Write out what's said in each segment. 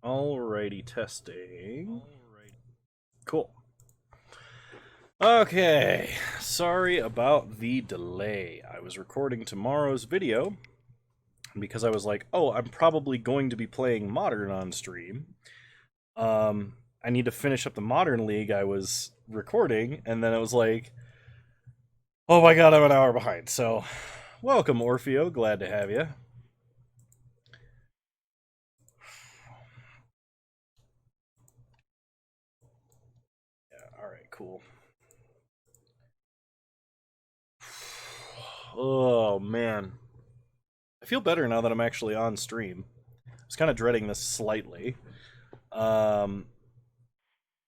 Alrighty, testing. Cool. Okay, sorry about the delay. I was recording tomorrow's video because I was like, oh, I'm probably going to be playing Modern on stream. I need to finish up the Modern League I was recording, and then it was like, oh my god, I'm an hour behind. So, welcome, Orfeo. Glad to have you. Yeah, alright, cool. Oh, man. I feel better now that I'm actually on stream. I was kind of dreading this slightly. Um,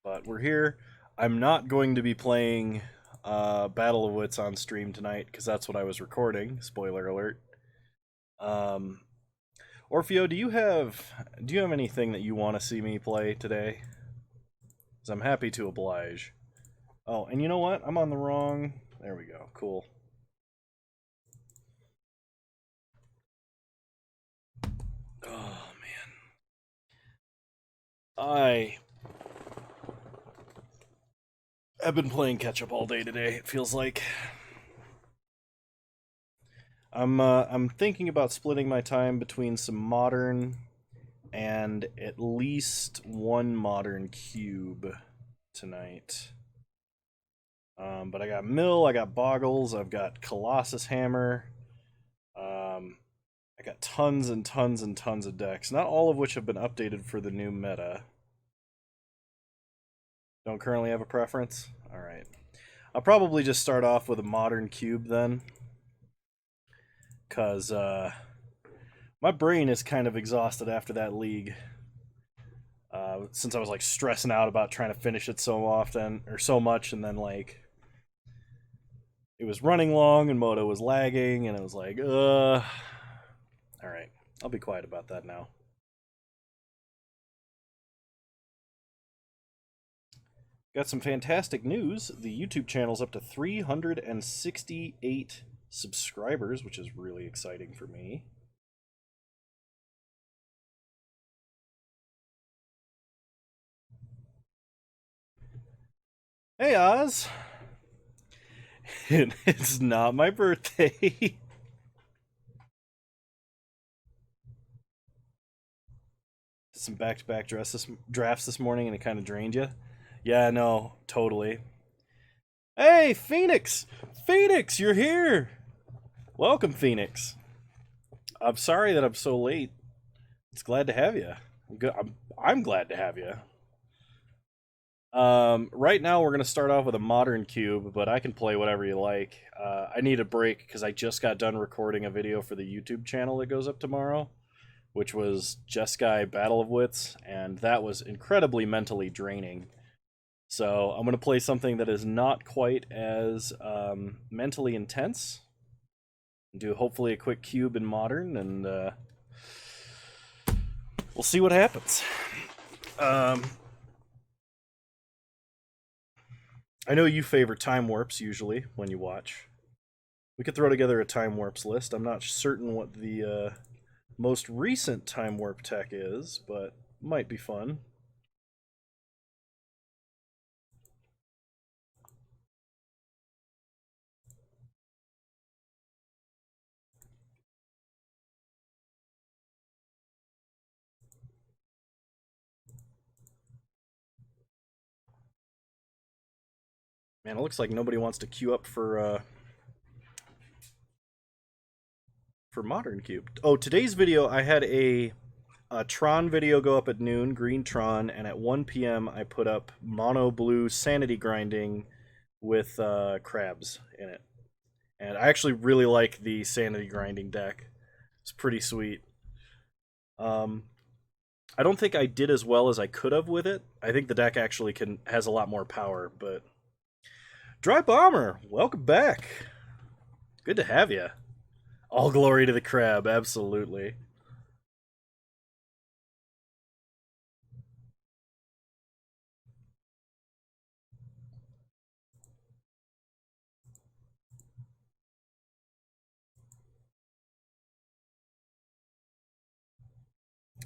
but we're here. I'm not going to be playing Battle of Wits on stream tonight because that's what I was recording. Spoiler alert. Um, Orfeo, do you have anything that you want to see me play today? Because I'm happy to oblige. Oh, and you know what? I'm on the wrong. There we go. Cool. Oh man, I have been playing catch up all day today. It feels like. I'm thinking about splitting my time between some modern and at least one modern cube tonight. But I got Mill, I got Boggles, I've got Colossus Hammer. I got tons and tons and tons of decks, not all of which have been updated for the new meta. Don't currently have a preference? Alright. I'll probably just start off with a modern cube then. Because my brain is kind of exhausted after that league. Since I was like stressing out about trying to finish it so often or so much, and then like it was running long and Moto was lagging, and it was like, all right, I'll be quiet about that now. Got some fantastic news. The YouTube channel's up to 368 subscribers, which is really exciting for me. Hey, Oz. It's not my birthday. Some back-to-back drafts this morning, and it kind of drained you. Yeah, no, totally. Hey, Phoenix! Phoenix, you're here! Welcome, Phoenix. I'm sorry that I'm so late. It's glad to have you. I'm glad to have you. Right now we're gonna start off with a modern cube, but I can play whatever you like. I need a break because I just got done recording a video for the YouTube channel that goes up tomorrow, which was Jeskai Battle of Wits, and that was incredibly mentally draining. So I'm gonna play something that is not quite as mentally intense. Do hopefully a quick cube in modern, and we'll see what happens. I know you favor time warps usually when you watch. We could throw together a time warps list. I'm not certain what the most recent time warp tech is, but might be fun. Man, it looks like nobody wants to queue up for modern cube. Oh, today's video I had a Tron video go up at noon, green Tron, and at 1 p.m. I put up mono blue sanity grinding with crabs in it. And I actually really like the sanity grinding deck. It's pretty sweet. Um, I don't think I did as well as I could have with it. I think the deck actually has a lot more power, but Dry Bomber, welcome back. Good to have you. All glory to the crab, absolutely.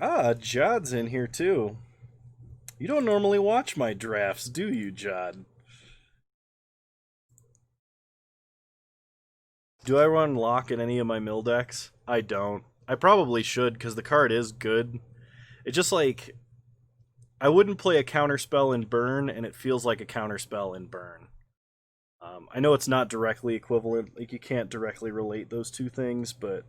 Ah, Jod's in here too. You don't normally watch my drafts, do you, Jod? Do I run Lock in any of my mill decks? I don't. I probably should, because the card is good. It just like... I wouldn't play a counterspell in Burn, and it feels like a counterspell in Burn. I know it's not directly equivalent, like you can't directly relate those two things, but...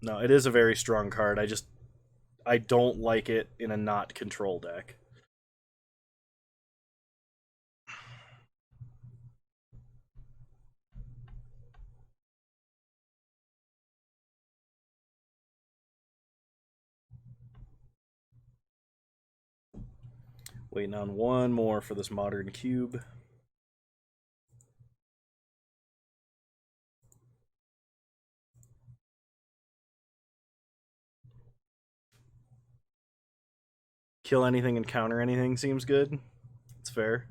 No, it is a very strong card. I don't like it in a not control deck. Waiting on one more for this modern cube. Kill anything and counter anything seems good. It's fair.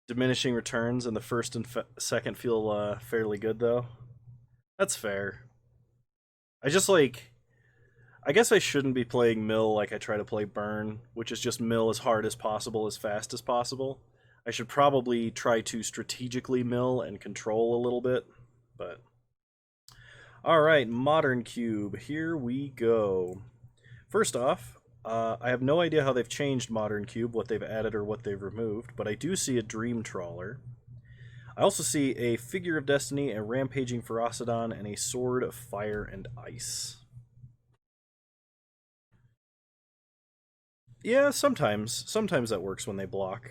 Diminishing returns in the first and second feel fairly good, though. That's fair. I just like... I guess I shouldn't be playing mill like I try to play burn, which is just mill as hard as possible, as fast as possible. I should probably try to strategically mill and control a little bit, but... Alright, Modern Cube, here we go. First off, I have no idea how they've changed Modern Cube, what they've added or what they've removed, but I do see a Dream Trawler. I also see a Figure of Destiny, a Rampaging Ferocidon, and a Sword of Fire and Ice. Yeah, sometimes. Sometimes that works when they block.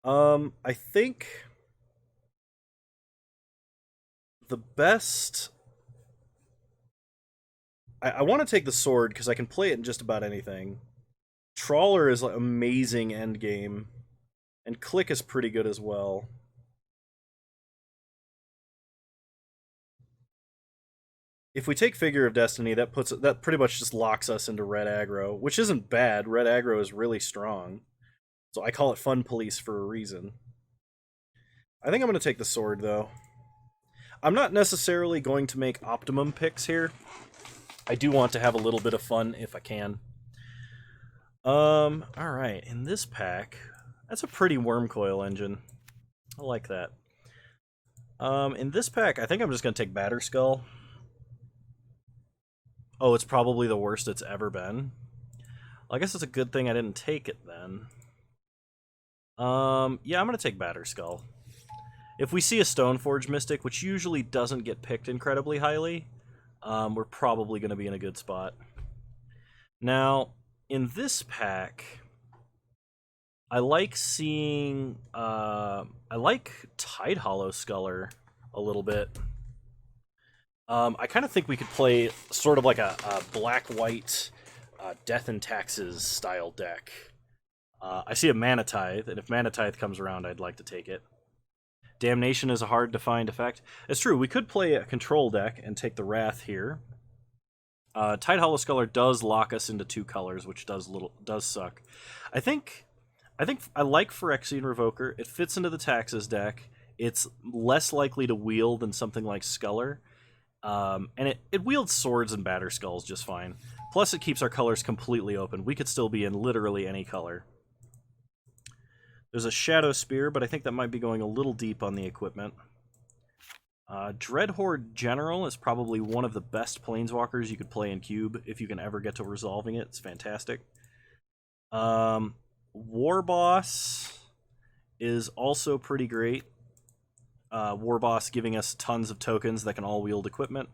I think the best... I want to take the sword because I can play it in just about anything. Trawler is like amazing endgame, and Click is pretty good as well. If we take Figure of Destiny, that pretty much just locks us into red aggro, which isn't bad. Red aggro is really strong, so I call it Fun Police for a reason. I think I'm going to take the sword though. I'm not necessarily going to make optimum picks here. I do want to have a little bit of fun if I can. Alright, in this pack, that's a pretty Wormcoil engine. I like that. In this pack, I think I'm just going to take Batterskull. Oh, it's probably the worst it's ever been. Well, I guess it's a good thing I didn't take it then. Yeah, I'm going to take Batterskull. If we see a Stoneforge Mystic, which usually doesn't get picked incredibly highly, we're probably going to be in a good spot. Now, in this pack, I like seeing... I like Tidehollow Sculler a little bit. I kind of think we could play sort of like a black-white Death and Taxes style deck. I see a Mana Tithe, and if Mana Tithe comes around, I'd like to take it. Damnation is a hard-to-find effect. It's true, we could play a control deck and take the Wrath here. Tidehollow Sculler does lock us into two colors, which does suck. I think I like Phyrexian Revoker. It fits into the Taxes deck. It's less likely to wield than something like Sculler. And it wields swords and Batterskulls just fine. Plus, it keeps our colors completely open. We could still be in literally any color. There's a Shadow Spear, but I think that might be going a little deep on the equipment. Dreadhorde General is probably one of the best Planeswalkers you could play in Cube if you can ever get to resolving it. It's fantastic. War Boss is also pretty great. War Boss giving us tons of tokens that can all wield equipment.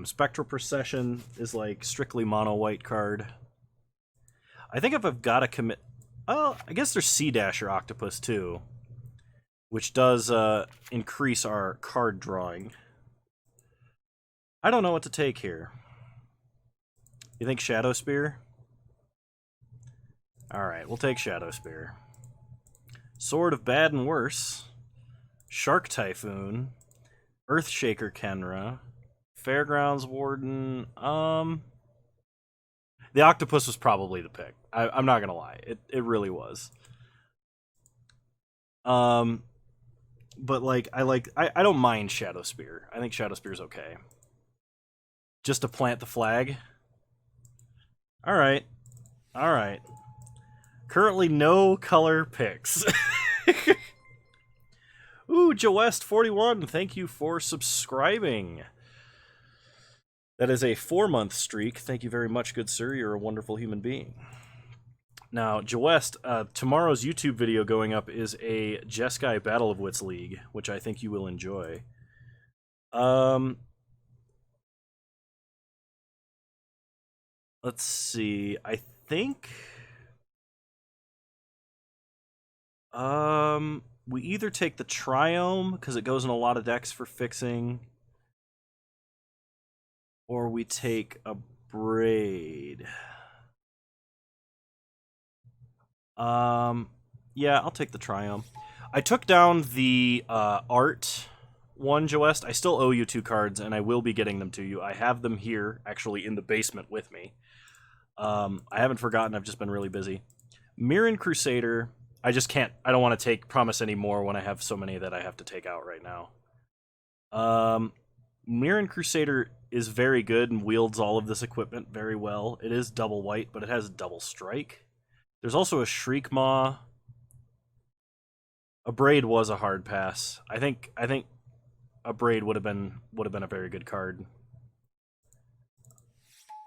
Spectral Procession is like strictly mono-white card. I think if I've got to commit... Oh, I guess there's Sea Dasher Octopus too, which does increase our card drawing. I don't know what to take here. You think Shadow Spear? Alright, we'll take Shadow Spear. Sword of Bad and Worse. Shark Typhoon. Earthshaker Kenra. Fairgrounds Warden. The Octopus was probably the pick. I'm not gonna lie. It really was. But I don't mind Shadow Spear. I think Shadow Spear's okay. Just to plant the flag. All right. All right. Currently no color picks. Ooh, Joest41, thank you for subscribing. That is a 4-month streak. Thank you very much, good sir. You're a wonderful human being. Now, Joest, tomorrow's YouTube video going up is a Jeskai Battle of Wits League, which I think you will enjoy. Let's see. I think we either take the Triome, because it goes in a lot of decks for fixing, or we take a Braid. Yeah, I'll take the Triumph. I took down the art one, Joest. I still owe you 2 cards, and I will be getting them to you. I have them here, actually, in the basement with me. I haven't forgotten. I've just been really busy. Mirren Crusader. I just can't. I don't want to promise any more when I have so many that I have to take out right now. Mirren Crusader is very good and wields all of this equipment very well. It is double white, but it has double strike. There's also a Shriek Maw. A Braid was a hard pass. I think a Braid would have been a very good card.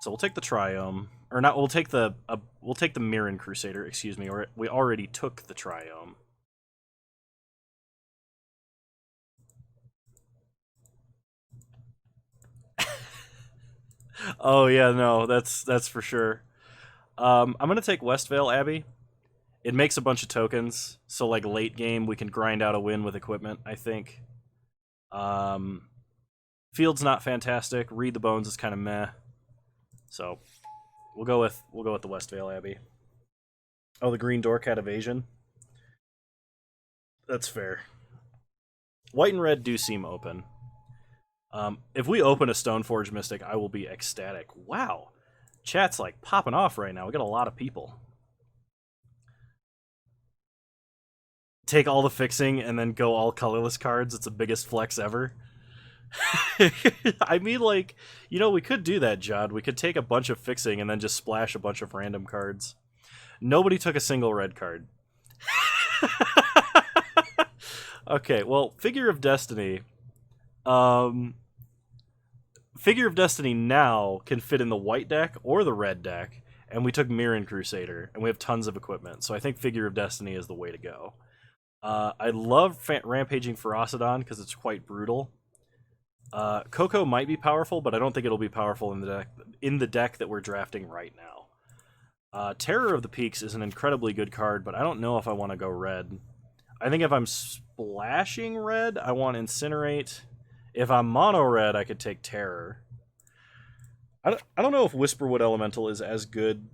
So we'll take the Triome, or not. We'll take the Mirren Crusader. Excuse me. Or we already took the Triome. Oh yeah, no, that's for sure. I'm gonna take Westvale Abbey. It makes a bunch of tokens, so like late game we can grind out a win with equipment, I think. Field's not fantastic. Read the Bones is kind of meh. So we'll go with the Westvale Abbey. Oh, the green dork had evasion. That's fair. White and red do seem open. If we open a Stoneforge Mystic, I will be ecstatic. Wow. Chat's like popping off right now. We got a lot of people. Take all the fixing and then go all colorless cards. It's the biggest flex ever. I mean, like, you know, we could do that, Jod. We could take a bunch of fixing and then just splash a bunch of random cards. Nobody took a single red card. Okay, well, Figure of Destiny. Figure of Destiny now can fit in the white deck or the red deck, and we took Mirren Crusader, and we have tons of equipment, so I think Figure of Destiny is the way to go. I love Rampaging Ferocidon because it's quite brutal. Coco might be powerful, but I don't think it'll be powerful in the deck that we're drafting right now. Terror of the Peaks is an incredibly good card, but I don't know if I want to go red. I think if I'm splashing red, I want Incinerate. If I'm mono red, I could take Terror. I don't know if Whisperwood Elemental is as good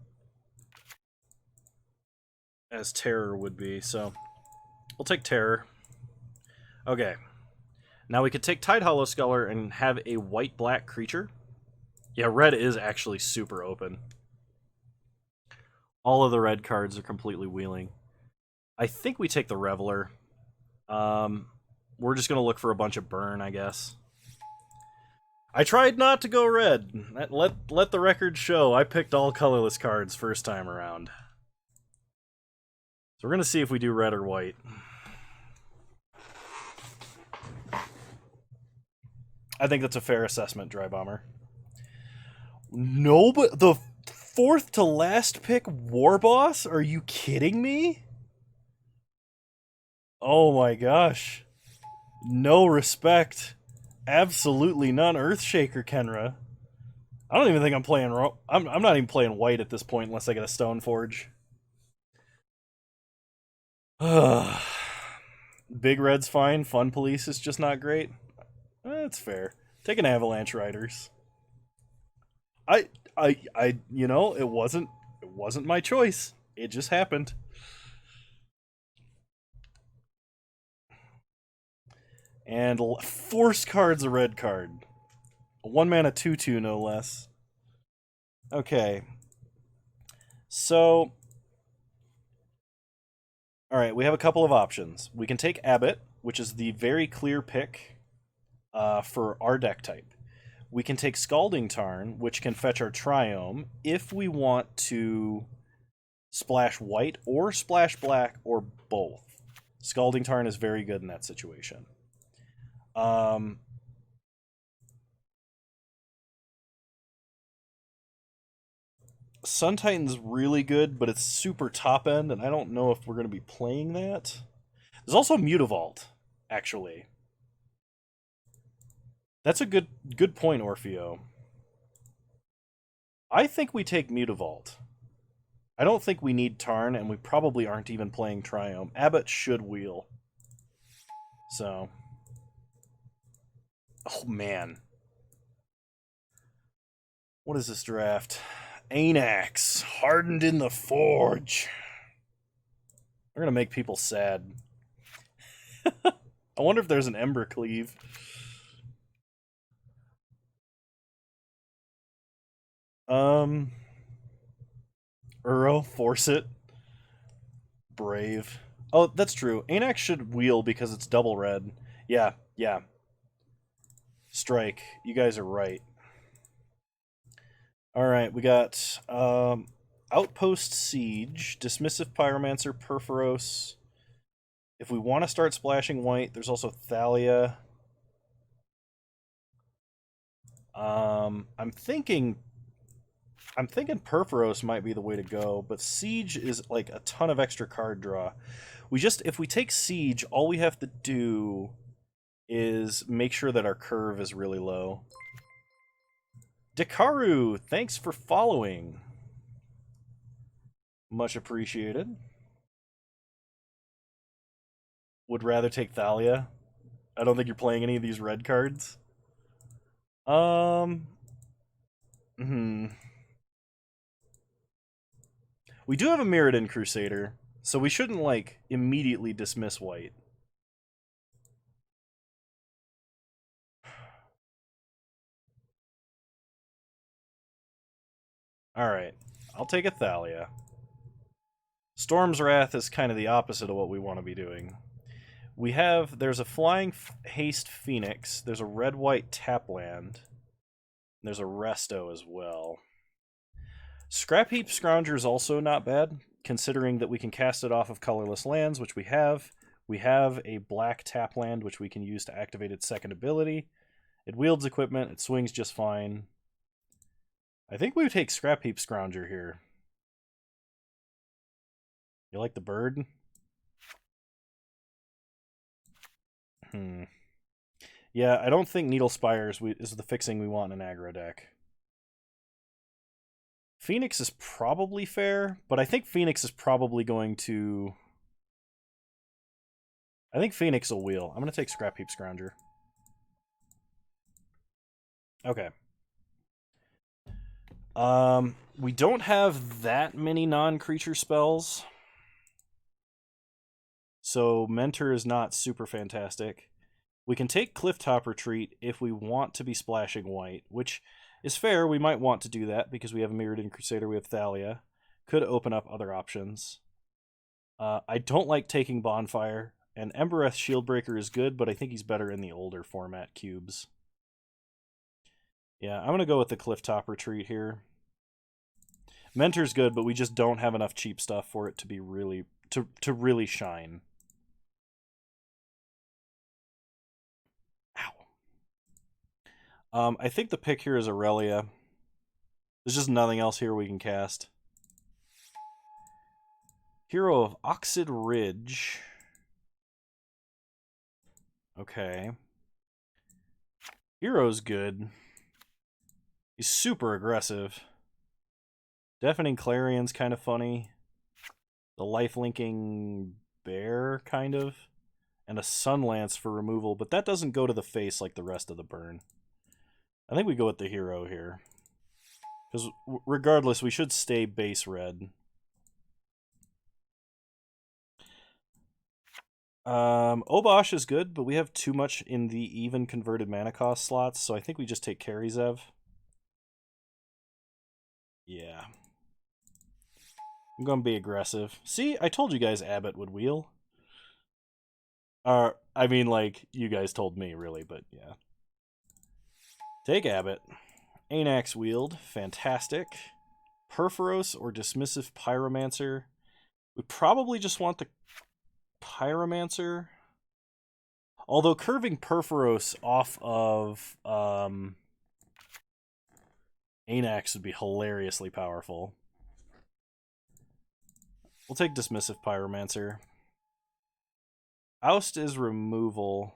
as Terror would be, so we'll take Terror. Okay. Now we could take Tidehollow Sculler and have a white-black creature. Yeah, red is actually super open. All of the red cards are completely wheeling. I think we take the Reveler. We're just going to look for a bunch of burn, I guess. I tried not to go red. Let the record show I picked all colorless cards first time around. So we're going to see if we do red or white. I think that's a fair assessment, Dry Bomber. No, but the 4th to last pick War Boss? Are you kidding me? Oh my gosh. No respect. Absolutely none. Earthshaker Kenra. I don't even think I'm playing... I'm not even playing white at this point unless I get a Stoneforge. Big Red's fine. Fun Police is just not great. That's fair. Take an Avalanche Riders. You know, it wasn't my choice. It just happened. And Force Card's a red card. A 1-mana 2/2, no less. Okay. So... Alright, we have a couple of options. We can take Abbott, which is the very clear pick for our deck type. We can take Scalding Tarn, which can fetch our Triome, if we want to splash white or splash black or both. Scalding Tarn is very good in that situation. Sun Titan's really good, but it's super top end, and I don't know if we're going to be playing that. There's also Mutavault, actually. That's a good point, Orfeo. I think we take Mutavault. I don't think we need Tarn, and we probably aren't even playing Triome. Abbott should wheel. So. Oh, man. What is this draft? Anax, hardened in the forge. We're going to make people sad. I wonder if there's an Ember Cleave. Uro, force it. Brave. Oh, that's true. Anax should wheel because it's double red. Yeah, yeah. Strike. You guys are right. Alright, we got Outpost Siege, Dismissive Pyromancer, Perforos. If we want to start splashing white, there's also Thalia. I'm thinking Perforos might be the way to go, but Siege is like a ton of extra card draw. If we take Siege, all we have to do is make sure that our curve is really low. Dekaru, thanks for following. Much appreciated. Would rather take Thalia. I don't think you're playing any of these red cards. We do have a Mirrodin Crusader, so we shouldn't, like, immediately dismiss white. Alright, I'll take a Thalia. Storm's Wrath is kind of the opposite of what we want to be doing. There's a Flying Haste Phoenix, there's a red-white Tapland, there's a Resto as well. Scrap Heap Scrounger is also not bad, considering that we can cast it off of colorless lands, which we have. We have a black Tapland, which we can use to activate its second ability. It wields equipment, it swings just fine. I think we would take Scrap Heap Scrounger here. You like the bird? Yeah, I don't think Needle Spires is the fixing we want in an aggro deck. Phoenix is probably fair, but I think Phoenix is probably going to... I think Phoenix will wheel. I'm going to take Scrap Heap Scrounger. Okay. We don't have that many non-creature spells. So Mentor is not super fantastic. We can take Clifftop Retreat if we want to be splashing white, which is fair. We might want to do that because we have a Mirrodin Crusader, we have Thalia. Could open up other options. I don't like taking Bonfire, and Embereth Shieldbreaker is good, but I think he's better in the older format cubes. Yeah, I'm going to go with the Clifftop Retreat here. Mentor's good, but we just don't have enough cheap stuff for it to be really to really shine. Ow. I think the pick here is Aurelia. There's just nothing else here we can cast. Hero of Oxid Ridge. Okay. Hero's good. He's super aggressive. Deafening Clarion's kind of funny. The life-linking bear, kind of. And a Sunlance for removal, but that doesn't go to the face like the rest of the burn. I think we go with the hero here. Because regardless, we should stay base red. Obosh is good, but we have too much in the even converted mana cost slots, so I think we just take Karizev. Yeah. I'm going to be aggressive. See, I told you guys Abbott would wheel. I mean, like, you guys told me, really, but yeah. Take Abbott. Anax Wield, fantastic. Perforos or Dismissive Pyromancer. We probably just want the Pyromancer. Although curving Perforos off of Anax would be hilariously powerful. We'll take Dismissive Pyromancer. Oust is removal,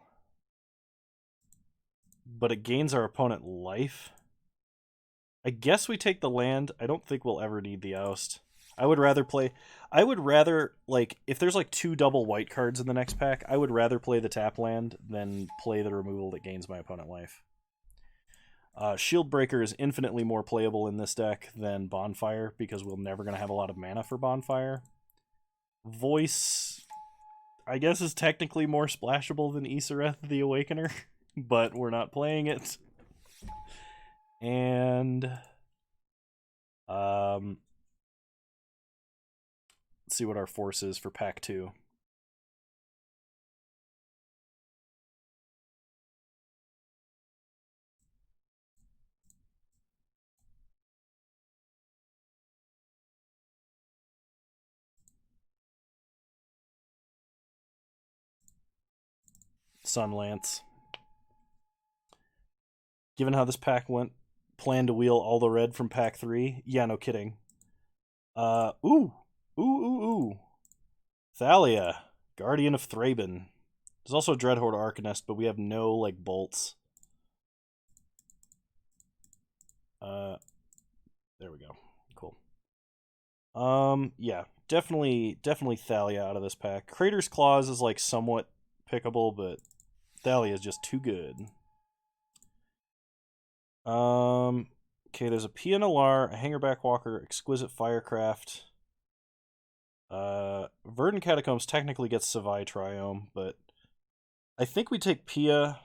but it gains our opponent life. I guess we take the land. I don't think we'll ever need the Oust. I would rather, like, if there's like 2 double white cards in the next pack, I would rather play the tap land than play the removal that gains my opponent life. Shield Breaker is infinitely more playable in this deck than Bonfire because we're never going to have a lot of mana for Bonfire. Voice, I guess, is technically more splashable than Isareth the Awakener, but we're not playing it. And let's see what our force is for pack 2. Sunlance. Given how this pack went, plan to wheel all the red from pack 3. Yeah, no kidding. Ooh. Thalia, Guardian of Thraben. There's also a Dreadhorde Arcanist, but we have no, like, bolts. There we go. Cool. Yeah, definitely Thalia out of this pack. Crater's Claws is, like, somewhat pickable, but Thalia is just too good. Okay, there's a Pianalar, a Hangerback Walker, Exquisite Firecraft. Verdant Catacombs technically gets Savai Triome, but I think we take Pia.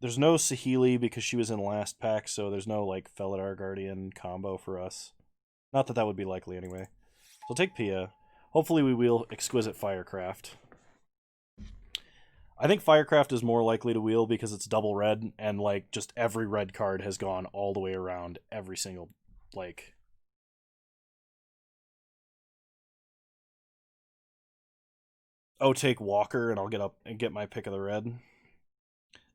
There's no Saheeli because she was in last pack, so there's no, like, Felidar Guardian combo for us. Not that that would be likely anyway. So take Pia. Hopefully we wheel Exquisite Firecraft. I think Firecraft is more likely to wheel because it's double red, and, like, just every red card has gone all the way around every single, like... Oh, take Walker, and I'll get up and get my pick of the red.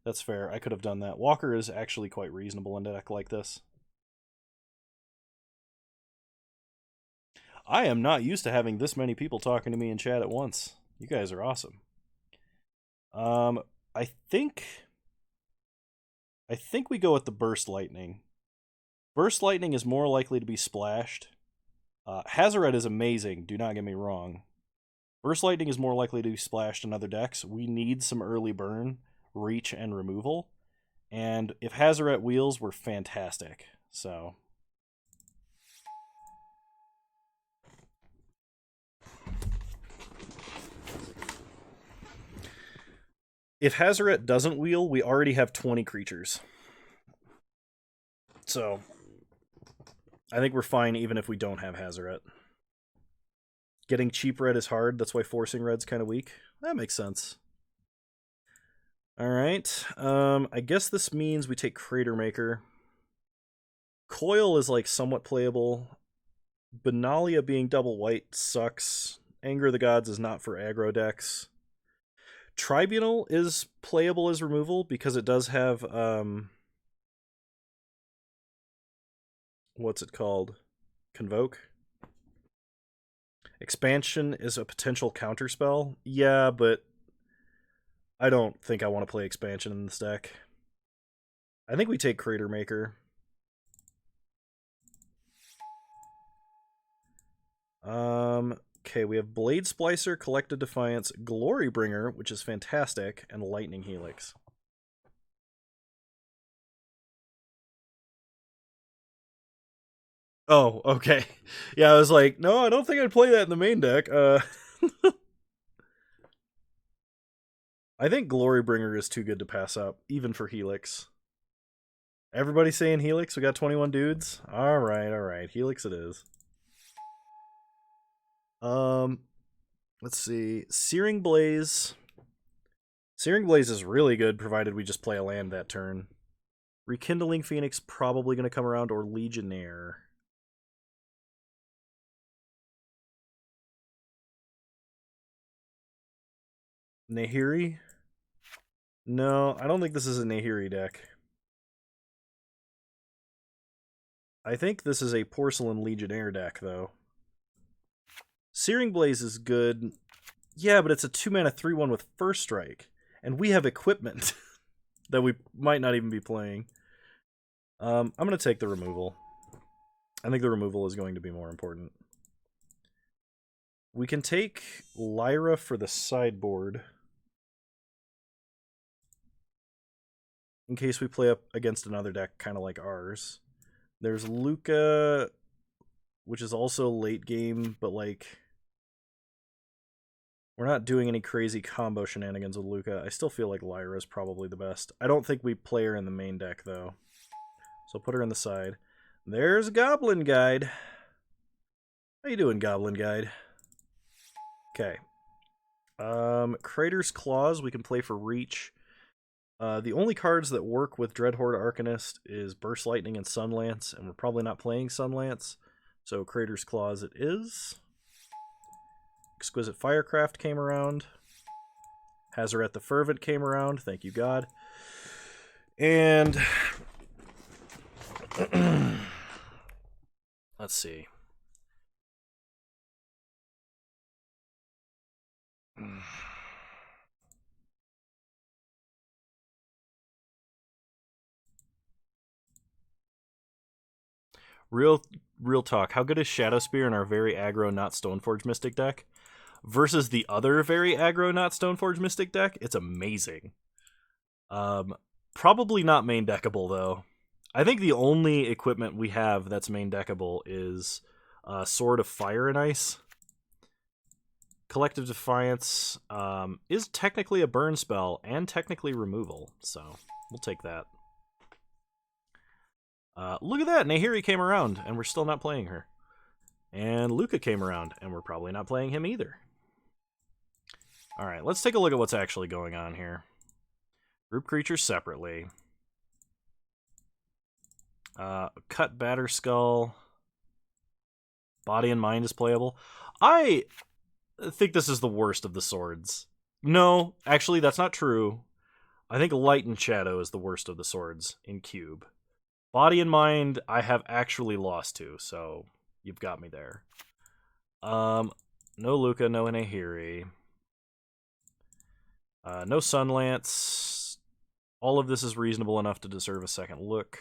That's fair. I could have done that. Walker is actually quite reasonable in a deck like this. I am not used to having this many people talking to me in chat at once. You guys are awesome. I think we go with the Burst Lightning. Burst Lightning is more likely to be splashed. Hazoret is amazing, do not get me wrong. Burst Lightning is more likely to be splashed in other decks. We need some early burn, reach, and removal. And if Hazoret wheels, we're fantastic. So... if Hazoret doesn't wheel, we already have 20 creatures. So, I think we're fine even if we don't have Hazoret. Getting cheap red is hard, that's why forcing red's kind of weak. That makes sense. Alright, I guess this means we take Crater Maker. Coil is, like, somewhat playable. Benalia being double white sucks. Anger of the Gods is not for aggro decks. Tribunal is playable as removal because it does have, what's it called? Convoke? Expansion is a potential counterspell. Yeah, but I don't think I want to play Expansion in this deck. I think we take Crater Maker. Okay, we have Blade Splicer, Collected Defiance, Glorybringer, which is fantastic, and Lightning Helix. Oh, okay. Yeah, I was like, no, I don't think I'd play that in the main deck. I think Glorybringer is too good to pass up, even for Helix. Everybody saying Helix? We got 21 dudes? Alright. Helix it is. Let's see. Searing Blaze. Searing Blaze is really good, provided we just play a land that turn. Rekindling Phoenix probably going to come around, or Legionnaire. Nahiri? No, I don't think this is a Nahiri deck. I think this is a Porcelain Legionnaire deck, though. Searing Blaze is good. Yeah, but it's a 2-mana 3/1 with First Strike. And we have equipment that we might not even be playing. I'm going to take the removal. I think the removal is going to be more important. We can take Lyra for the sideboard, in case we play up against another deck kind of like ours. There's Luca, which is also late game, but like, we're not doing any crazy combo shenanigans with Luca. I still feel like Lyra is probably the best. I don't think we play her in the main deck, though. So put her in the side. There's Goblin Guide. How you doing, Goblin Guide? Okay. Crater's Claws we can play for reach. The only cards that work with Dreadhorde Arcanist is Burst Lightning and Sunlance, and we're probably not playing Sunlance, so Crater's Claws it is. Exquisite Firecraft came around. Hazaret the Fervent came around, thank you God. And let's see. Real talk. How good is Shadowspear in our very aggro not Stoneforge Mystic deck? Versus the other very aggro not Stoneforge Mystic deck? It's amazing. Probably not main deckable, though. I think the only equipment we have that's main deckable is Sword of Fire and Ice. Collective Defiance is technically a burn spell and technically removal, so we'll take that. Look at that, Nahiri came around, and we're still not playing her. And Luca came around, and we're probably not playing him either. Alright, let's take a look at what's actually going on here. Group creatures separately. Cut Batterskull. Body and Mind is playable. I think this is the worst of the swords. No, actually, that's not true. I think Light and Shadow is the worst of the swords in Cube. Body and Mind, I have actually lost to, so you've got me there. No Luca, no Nahiri. No Sunlance. All of this is reasonable enough to deserve a second look.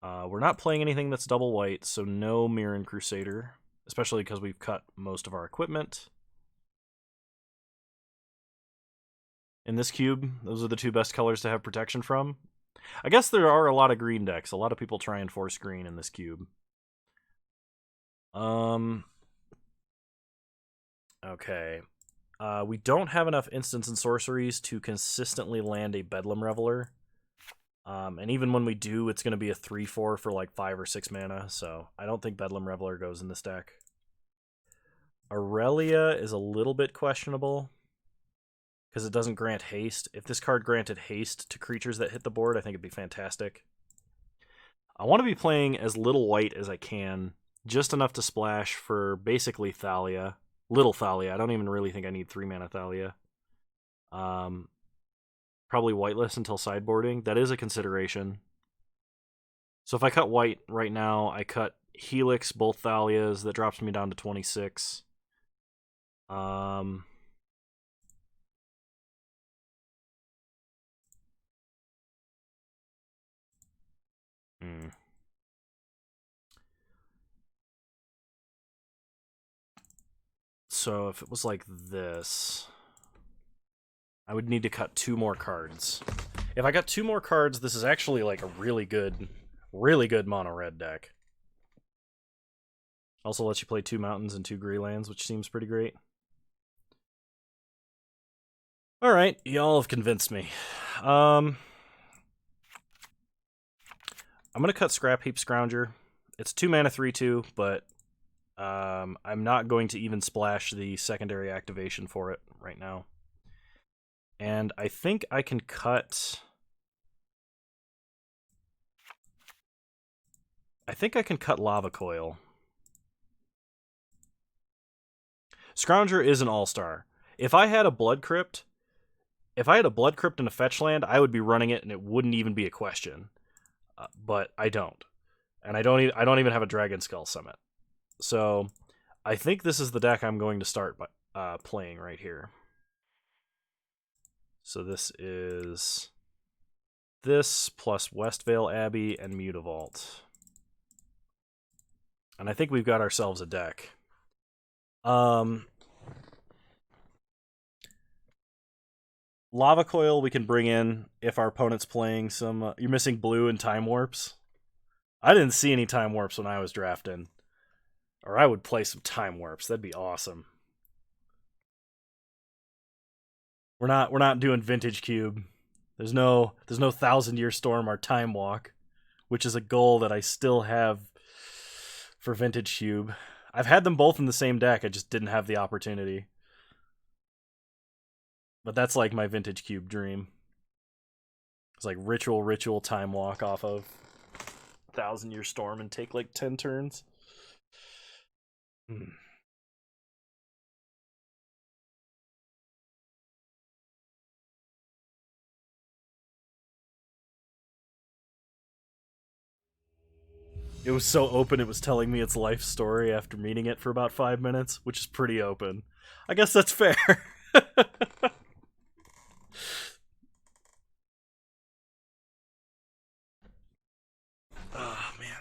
We're not playing anything that's double white, so no Mirren Crusader, especially because we've cut most of our equipment. In this cube, those are the two best colors to have protection from. I guess there are a lot of green decks. A lot of people try and force green in this cube. Okay. We don't have enough instants and sorceries to consistently land a Bedlam Reveler. And even when we do, it's going to be a 3/4 for like 5 or 6 mana, so I don't think Bedlam Reveler goes in this deck. Aurelia is a little bit questionable, because it doesn't grant haste. If this card granted haste to creatures that hit the board, I think it'd be fantastic. I want to be playing as little white as I can, just enough to splash for basically Thalia. Little Thalia. I don't even really think I need 3-mana Thalia. Probably whiteless until sideboarding. That is a consideration. So if I cut white right now, I cut Helix, both Thalias. That drops me down to 26. So if it was like this, I would need to cut 2 more cards. If I got 2 more cards, this is actually like a really good mono-red deck. Also lets you play 2 mountains and 2 gray lands, which seems pretty great. Alright, y'all have convinced me. I'm gonna cut Scrap Heap Scrounger. It's 2 mana 3/2, but I'm not going to even splash the secondary activation for it right now. And I think I can cut... Lava Coil. Scrounger is an all-star. If I had a Blood Crypt, and a fetch land, I would be running it, and it wouldn't even be a question. But I don't, and I don't even have a Dragon Skull Summit. So I think this is the deck I'm going to start playing right here. So this is this plus Westvale Abbey and Mutavault. And I think we've got ourselves a deck. Lava Coil we can bring in if our opponent's playing some... you're missing blue and Time Warps? I didn't see any Time Warps when I was drafting. Or I would play some Time Warps. That'd be awesome. We're not doing Vintage Cube. There's no 1000-Year Storm or Time Walk, which is a goal that I still have for Vintage Cube. I've had them both in the same deck, I just didn't have the opportunity. But that's like my Vintage Cube dream. It's like Ritual, Time Walk off of 1000-Year Storm and take like 10 turns. It was so open it was telling me its life story after meeting it for about 5 minutes, which is pretty open. I guess that's fair. Oh, man.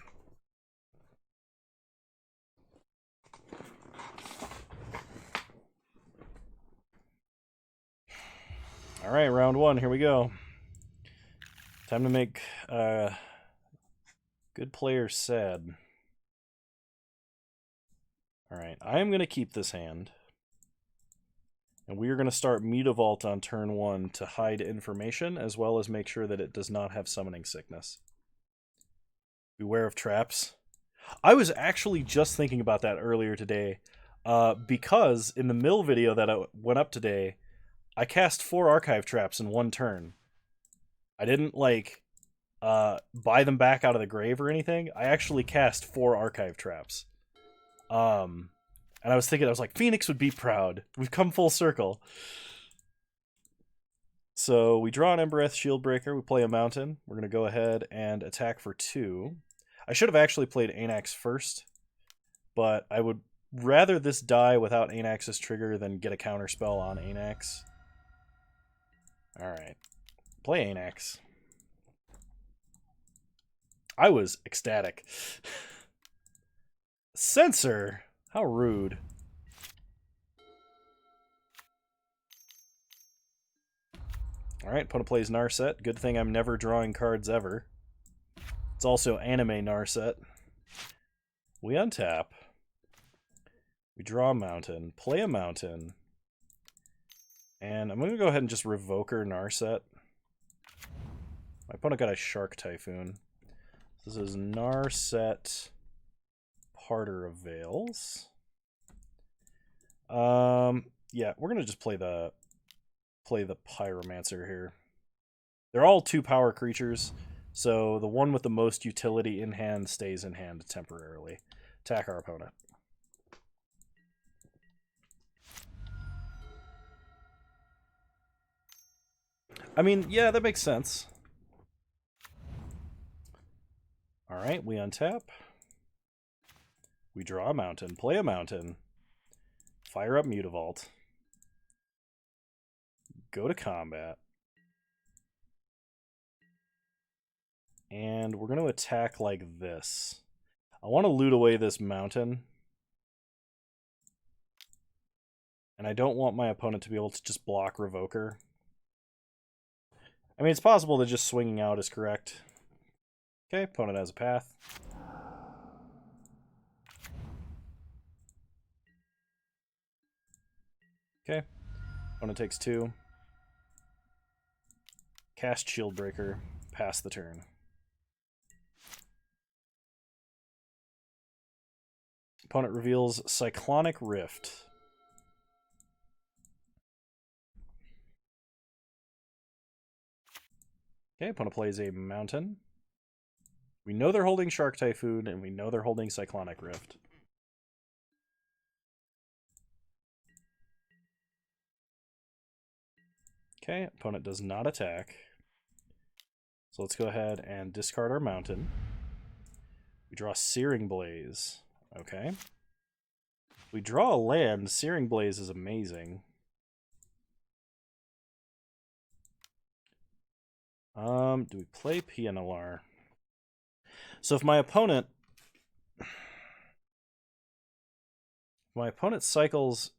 Alright, round one, here we go. Time to make good players sad. Alright, I am going to keep this hand. And we are going to start Mutavault on turn 1 to hide information, as well as make sure that it does not have Summoning Sickness. Beware of traps. I was actually just thinking about that earlier today, because in the mill video that went up today, I cast 4 Archive Traps in 1 turn. I didn't, like, buy them back out of the grave or anything. I actually cast 4 Archive Traps. And I was thinking, I was like, Phoenix would be proud. We've come full circle. So we draw an Embereth Shieldbreaker. We play a Mountain. We're going to go ahead and attack for 2. I should have actually played Anax first, but I would rather this die without Anax's trigger than get a counterspell on Anax. Alright. Play Anax. I was ecstatic. Censor? How rude. Alright, opponent plays Narset. Good thing I'm never drawing cards ever. It's also anime Narset. We untap. We draw a Mountain. Play a Mountain. And I'm going to go ahead and just Revoker Narset. My opponent got a Shark Typhoon. This is Narset Parter of Veils. Yeah, we're gonna just play the Pyromancer here. They're all 2-power creatures, so the one with the most utility in hand stays in hand temporarily. Attack our opponent. I mean, yeah, that makes sense. Alright, we untap. We draw a Mountain, play a Mountain, fire up Mutavault, go to combat, and we're going to attack like this. I want to loot away this Mountain, and I don't want my opponent to be able to just block Revoker. I mean, it's possible that just swinging out is correct. Okay, opponent has a path. Okay, opponent takes 2. Cast Shieldbreaker, pass the turn. Opponent reveals Cyclonic Rift. Okay, opponent plays a mountain. We know they're holding Shark Typhoon, and we know they're holding Cyclonic Rift. Okay, opponent does not attack. So let's go ahead and discard our mountain. We draw Searing Blaze. Okay. We draw a land. Searing Blaze is amazing. Do we play PNLR? So if my opponent cycles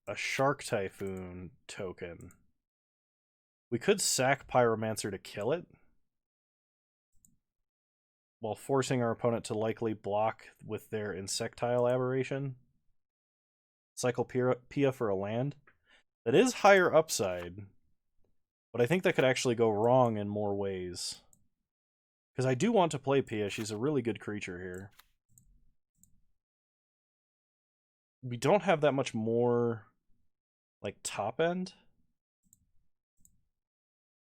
a Shark Typhoon token, we could sack Pyromancer to kill it, while forcing our opponent to likely block with their Insectile Aberration. Cycle Pia for a land. That is higher upside, but I think that could actually go wrong in more ways. Because I do want to play Pia. She's a really good creature here. We don't have that much more, like, top end.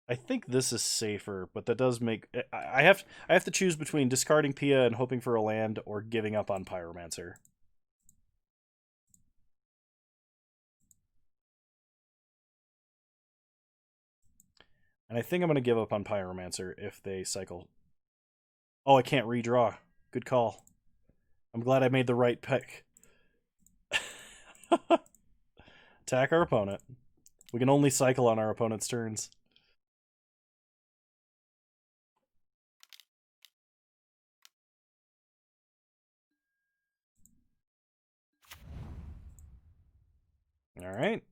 I think this is safer, but that does make... I have to choose between discarding Pia and hoping for a land or giving up on Pyromancer. And I think I'm going to give up on Pyromancer if they cycle... Oh, I can't redraw. Good call. I'm glad I made the right pick. Attack our opponent. We can only cycle on our opponent's turns. Alright.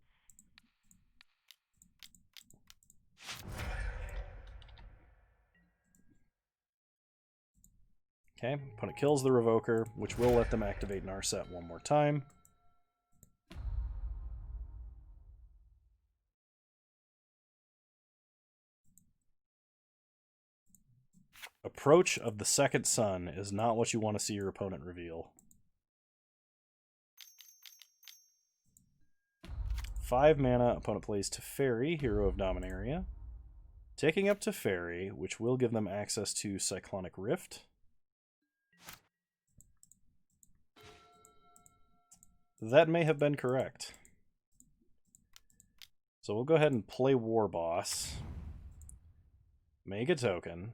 Okay, opponent kills the Revoker, which will let them activate Narset one more time. Approach of the Second Sun is not what you want to see your opponent reveal. 5 mana, opponent plays Teferi, Hero of Dominaria. Taking up Teferi, which will give them access to Cyclonic Rift. That may have been correct. So we'll go ahead and play War Boss. Make a token.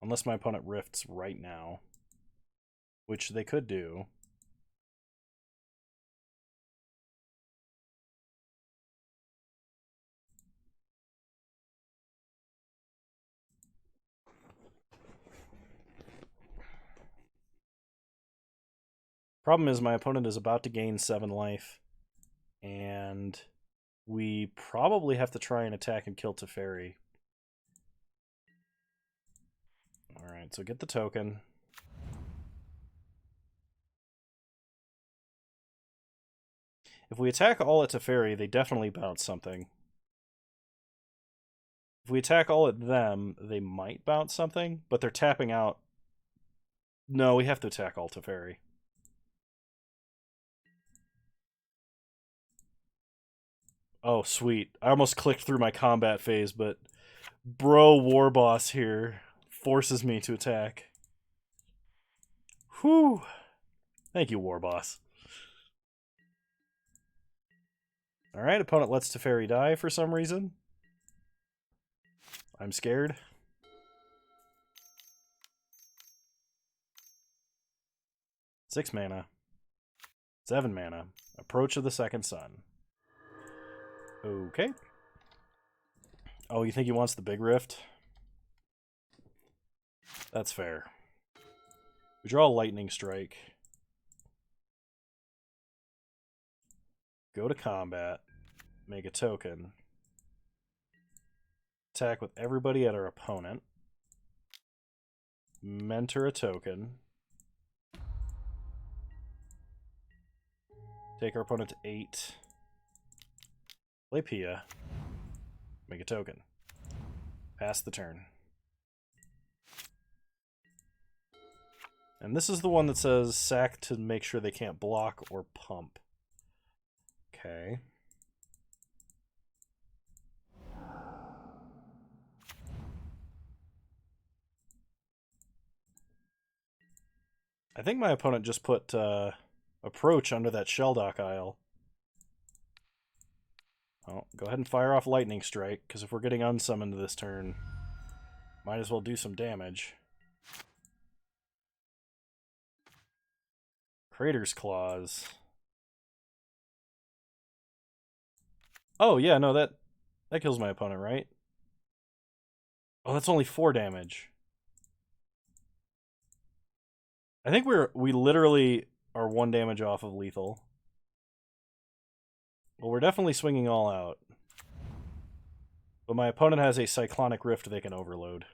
Unless my opponent rifts right now. Which they could do. Problem is my opponent is about to gain 7 life. And we probably have to try and attack and kill Teferi. Alright, so get the token. If we attack all at Teferi, they definitely bounce something. If we attack all at them, they might bounce something, but they're tapping out. No, we have to attack all Teferi. Oh, sweet. I almost clicked through my combat phase, but bro War Boss here forces me to attack. Whew. Thank you, War Boss. Alright, opponent lets Teferi die for some reason. I'm scared. Six mana. 7 mana. Approach of the Second Sun. Okay. Oh, you think he wants the big rift? That's fair. We draw a Lightning Strike. Go to combat. Make a token. Attack with everybody at our opponent. Mentor a token. Take our opponent to 8. Play Pia. Make a token. Pass the turn. And this is the one that says sack to make sure they can't block or pump. Okay. I think my opponent just put approach under that Shelldock Isle. Oh, go ahead and fire off Lightning Strike, because if we're getting unsummoned this turn, might as well do some damage. Crater's Claws. Oh, yeah, no, that kills my opponent, right? Oh, that's only 4 damage. I think we literally are 1 damage off of lethal. Well, we're definitely swinging all out. But my opponent has a Cyclonic Rift they can overload.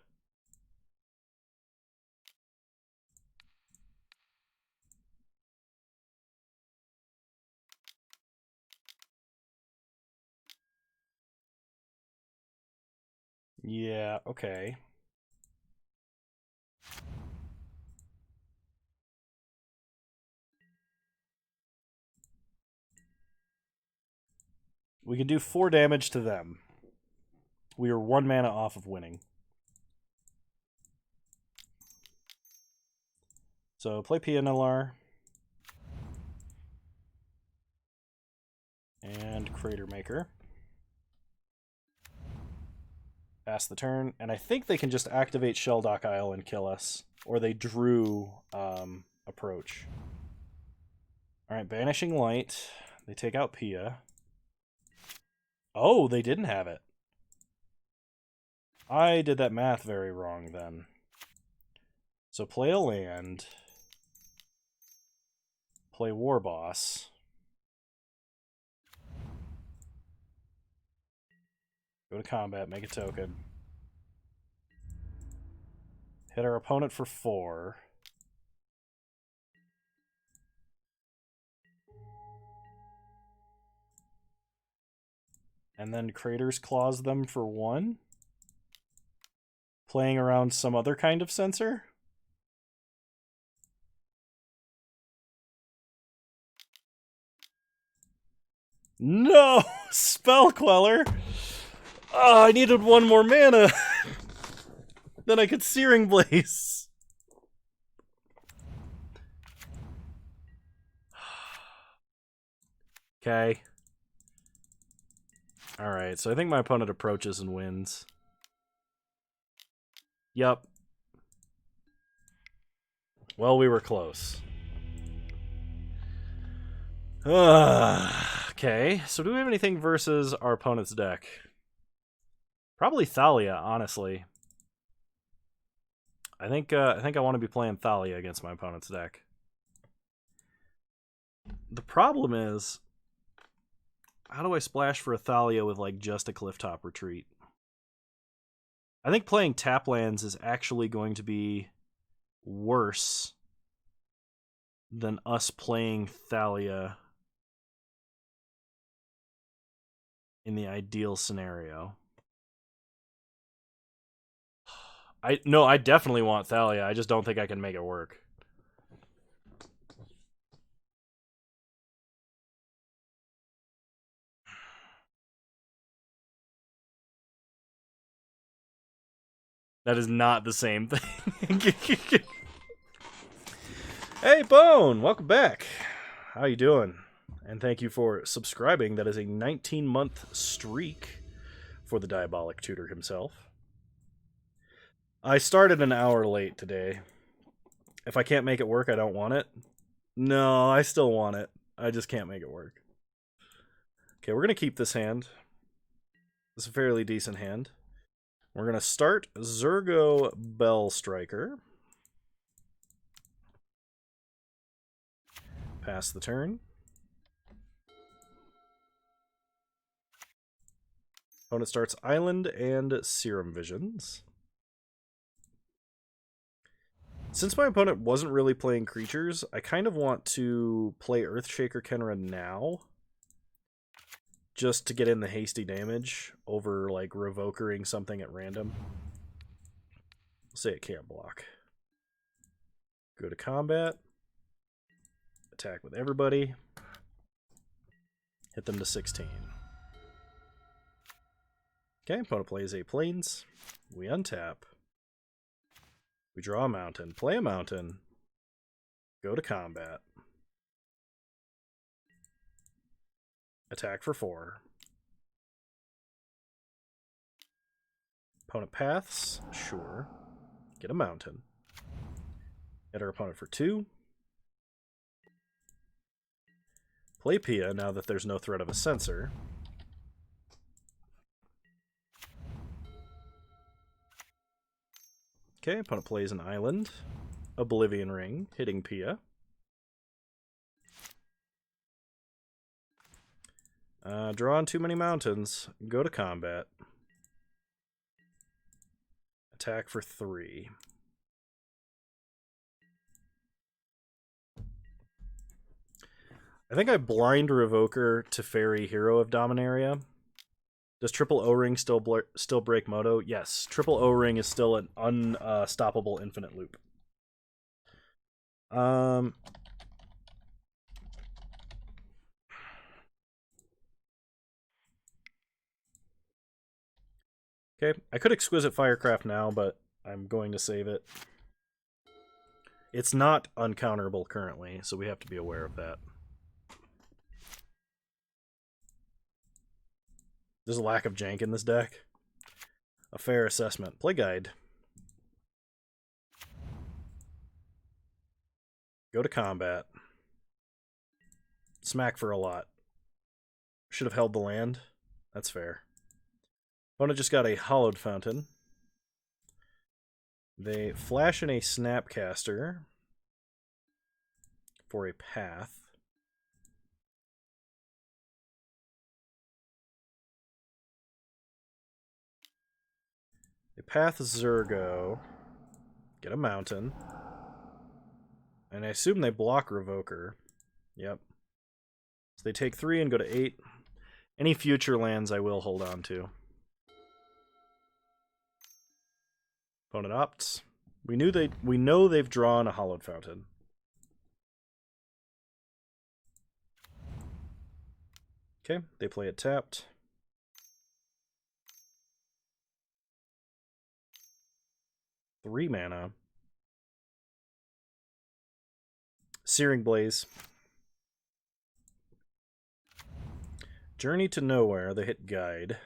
Yeah, okay. We can do 4 damage to them. We are 1 mana off of winning. So play PNLR. And Crater Maker. Pass the turn. And I think they can just activate Shelldock Isle and kill us. Or they drew approach. Alright, Banishing Light. They take out Pia. Oh, they didn't have it. I did that math very wrong then. So play a land. Play War Boss. Go to combat, make a token. Hit our opponent for 4. And then Crater's Claws them for 1. Playing around some other kind of sensor. No! Spell Queller! Oh, I needed 1 more mana! Then I could Searing Blaze. Okay. Alright, so I think my opponent approaches and wins. Yup. Well, we were close. Okay, so do we have anything versus our opponent's deck? Probably Thalia, honestly. I think I want to be playing Thalia against my opponent's deck. The problem is, how do I splash for a Thalia with like just a Clifftop Retreat? I think playing tap lands is actually going to be worse than us playing Thalia in the ideal scenario. I definitely want Thalia. I just don't think I can make it work. That is not the same thing. Hey, Bone! Welcome back. How you doing? And thank you for subscribing. That is a 19-month streak for the Diabolic Tutor himself. I started an hour late today. If I can't make it work, I don't want it. No, I still want it. I just can't make it work. Okay, we're going to keep this hand. It's a fairly decent hand. We're going to start Zurgo Bell Striker. Pass the turn. Opponent starts Island and Serum Visions. Since my opponent wasn't really playing creatures, I kind of want to play Earthshaker Kenra now. Just to get in the hasty damage over, like, revokering something at random. We'll say it can't block. Go to combat. Attack with everybody. Hit them to 16. Okay, opponent plays a Plains. We untap. We draw a mountain. Play a mountain. Go to combat. Attack for 4. Opponent paths. Sure. Get a mountain. Hit our opponent for 2. Play Pia now that there's no threat of a censor. Okay, opponent plays an island. Oblivion Ring, hitting Pia. Draw on too many mountains. Go to combat. Attack for 3. I think I blind Revoker to Fairy Hero of Dominaria. Does triple O-Ring still break Moto? Yes, triple O-Ring is still an unstoppable infinite loop. Okay, I could Exquisite Firecraft now, but I'm going to save it. It's not uncounterable currently, so we have to be aware of that. There's a lack of jank in this deck. A fair assessment. Play Guide. Go to combat. Smack for a lot. Should have held the land. That's fair. Opponent just got a Hollowed Fountain. They flash in a Snapcaster for a path. They path Zergo. Get a mountain. And I assume they block Revoker. Yep. So they take 3 and go to 8. Any future lands I will hold on to. Opponent opts. We know they've drawn a Hollowed Fountain. Okay, they play it tapped. Three mana. Searing Blaze. Journey to Nowhere. They hit Guide.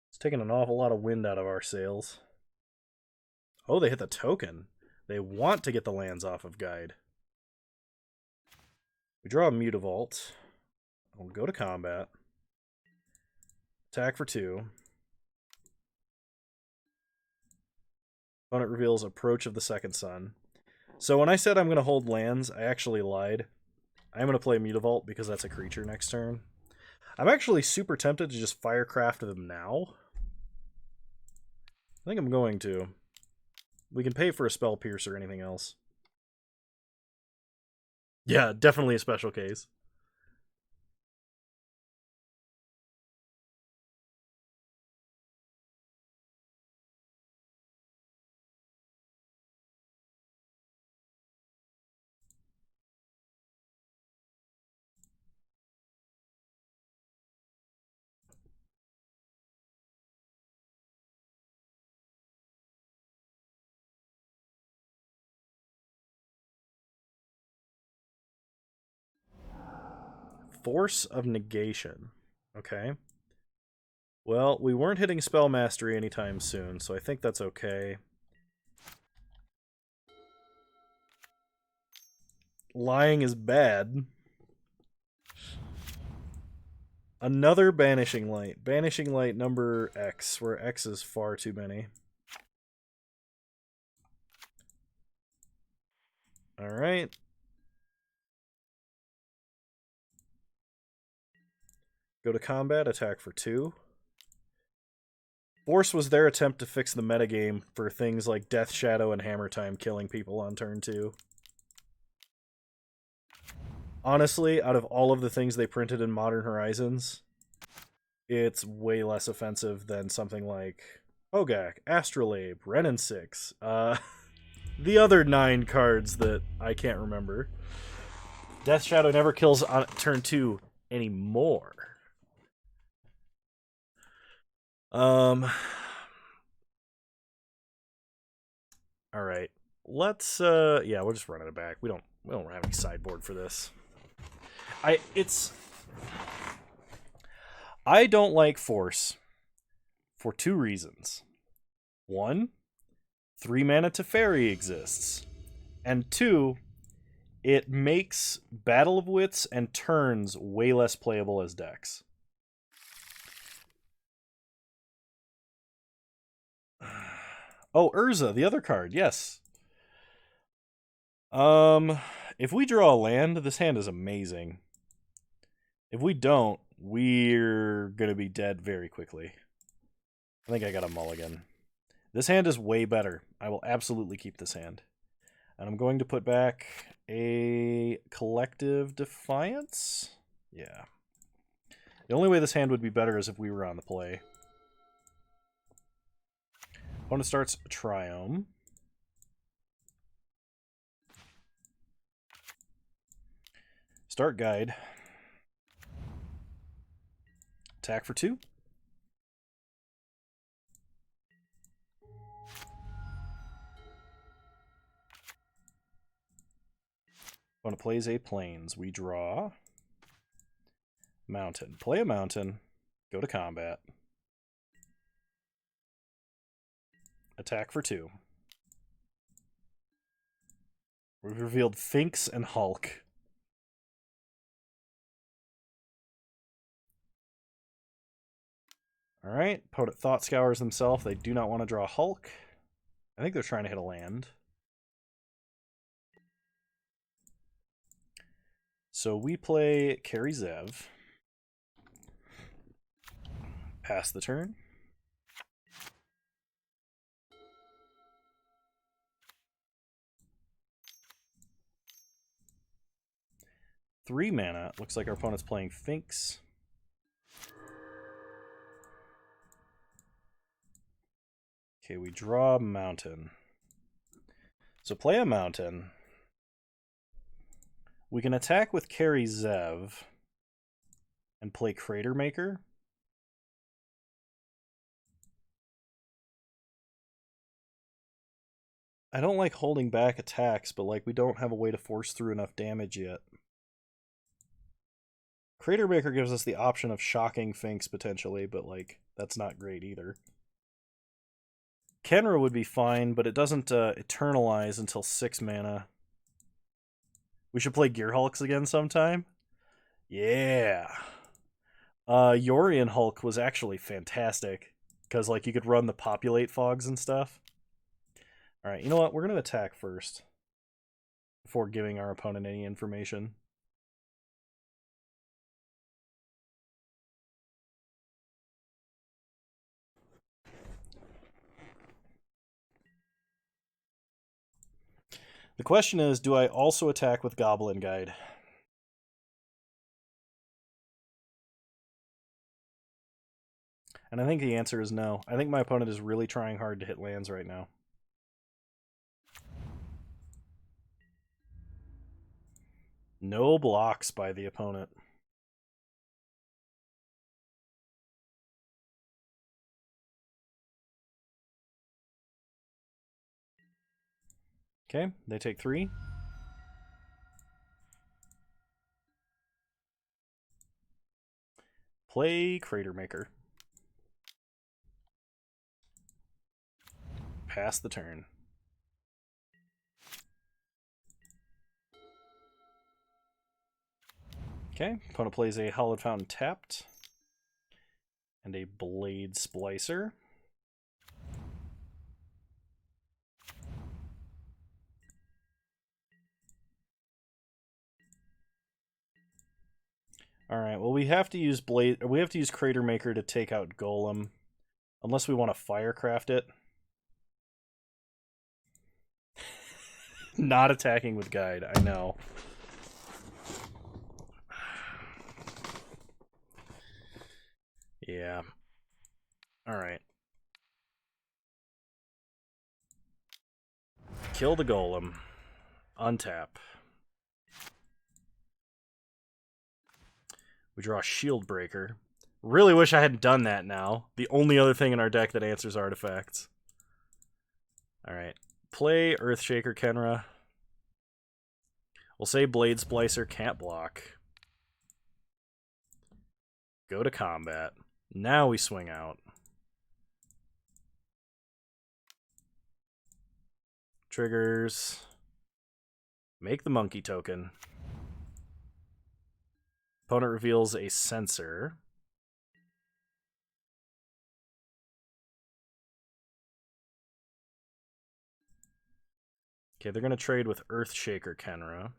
It's taking an awful lot of wind out of our sails. Oh, they hit the token. They want to get the lands off of Guide. We draw a Mutavault. We'll go to combat. Attack for 2. Opponent reveals Approach of the Second Sun. So when I said I'm going to hold lands, I actually lied. I'm going to play Mutavault because that's a creature next turn. I'm actually super tempted to just Firecraft them now. I think I'm going to. We can pay for a Spell Pierce or anything else. Yeah, definitely a special case. Force of Negation. Okay. Well, we weren't hitting Spell Mastery anytime soon, so I think that's okay. Lying is bad. Another Banishing Light. Banishing Light number X, where X is far too many. Alright. Go to combat, attack for 2. Force was their attempt to fix the metagame for things like Death Shadow and Hammer Time killing people on turn 2. Honestly, out of all of the things they printed in Modern Horizons, it's way less offensive than something like Hogak, Astrolabe, Renin 6, the other 9 cards that I can't remember. Death Shadow never kills on turn 2 anymore. All right. Let's yeah, we're just running it back. We don't have any sideboard for this. I don't like Force for 2 reasons. 1, 3 mana Teferi exists. And 2, it makes Battle of Wits and turns way less playable as decks. Oh, Urza, the other card, yes. If we draw a land, this hand is amazing. If we don't, we're gonna be dead very quickly. I think I got a mulligan. This hand is way better. I will absolutely keep this hand. And I'm going to put back a Collective Defiance. Yeah. The only way this hand would be better is if we were on the play. Opponent starts Triome. Start Guide. Attack for 2. Opponent plays a Plains. We draw Mountain. Play a Mountain. Go to combat. Attack for 2. We've revealed Finks and Hulk. Alright, opponent Thought Scours themselves. They do not want to draw Hulk. I think they're trying to hit a land. So we play Carry Zev. Pass the turn. Three mana. Looks like our opponent's playing Finks. Okay, we draw Mountain. So play a Mountain. We can attack with Carry Zev and play Crater Maker. I don't like holding back attacks, but like we don't have a way to force through enough damage yet. Crater Maker gives us the option of shocking Finks potentially, but like that's not great either. Kenra would be fine, but it doesn't eternalize until 6 mana. We should play Gear Hulks again sometime. Yeah. Yorion Hulk was actually fantastic because like you could run the populate fogs and stuff. All right, you know what? We're going to attack first before giving our opponent any information. The question is, do I also attack with Goblin Guide? And I think the answer is no. I think my opponent is really trying hard to hit lands right now. No blocks by the opponent. Okay, they take 3. Play Crater Maker. Pass the turn. Okay, opponent plays a Hallowed Fountain tapped and a Blade Splicer. All right. Well, we have to use Crater Maker to take out Golem, unless we want to Firecraft it. Not attacking with Guide. I know. Yeah. All right. Kill the Golem. Untap. We draw a Shield Breaker. Really wish I hadn't done that now. The only other thing in our deck that answers artifacts. Alright. Play Earthshaker Kenra. We'll say Blade Splicer can't block. Go to combat. Now we swing out. Triggers. Make the monkey token. Opponent reveals a sensor. Okay, they're going to trade with Earthshaker Kenra.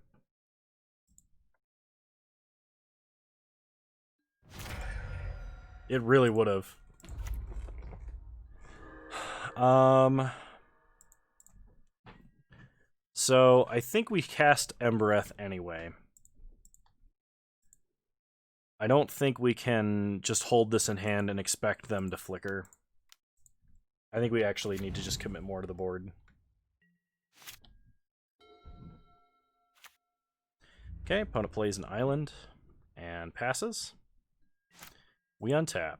It really would have. So I think we cast Embereth anyway. I don't think we can just hold this in hand and expect them to flicker. I think we actually need to just commit more to the board. Okay, opponent plays an island and passes. We untap.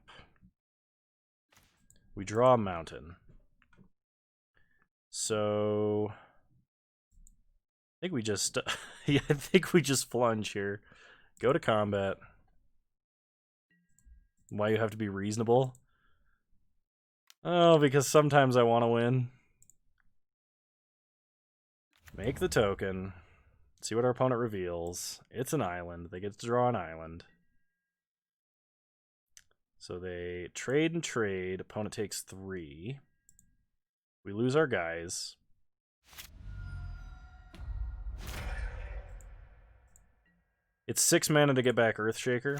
We draw a mountain. So I think we just yeah, I think we just plunge here. Go to combat. Why you have to be reasonable? Oh, because sometimes I want to win. Make the token. See what our opponent reveals. It's an island. They get to draw an island. So they trade and trade. Opponent takes 3. We lose our guys. It's 6 mana to get back Earthshaker.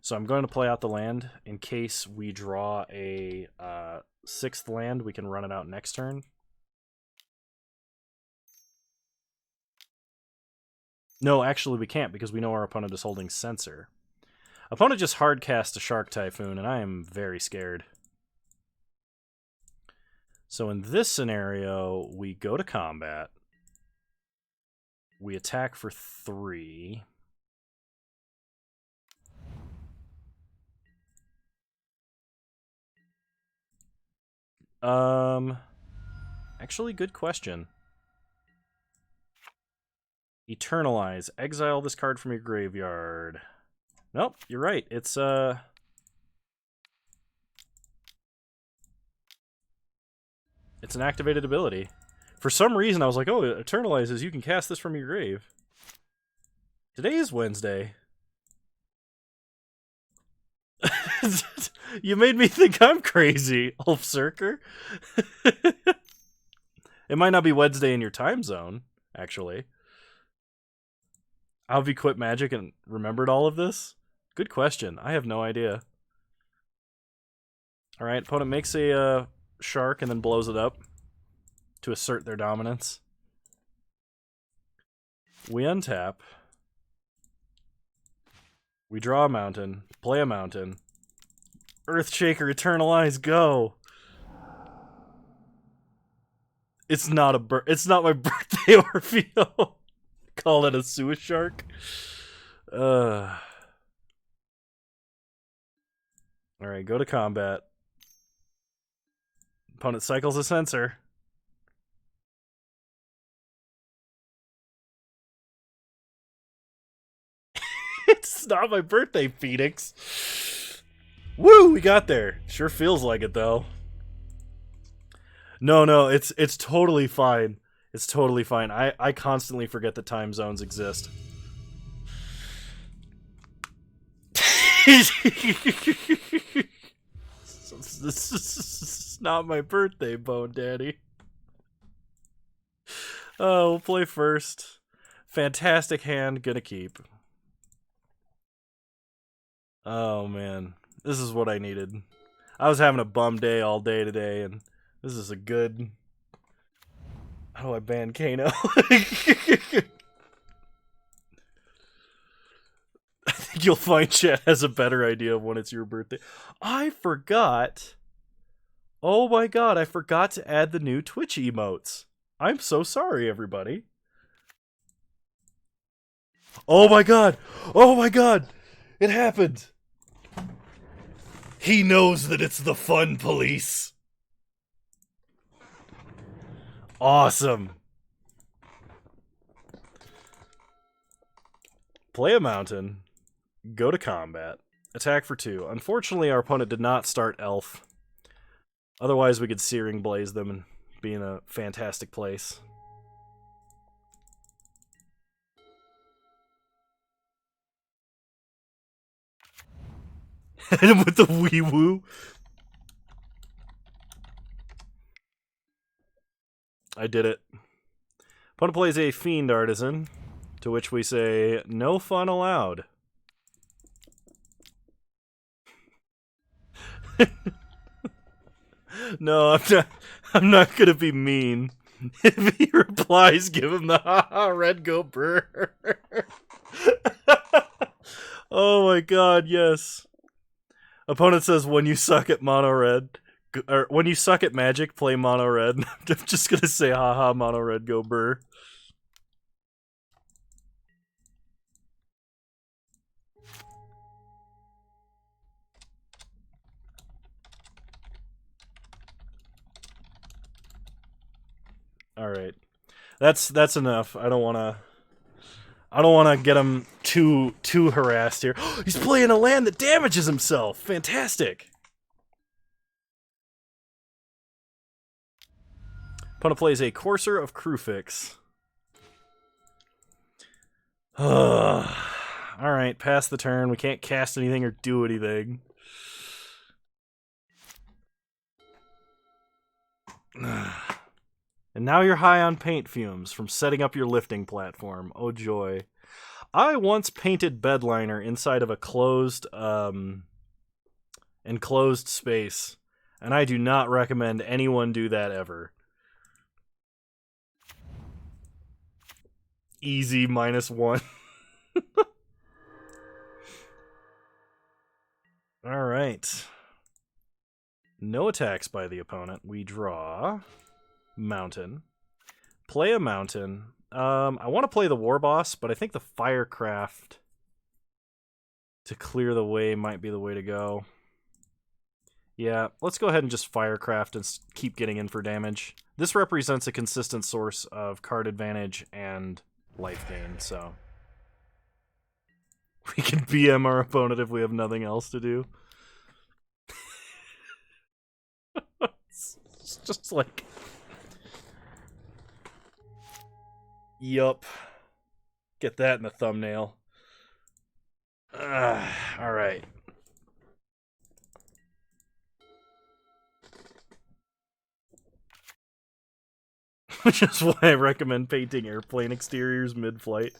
So I'm going to play out the land in case we draw a 6th land. We can run it out next turn. No, actually we can't because we know our opponent is holding Censor. Opponent just hard cast a Shark Typhoon, and I am very scared. So in this scenario, we go to combat. We attack for 3. Actually, good question. Eternalize. Exile this card from your graveyard. Nope, you're right. It's an activated ability. For some reason, I was like, oh, it eternalizes. You can cast this from your grave. Today is Wednesday. You made me think I'm crazy, Ulfsirker. It might not be Wednesday in your time zone, actually. How have you quit Magic and remembered all of this? Good question. I have no idea. Alright, opponent makes a shark and then blows it up to assert their dominance. We untap. We draw a mountain. Play a mountain. Earthshaker, Eternalize, go! It's not my birthday Orfeo. Call it a Suicide Shark. Alright, go to combat. Opponent cycles a Censor. It's not my birthday, Phoenix. Woo, we got there. Sure feels like it, though. No, it's totally fine. It's totally fine. I constantly forget that time zones exist. This is not my birthday, Bone Daddy. Oh, we'll play first. Fantastic hand, gonna keep. Oh, man. This is what I needed. I was having a bum day all day today, and this is a good... How do I ban Kano? I think you'll find chat has a better idea of when it's your birthday. I forgot. Oh my god, I forgot to add the new Twitch emotes. I'm so sorry, everybody. Oh my god! Oh my god! It happened! He knows that it's the fun police. Awesome. Play a mountain. Go to combat. Attack for 2. Unfortunately, our opponent did not start elf. Otherwise, we could Searing Blaze them and be in a fantastic place. Hit him with the wee woo. I did it. Opponent plays a Fiend Artisan, to which we say, no fun allowed. No, I'm not gonna be mean. If he replies, give him the haha red go brr. Oh my god, yes. Opponent says, when you suck at mono red, or when you suck at magic, play mono red. I'm just gonna say haha mono red go brr. All right, that's enough. I don't want to get him too harassed here. He's playing a land that damages himself. Fantastic. Opponent plays a Courser of Crewfix. All right, pass the turn. We can't cast anything or do anything. And now you're high on paint fumes from setting up your lifting platform. Oh joy. I once painted bedliner inside of a closed enclosed space, and I do not recommend anyone do that ever. Easy -1. All right. No attacks by the opponent. We draw mountain. Play a mountain. I want to play the War Boss, but I think the Firecraft to clear the way might be the way to go. Yeah, let's go ahead and just Firecraft and keep getting in for damage. This represents a consistent source of card advantage and life gain, so we can BM our opponent if we have nothing else to do. It's just like... Yup. Get that in the thumbnail. Alright. Which is why I recommend painting airplane exteriors mid-flight.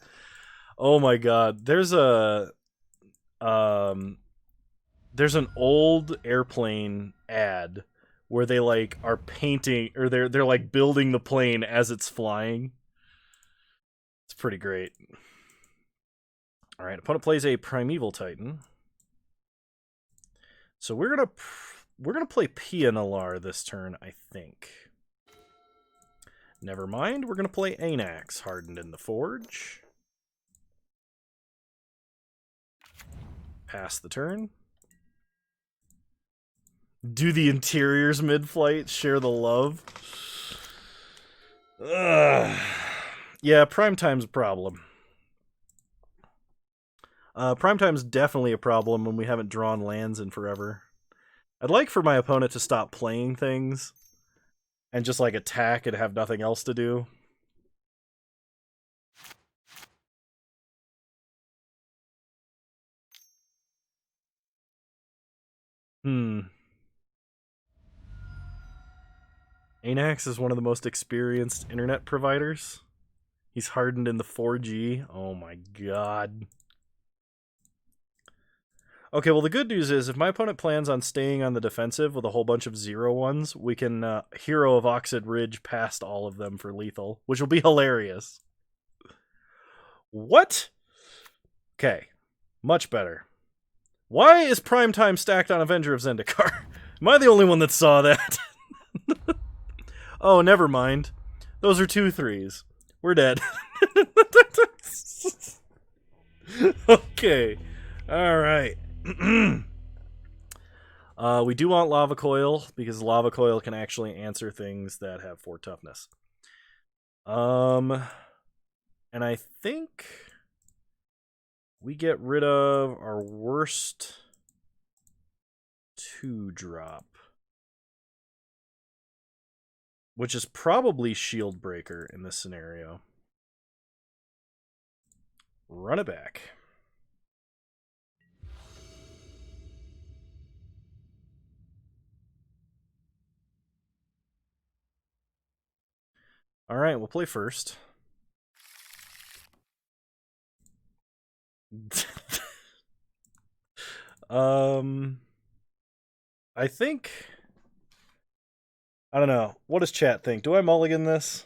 Oh my god. There's an old airplane ad where they like are painting, or they're like building the plane as it's flying. It's pretty great. All right, opponent plays a Primeval Titan. So we're gonna play Pianalar this turn, I think. Never mind, we're gonna play Anax, hardened in the forge. Pass the turn. Do the interiors mid-flight, share the love. Ugh. Yeah, Primetime's a problem. Primetime's definitely a problem when we haven't drawn lands in forever. I'd like for my opponent to stop playing things and just like attack and have nothing else to do. Anax is one of the most experienced internet providers. He's hardened in the 4G. Oh my god. Okay, well the good news is if my opponent plans on staying on the defensive with a whole bunch of 0/1s, we can Hero of Oxid Ridge past all of them for lethal, which will be hilarious. What? Okay, much better. Why is Primetime stacked on Avenger of Zendikar? Am I the only one that saw that? Oh, never mind. Those are 2 3s. We're dead. Okay. All right. We do want lava coil because lava coil can actually answer things that have 4 toughness. And I think we get rid of our worst 2-drop, which is probably Shield Breaker in this scenario. Run it back. All right, we'll play first. I think... I don't know. What does chat think? Do I mulligan this?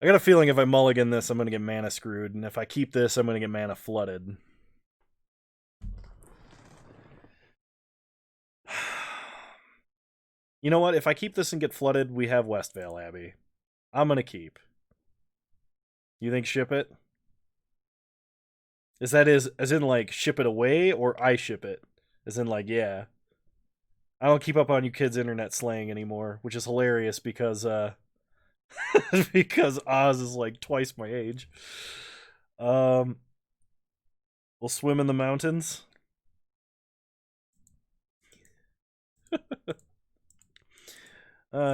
I got a feeling if I mulligan this, I'm going to get mana screwed. And if I keep this, I'm going to get mana flooded. You know what? If I keep this and get flooded, we have Westvale Abbey. I'm going to keep. You think ship it? Is that as in like ship it away or I ship it? As in like, yeah. I don't keep up on you kids' internet slang anymore, which is hilarious because because Oz is like twice my age. We'll swim in the mountains.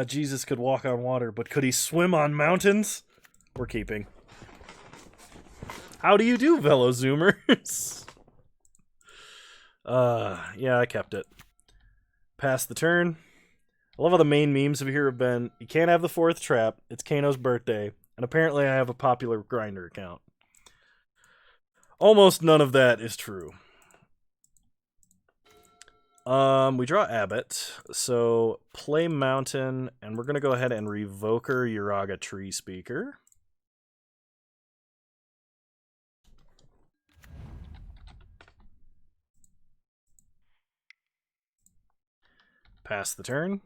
Jesus could walk on water, but could he swim on mountains? We're keeping. How do you do, Velo Zoomers? Yeah, I kept it. Pass the turn. I love how the main memes of here have been, you can't have the 4th trap, it's Kano's birthday, and apparently I have a popular grinder account. Almost none of that is true. We draw Abbott, so play Mountain, and we're going to go ahead and Revoker Uraga Tree Speaker. Pass the turn.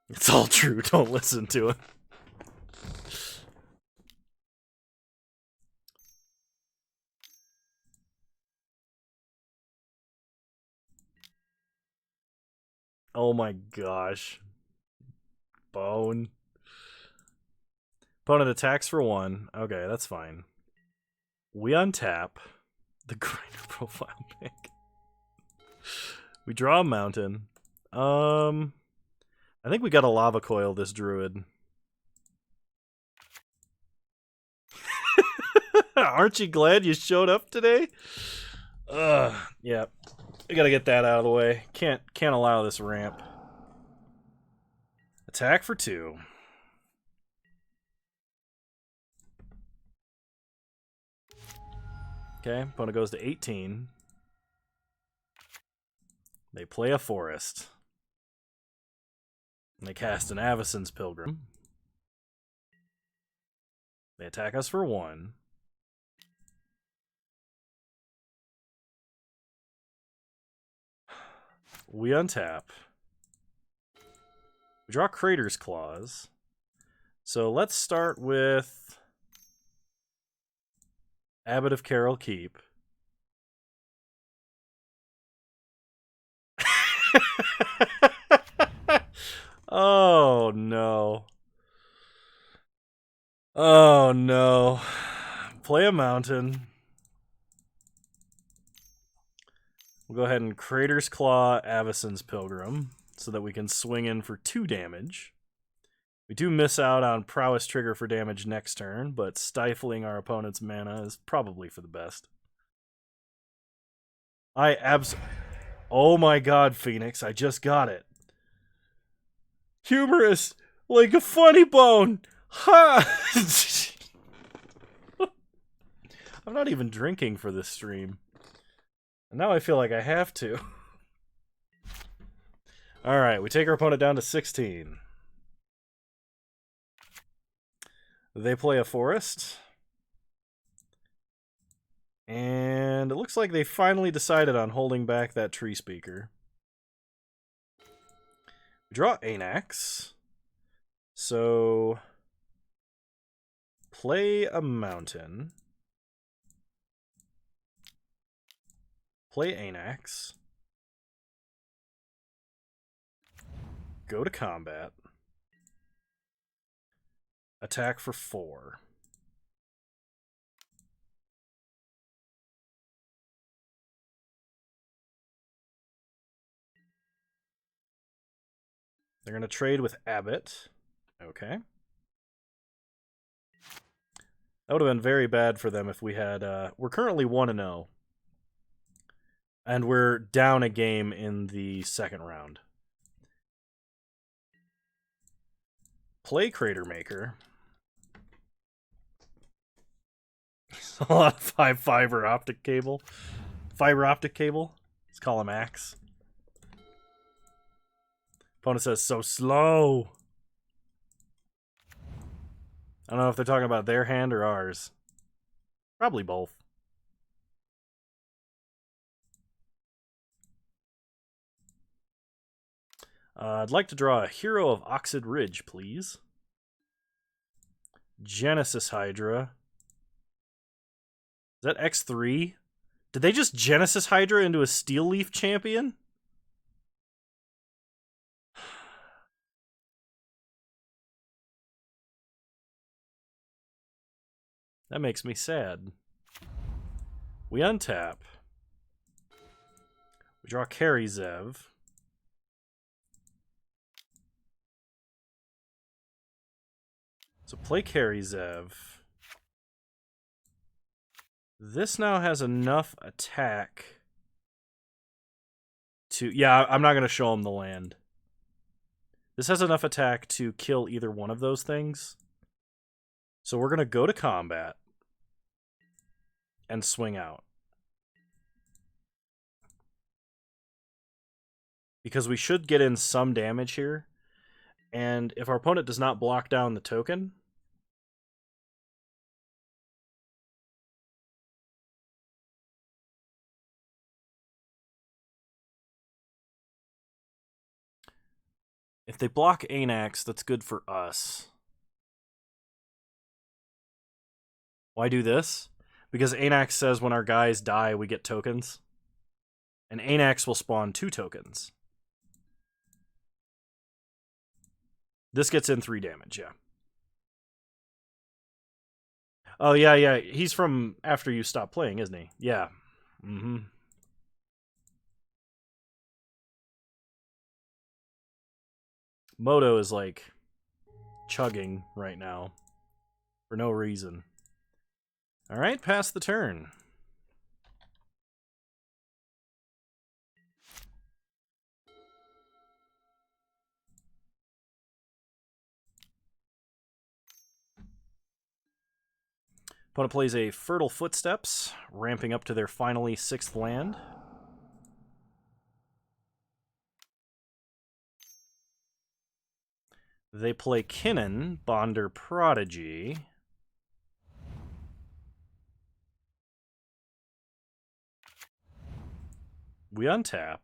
It's all true, don't listen to it. Oh my gosh. Bone. Opponent attacks for 1. Okay, that's fine. We untap the grinder profile pick. We draw a mountain. I think we got a lava coil this druid. Aren't you glad you showed up today? Yeah. We gotta get that out of the way. Can't allow this ramp. Attack for 2. Okay, opponent goes to 18. They play a forest. And they cast an Avacyn's Pilgrim. They attack us for 1. We untap. We draw Crater's Claws. So let's start with Abbot of Carroll Keep. Oh no. Oh no. Play a mountain. We'll go ahead and Crater's Claw Avacyn's Pilgrim so that we can swing in for 2 damage. We do miss out on Prowess Trigger for damage next turn, but stifling our opponent's mana is probably for the best. Oh my god, Phoenix, I just got it. Humorous, like a funny bone. Ha! I'm not even drinking for this stream. And now I feel like I have to. Alright, we take our opponent down to 16. They play a forest. And it looks like they finally decided on holding back that tree speaker. We draw Anax. So Play a mountain. Play Anax. Go to combat. Attack for 4. They're going to trade with Abbott. Okay. That would have been very bad for them if we had... we're currently 1-0. And we're down a game in the second round. Play Crater Maker. A lot of fiber optic cable. Fiber optic cable. Let's call him Axe. Opponent says, so slow. I don't know if they're talking about their hand or ours. Probably both. I'd like to draw a Hero of Oxid Ridge, please. Genesis Hydra. Is that X3? Did they just Genesis Hydra into a Steel Leaf champion? That makes me sad. We untap. We draw Carry Zev. So play Carry Zev. This now has enough attack to... Yeah, I'm not going to show him the land. This has enough attack to kill either one of those things. So we're going to go to combat and swing out. Because we should get in some damage here. And if our opponent does not block down the token... If they block Anax, that's good for us. Why do this? Because Anax says when our guys die, we get tokens. And Anax will spawn 2 tokens. This gets in 3 damage, yeah. Oh, yeah. He's from after you stop playing, isn't he? Yeah. Mm-hmm. Moto is, like, chugging right now. For no reason. Alright, pass the turn. Opponent plays a Fertile Footsteps, ramping up to their finally 6th land. They play Kinnan, Bonder Prodigy. We untap.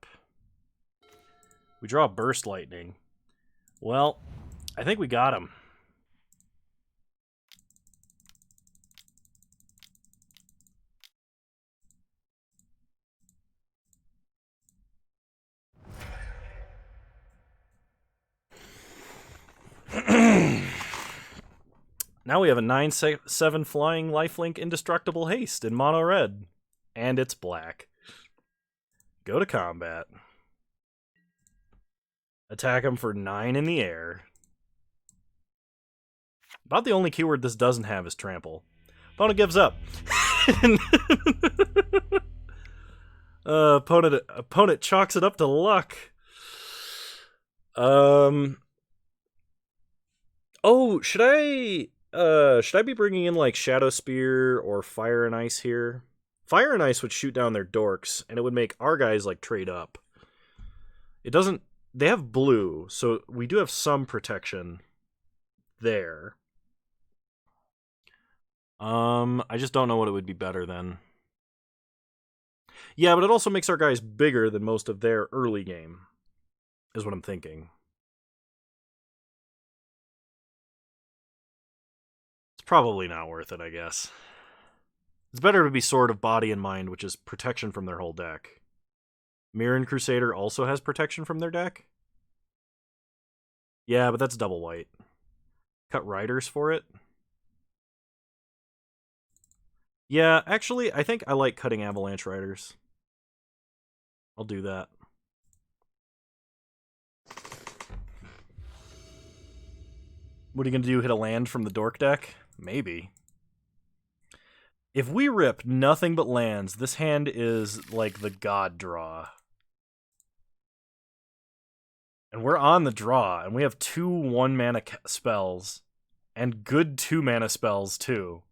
We draw Burst Lightning. Well, I think we got him. Now we have a 9/7 flying lifelink indestructible haste in mono red. And it's black. Go to combat. Attack him for 9 in the air. About the only keyword this doesn't have is trample. Opponent gives up. Opponent chalks it up to luck. Oh, should I be bringing in like Shadow Spear or Fire and Ice here? Fire and Ice would shoot down their dorks, and it would make our guys like trade up. It doesn't. They have blue, so we do have some protection there. I just don't know what it would be better than. Yeah, but it also makes our guys bigger than most of their early game, is what I'm thinking. probably not worth it, I guess. It's better to be Sword of Body and Mind, which is protection from their whole deck. Mirren Crusader also has protection from their deck? Yeah, but that's double white. Cut Riders for it? Yeah, actually, I think I like cutting Avalanche Riders. I'll do that. What are you going to do, hit a land from the Dork deck? Maybe. If we rip nothing but lands, this hand is like the god draw. And we're on the draw, and we have 2 1-mana spells. And good 2-mana spells, too.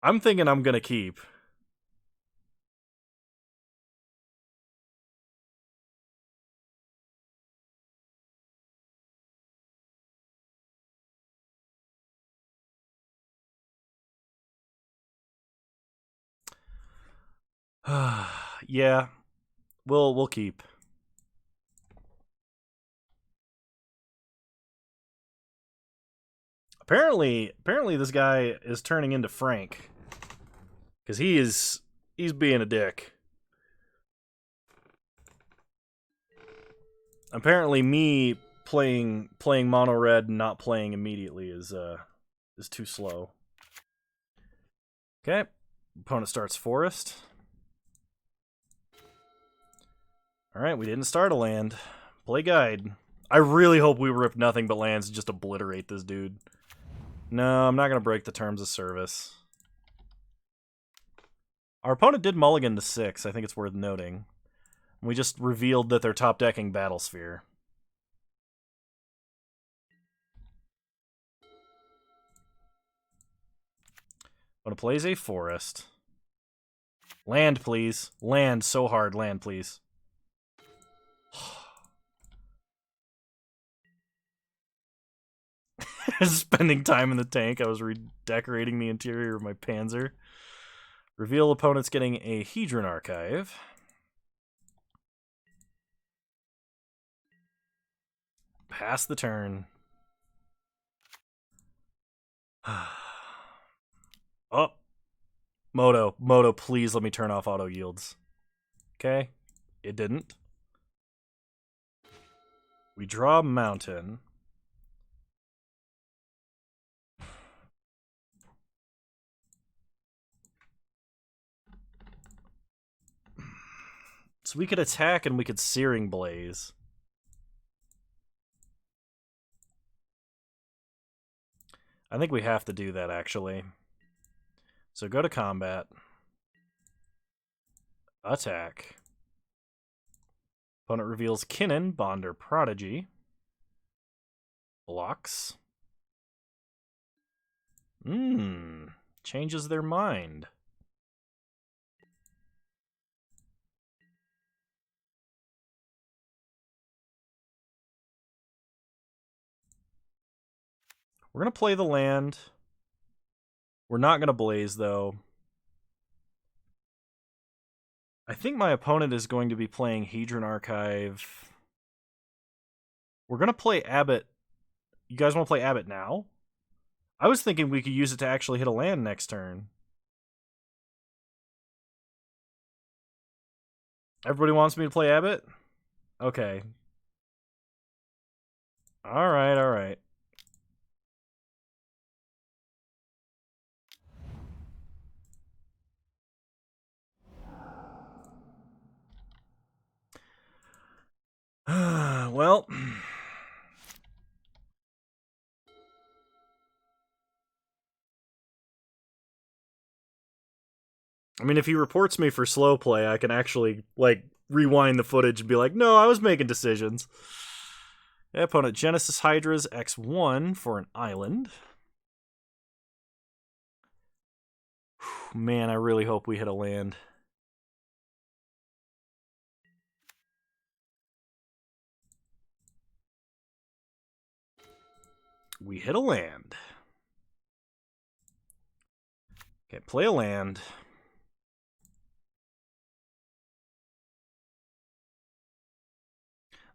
I'm thinking I'm gonna keep. Yeah, we'll keep. Apparently this guy is turning into Frank, because he's being a dick. Apparently, me playing mono red and not playing immediately is too slow. Okay, opponent starts Forest. All right, we didn't start a land. Play Guide. I really hope we rip nothing but lands and just obliterate this dude. No, I'm not going to break the terms of service. Our opponent did mulligan to 6. I think it's worth noting. We just revealed that they're top decking Battlesphere. Opponent plays a Forest. Land, please. Land so hard. Land, please. Spending time in the tank. I was redecorating the interior of my Panzer. Reveal opponent's getting a Hedron Archive. Pass the turn. Oh. Moto, please let me turn off auto yields. Okay. It didn't. We draw Mountain. So we could attack and we could Searing Blaze. I think we have to do that, actually. So go to combat. Attack. Opponent reveals Kinnan, Bonder Prodigy. Blocks. Changes their mind. We're going to play the land. We're not going to blaze, though. I think my opponent is going to be playing Hedron Archive. We're going to play Abbot. You guys want to play Abbot now? I was thinking we could use it to actually hit a land next turn. Everybody wants me to play Abbot? Okay. Alright, alright. Well... I mean, if he reports me for slow play, I can actually, like, rewind the footage and be like, no, I was making decisions. Opponent Genesis Hydras X1 for an island. Man, I really hope we hit a land. We hit a land. Okay, play a land.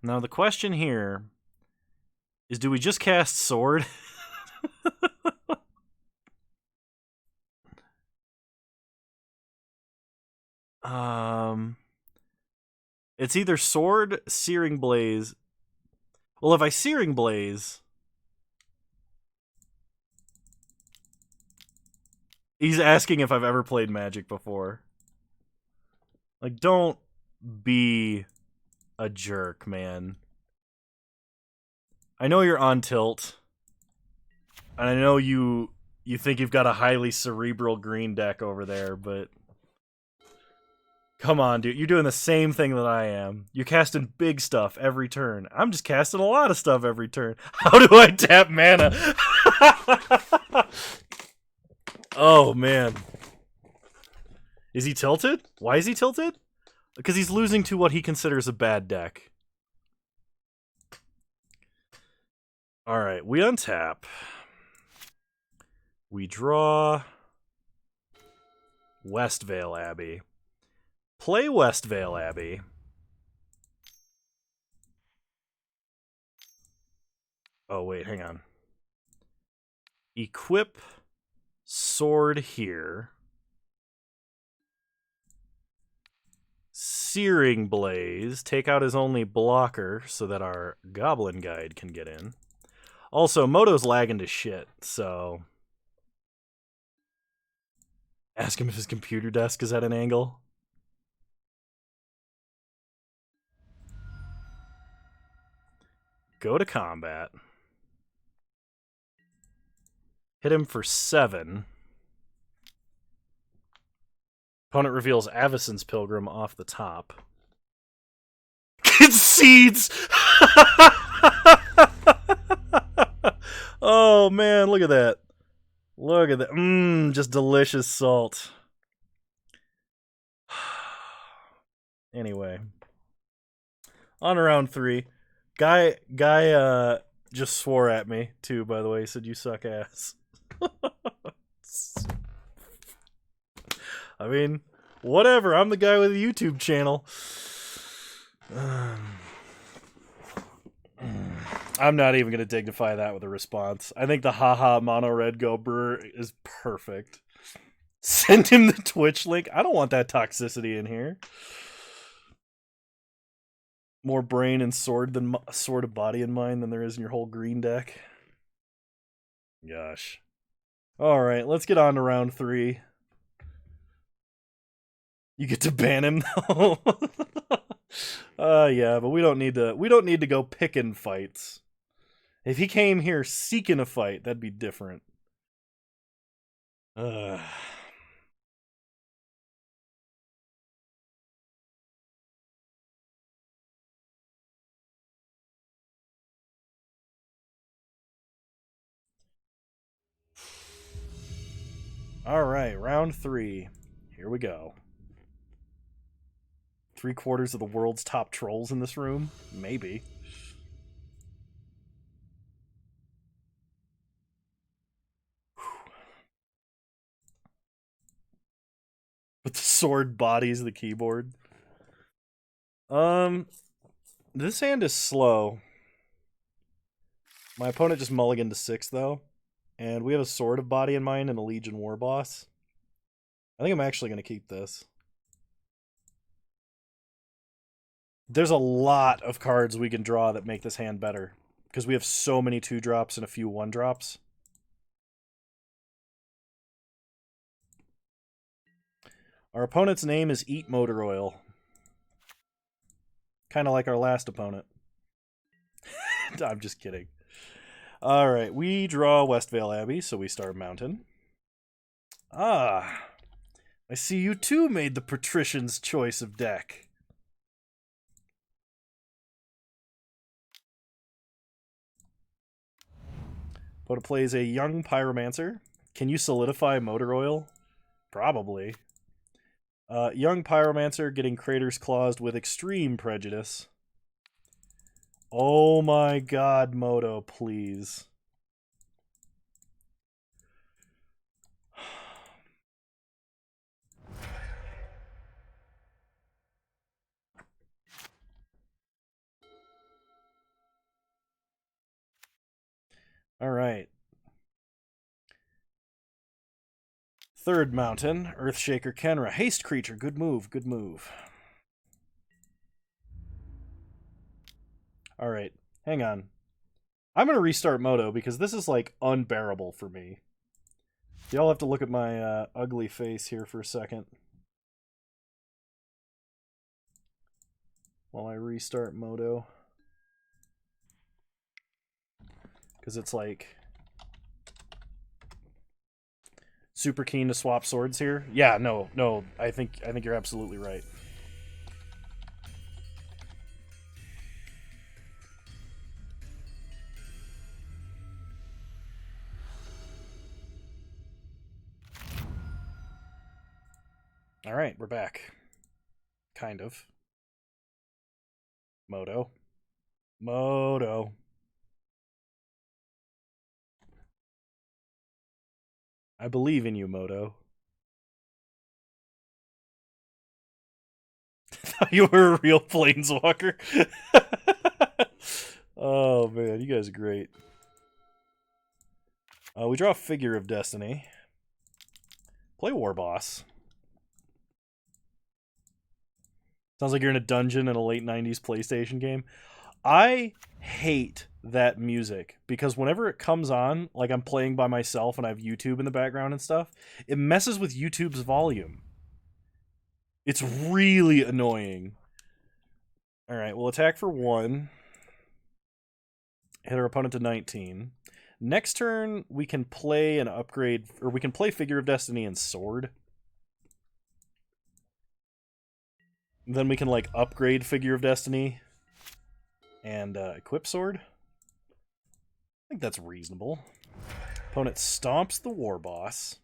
Now the question here is, do we just cast Sword? It's either Sword, Searing Blaze. Well, if I Searing Blaze, he's asking if I've ever played Magic before. Like, don't be a jerk, man. I know you're on tilt, and I know you think you've got a highly cerebral green deck over there, but come on, dude. You're doing the same thing that I am. You're casting big stuff every turn. I'm just casting a lot of stuff every turn. How do I tap mana? Oh, man. Is he tilted? Why is he tilted? Because he's losing to what he considers a bad deck. Alright, we untap. We draw Westvale Abbey. Play Westvale Abbey. Oh, wait, hang on. Equip Sword here. Searing Blaze. Take out his only blocker so that our Goblin Guide can get in. Also, Moto's lagging to shit, so... Ask him if his computer desk is at an angle. Go to combat. Hit him for 7. Opponent reveals Avacyn's Pilgrim off the top. Concedes! Oh, man, look at that. Look at that. Just delicious salt. Anyway. On to round 3. Guy just swore at me, too, by the way. He said, you suck ass. I mean, whatever. I'm the guy with a YouTube channel. I'm not even going to dignify that with a response. I think the haha mono red go brewer is perfect. Send him the Twitch link. I don't want that toxicity in here. More brain and sword of body and mind than there is in your whole green deck. Gosh. All right, let's get on to round 3. You get to ban him though. Yeah, but we don't need to go picking fights. If he came here seeking a fight, that'd be different. All right, round 3. Here we go. 3/4 of the world's top trolls in this room? Maybe. But the sword bodies the keyboard. This hand is slow. My opponent just mulliganed to 6, though. And we have a Sword of Body and Mind and a Legion War Boss. I think I'm actually going to keep this. There's a lot of cards we can draw that make this hand better. Because we have so many 2-drops and a few 1-drops. Our opponent's name is Eat Motor Oil. Kind of like our last opponent. I'm just kidding. Alright, we draw Westvale Abbey, so we start Mountain. Ah, I see you too made the Patrician's choice of deck. Opponent plays a Young Pyromancer. Can you solidify Motor Oil? Probably. Young Pyromancer getting Crater's Claws with extreme prejudice. Oh my god, Moto, please. All right. Third mountain, Earthshaker Kenra. Haste creature, good move, good move. All right, hang on. I'm going to restart Moto because this is like unbearable for me. Y'all have to look at my ugly face here for a second. While I restart Moto. Because it's like super keen to swap swords here. Yeah, no, I think you're absolutely right. All right, we're back. Kind of. Moto. Moto. I believe in you, Moto. You were a real planeswalker. Oh man, you guys are great. We draw a Figure of Destiny. Play War Boss. Sounds like you're in a dungeon in a late 90s PlayStation game. I hate that music because whenever it comes on, like I'm playing by myself and I have YouTube in the background and stuff, it messes with YouTube's volume. It's really annoying. All right, we'll attack for 1. Hit our opponent to 19. Next turn, we can play an upgrade, or we can play Figure of Destiny and Sword. Then we can, like, upgrade Figure of Destiny and equip Sword. I think that's reasonable. Opponent stomps the War Boss.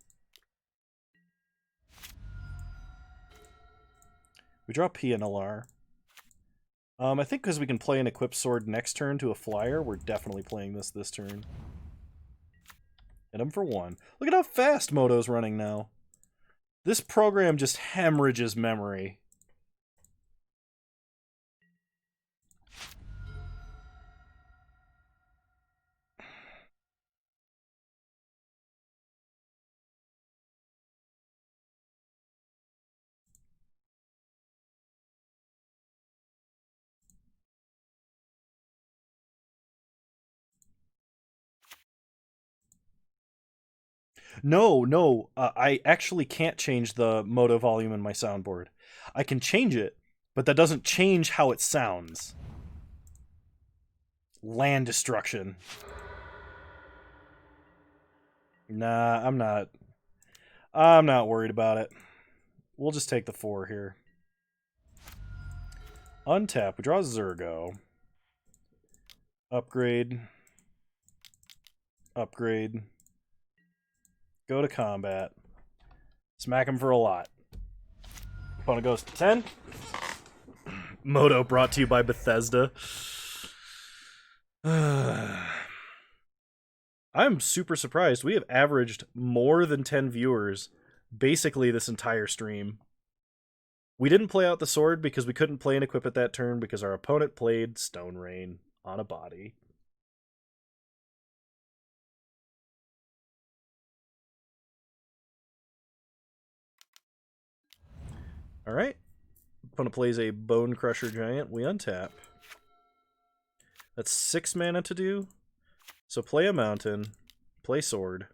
We draw PNLR. I think because we can play an equip Sword next turn to a flyer, we're definitely playing this turn. Hit him for 1. Look at how fast Moto's running now. This program just hemorrhages memory. No, I actually can't change the Moto volume in my soundboard. I can change it, but that doesn't change how it sounds. Land destruction. Nah, I'm not. I'm not worried about it. We'll just take the 4 here. Untap. We draw Zergo. Upgrade. Upgrade. Go to combat. Smack him for a lot. Opponent goes to 10. Moto brought to you by Bethesda. I'm super surprised. We have averaged more than 10 viewers basically this entire stream. We didn't play out the sword because we couldn't play and equip it that turn because our opponent played Stone Rain on a body. Alright. Opponent plays a Bone Crusher Giant. We untap. That's 6 mana to do. So play a mountain. Play sword.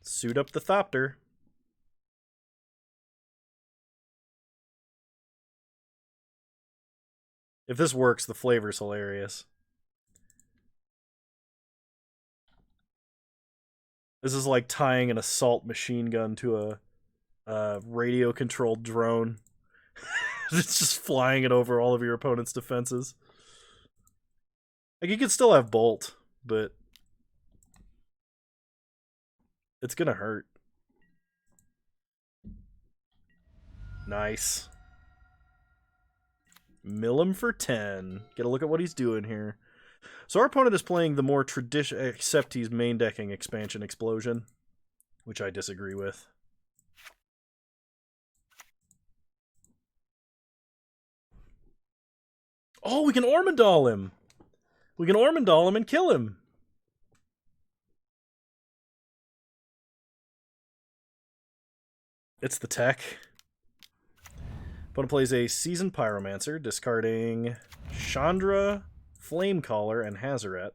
Suit up the Thopter. If this works, the flavor's hilarious. This is like tying an assault machine gun to a radio-controlled drone. It's just flying it over all of your opponent's defenses. Like, you could still have Bolt, but it's gonna hurt. Nice. Mill him for 10. Get a look at what he's doing here. So our opponent is playing the more traditional, except he's main decking Expansion Explosion, which I disagree with. Oh, we can Ormondal him! We can Ormondal him and kill him. It's the tech. Opponent plays a Seasoned Pyromancer, discarding Chandra, Flamecaller, and Hazaret.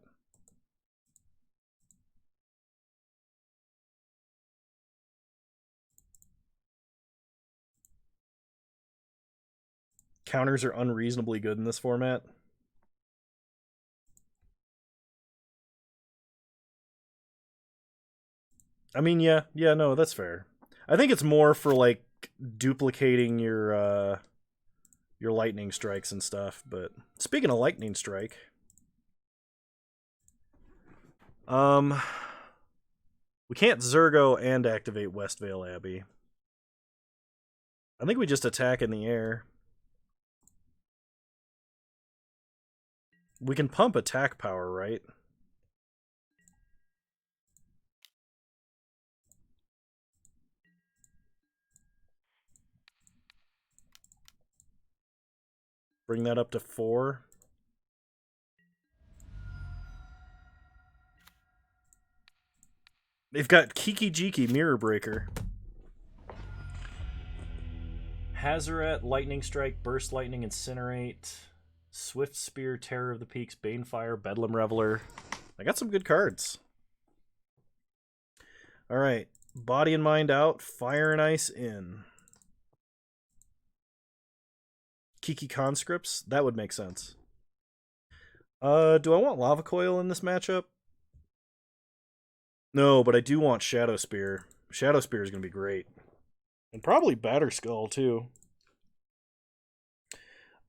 Counters are unreasonably good in this format. I mean, yeah, no, that's fair. I think it's more for, like, duplicating your lightning strikes and stuff, but speaking of lightning strike, we can't Zergo and activate Westvale Abbey. I think we just attack in the air. We can pump attack power, right? Bring that up to 4. They've got Kiki Jiki Mirror Breaker. Hazaret, Lightning Strike, Burst Lightning, Incinerate, Swift Spear, Terror of the Peaks, Banefire, Bedlam Reveler. I got some good cards. Alright, Body and Mind out, Fire and Ice in. Kiki Conscripts? That would make sense. Do I want Lava Coil in this matchup? No, but I do want Shadow Spear. Shadow Spear is going to be great. And probably Batterskull, too.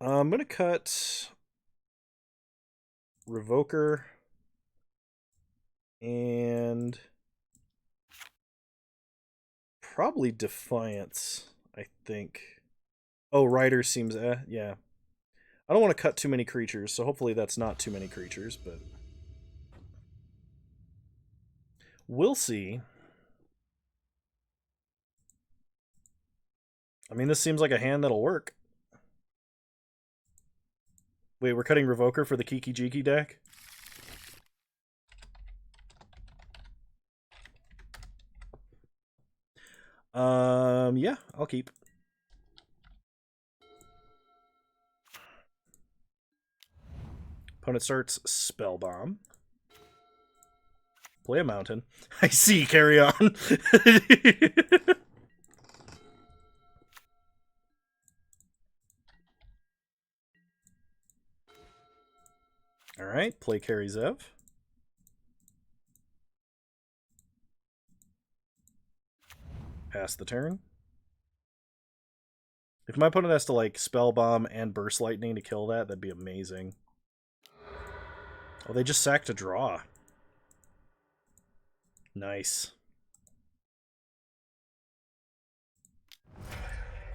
I'm going to cut Revoker and probably Defiance, I think. Oh, Rider seems, yeah. I don't want to cut too many creatures, so hopefully that's not too many creatures, but we'll see. I mean, this seems like a hand that'll work. Wait, we're cutting Revoker for the Kiki Jiki deck? Yeah, I'll keep. Opponent starts Spellbomb. Play a mountain. I see, carry on. Alright, play carry Zev. Pass the turn. If my opponent has to, like, Spellbomb and Burst Lightning to kill that, that'd be amazing. Oh, they just sacked a draw. Nice.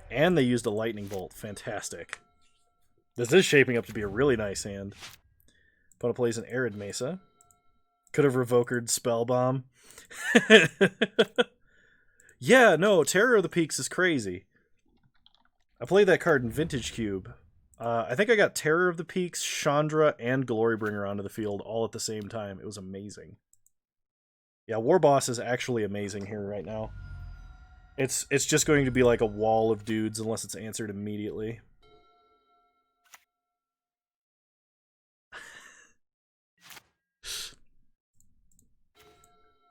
And they used a Lightning Bolt. Fantastic. This is shaping up to be a really nice hand. Opponent plays an Arid Mesa. Could have Revokered Spellbomb. Yeah, no, Terror of the Peaks is crazy. I played that card in Vintage Cube. I think I got Terror of the Peaks, Chandra, and Glorybringer onto the field all at the same time. It was amazing. Yeah, War Boss is actually amazing here right now. It's just going to be like a wall of dudes unless it's answered immediately.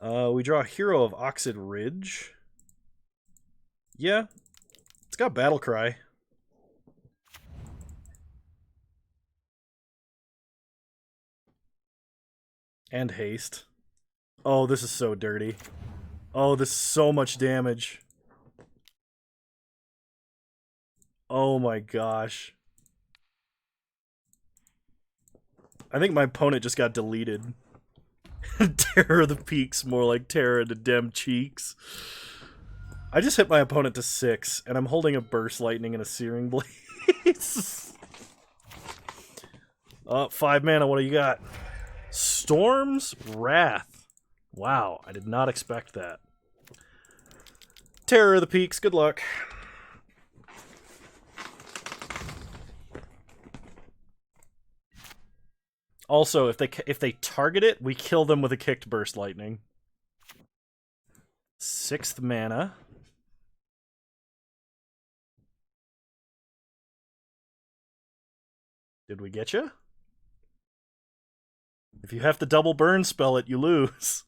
We draw Hero of Oxid Ridge. Yeah, it's got Battle Cry. And Haste. Oh, this is so dirty. Oh, this is so much damage. Oh my gosh. I think my opponent just got deleted. Terror of the Peaks, more like Terror of the Dem Cheeks. I just hit my opponent to 6, and I'm holding a Burst Lightning and a Searing Blaze. 5 mana, what do you got? Storm's Wrath. Wow, I did not expect that. Terror of the Peaks, good luck. Also, if they target it, we kill them with a kicked burst lightning. 6th mana. Did we get you? If you have to double burn spell it, you lose.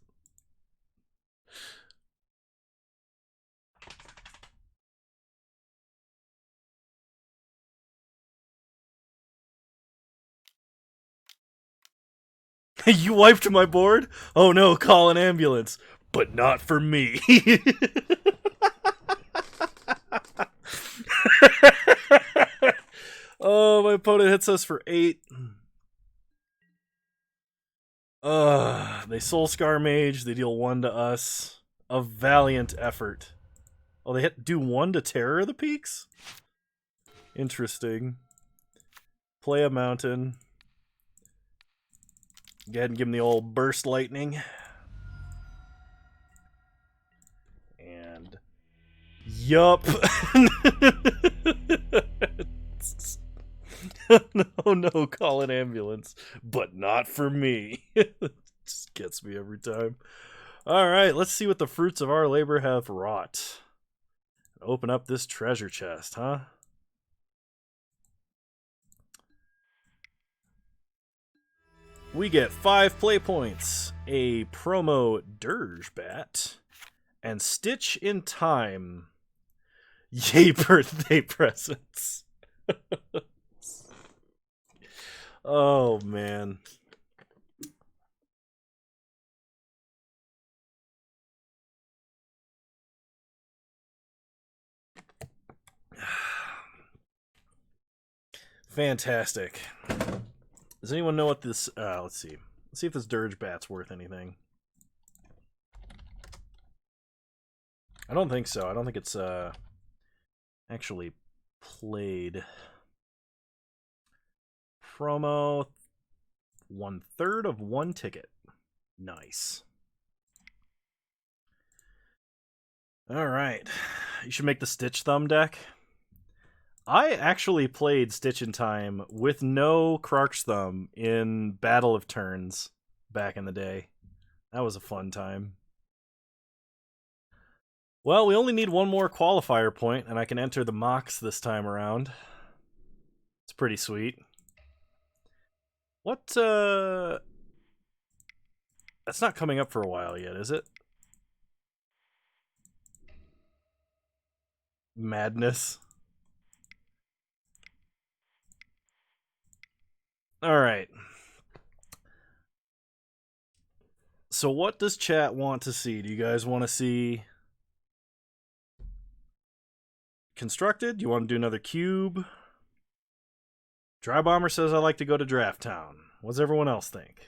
You wiped my board? Oh no, call an ambulance. But not for me. Oh, my opponent hits us for 8. They Soul Scar Mage, they deal 1 to us. A valiant effort. Oh, they do 1 to Terror of the Peaks? Interesting. Play a mountain. Go ahead and give him the old burst lightning. And yup. No, call an ambulance. But not for me. Just gets me every time. Alright, let's see what the fruits of our labor have wrought. Open up this treasure chest, huh? We get 5 play points, a promo Dirge Bat, and Stitch in Time. Yay, birthday presents. Oh, man. Fantastic. Does anyone know what this... let's see. Let's see if this Dirge Bat's worth anything. I don't think so. I don't think it's actually played. Promo. 1/3 of 1 ticket. Nice. Alright. You should make the Stitch Thumb deck. I actually played Stitch in Time with no Krark's Thumb in Battle of Turns back in the day. That was a fun time. Well, we only need 1 more qualifier point, and I can enter the Mox this time around. It's pretty sweet. What, That's not coming up for a while yet, is it? Madness. Alright. So what does chat want to see? Do you guys want to see Constructed? Do you want to do another cube? Dry Bomber says I like to go to Draft Town. What does everyone else think?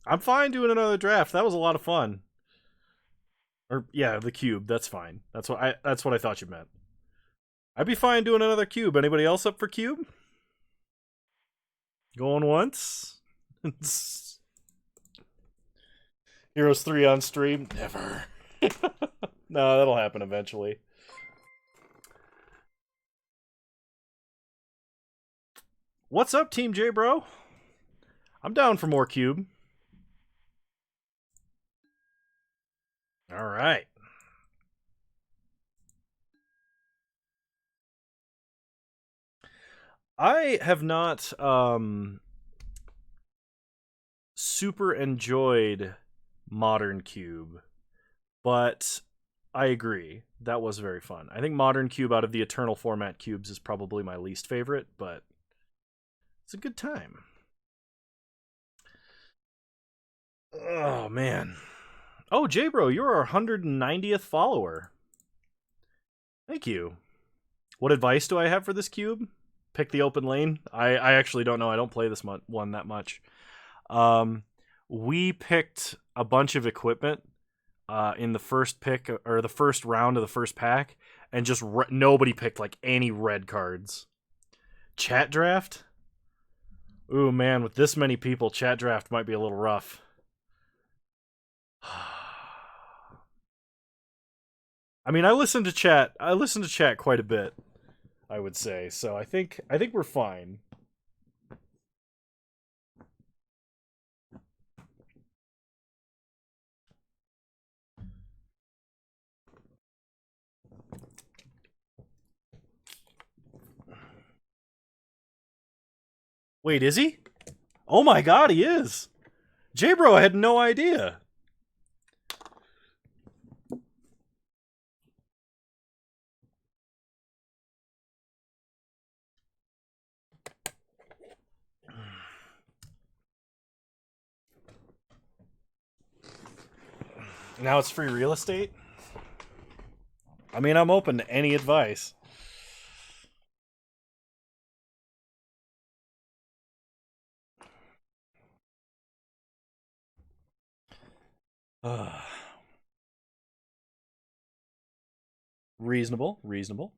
I'm fine doing another draft. That was a lot of fun. Or yeah, the cube. That's fine. That's what I thought you meant. I'd be fine doing another cube. Anybody else up for cube? Going once? Heroes 3 on stream? Never. No, that'll happen eventually. What's up, Team J, bro? I'm down for more cube. All right. I have not super enjoyed Modern Cube, but I agree. That was very fun. I think Modern Cube out of the Eternal format cubes is probably my least favorite, but it's a good time. Oh, man. Oh, J-Bro, you're our 190th follower. Thank you. What advice do I have for this cube? Pick the open lane? I actually don't know. I don't play this one that much. We picked a bunch of equipment in the first pick, or the first round of the first pack, and just nobody picked like any red cards. Chat draft? Ooh, man, with this many people, chat draft might be a little rough. I mean, I listen to chat quite a bit, I would say. So I think we're fine. Wait, is he? Oh my god, he is! J-Bro, I had no idea. Now it's free real estate? I mean, I'm open to any advice. Reasonable, reasonable.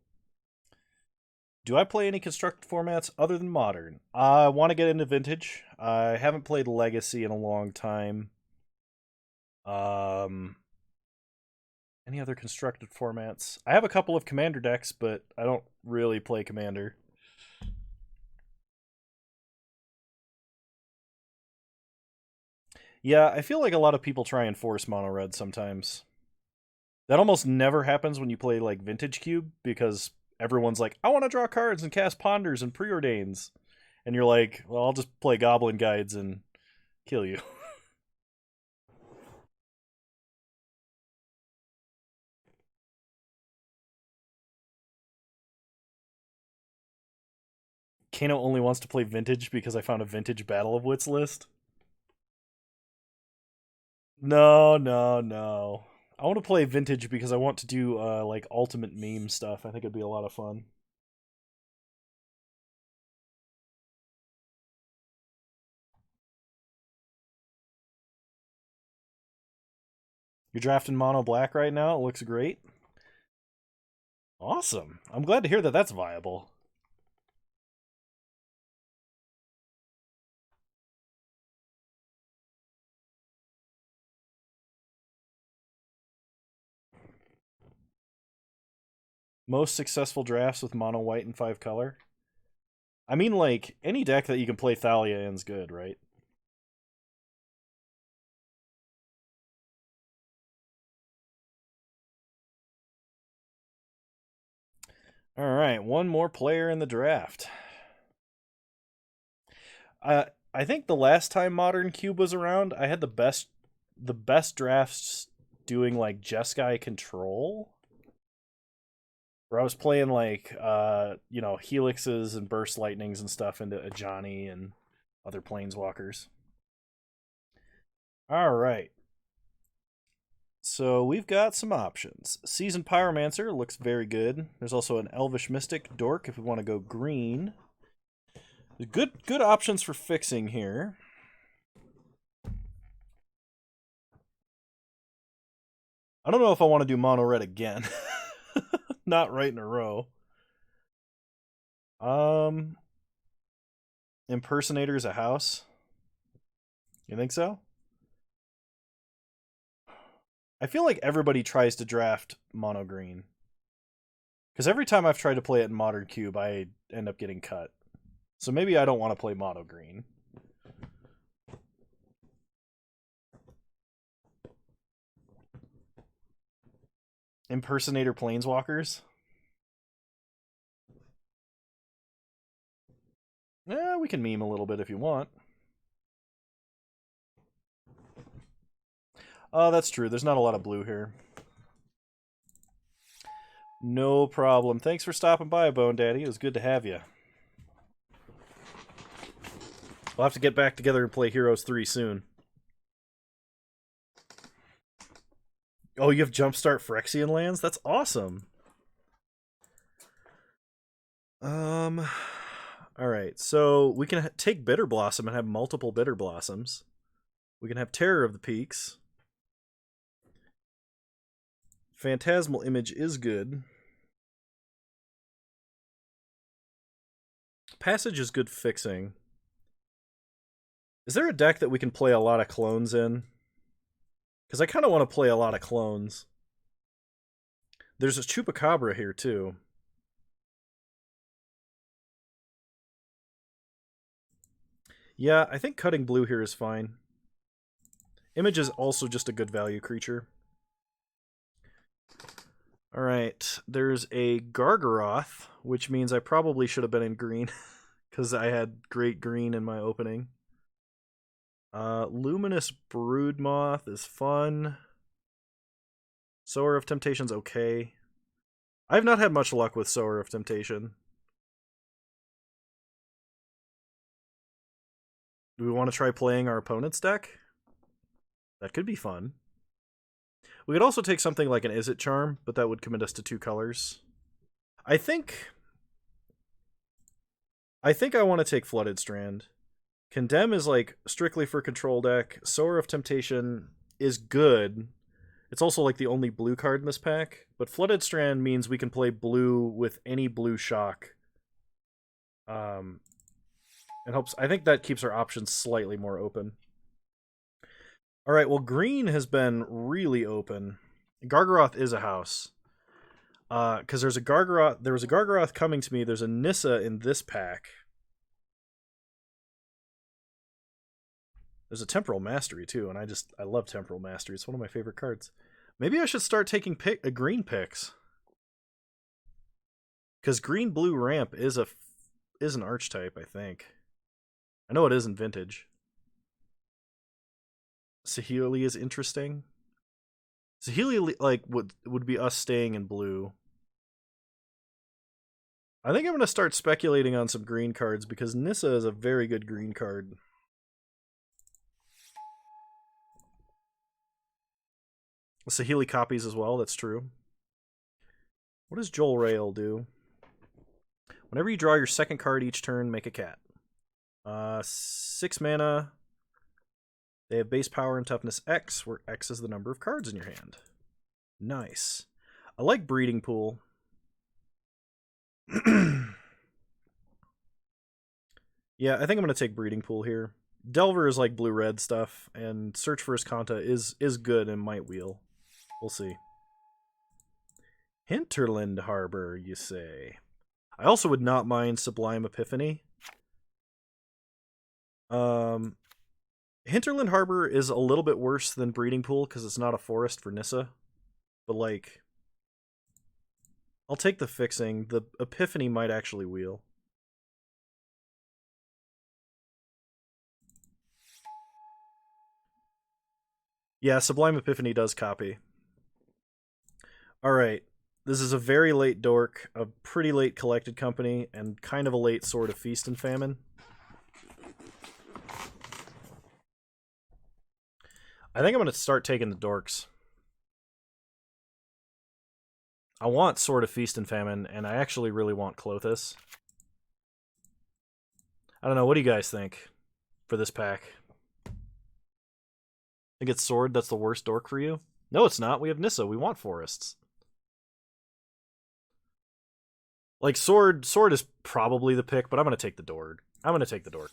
Do I play any constructed formats other than modern? I want to get into vintage. I haven't played legacy in a long time. Um, any other constructed formats? I have a couple of commander decks, but I don't really play commander. Yeah, I feel like a lot of people try and force mono red sometimes. That almost never happens when you play like Vintage Cube because everyone's like, I want to draw cards and cast Ponders and Preordains. And you're like, well, I'll just play Goblin Guides and kill you. Kano only wants to play Vintage because I found a Vintage Battle of Wits list. No, no, no. I want to play Vintage because I want to do like ultimate meme stuff. I think it'd be a lot of fun. You're drafting mono black right now. It looks great. Awesome. I'm glad to hear that that's viable. Most successful drafts with mono white and 5 color. I mean, like, any deck that you can play Thalia in's good, right? Alright, one more player in the draft. I think the last time Modern Cube was around, I had the best drafts doing like Jeskai Control. Where I was playing like Helixes and Burst Lightnings and stuff into Ajani and other planeswalkers. Alright. So we've got some options. Seasoned Pyromancer looks very good. There's also an Elvish Mystic Dork if we want to go green. Good options for fixing here. I don't know if I want to do mono red again. Not right in a row. Um Impersonator's a house. You think so? I feel like everybody tries to draft mono green. Because every time I've tried to play it in Modern Cube, I end up getting cut. So maybe I don't want to play mono green. Impersonator Planeswalkers? We can meme a little bit if you want. Oh, that's true. There's not a lot of blue here. No problem. Thanks for stopping by, Bone Daddy. It was good to have you. We'll have to get back together and play Heroes 3 soon. Oh, you have Jumpstart Phyrexian lands? That's awesome. Alright, so we can take Bitter Blossom and have multiple Bitter Blossoms. We can have Terror of the Peaks. Phantasmal Image is good. Passage is good fixing. Is there a deck that we can play a lot of clones in? Because I kind of want to play a lot of clones. There's a Chupacabra here, too. Yeah, I think cutting blue here is fine. Image is also just a good value creature. Alright, there's a Gargaroth, which means I probably should have been in green. because I had great green in my opening. Luminous Broodmoth is fun. Sower of Temptation's okay. I've not had much luck with Sower of Temptation. Do we want to try playing our opponent's deck? That could be fun. We could also take something like an Is It Charm, but that would commit us to 2 colors. I think I want to take Flooded Strand. Condemn is like strictly for control deck. Sower of Temptation is good. It's also like the only blue card in this pack, but Flooded Strand means we can play blue with any blue shock. It helps. I think that keeps our options slightly more open. All right, well, green has been really open. Gargaroth is a house. Because there's a Gargaroth. There was a Gargaroth coming to me. There's a Nissa in this pack. There's a Temporal Mastery too, and I love Temporal Mastery. It's one of my favorite cards. Maybe I should start taking green picks. Because green blue ramp is an archetype, I think. I know it is in Vintage. Saheeli is interesting. Saheeli like would be us staying in blue. I think I'm going to start speculating on some green cards because Nissa is a very good green card. Saheeli copies as well, that's true. What does Joel Rail do? Whenever you draw your second card each turn, make a cat. 6 mana. They have base power and toughness X, where X is the number of cards in your hand. Nice. I like Breeding Pool. Yeah, I think I'm going to take Breeding Pool here. Delver is like blue-red stuff, and Search for Iskanta is good and might wheel. We'll see. Hinterland Harbor, you say? I also would not mind Sublime Epiphany. Hinterland Harbor is a little bit worse than Breeding Pool because it's not a forest for Nissa. But, like, I'll take the fixing. The Epiphany might actually wheel. Yeah, Sublime Epiphany does copy. Alright. This is a very late dork, a pretty late Collected Company, and kind of a late Sword of Feast and Famine. I think I'm going to start taking the dorks. I want Sword of Feast and Famine, and I actually really want Clothis. I don't know, what do you guys think for this pack? Think it's Sword that's the worst dork for you? No, it's not. We have Nissa. We want forests. Like, Sword is probably the pick, but I'm going to take the dork. I'm going to take the dork.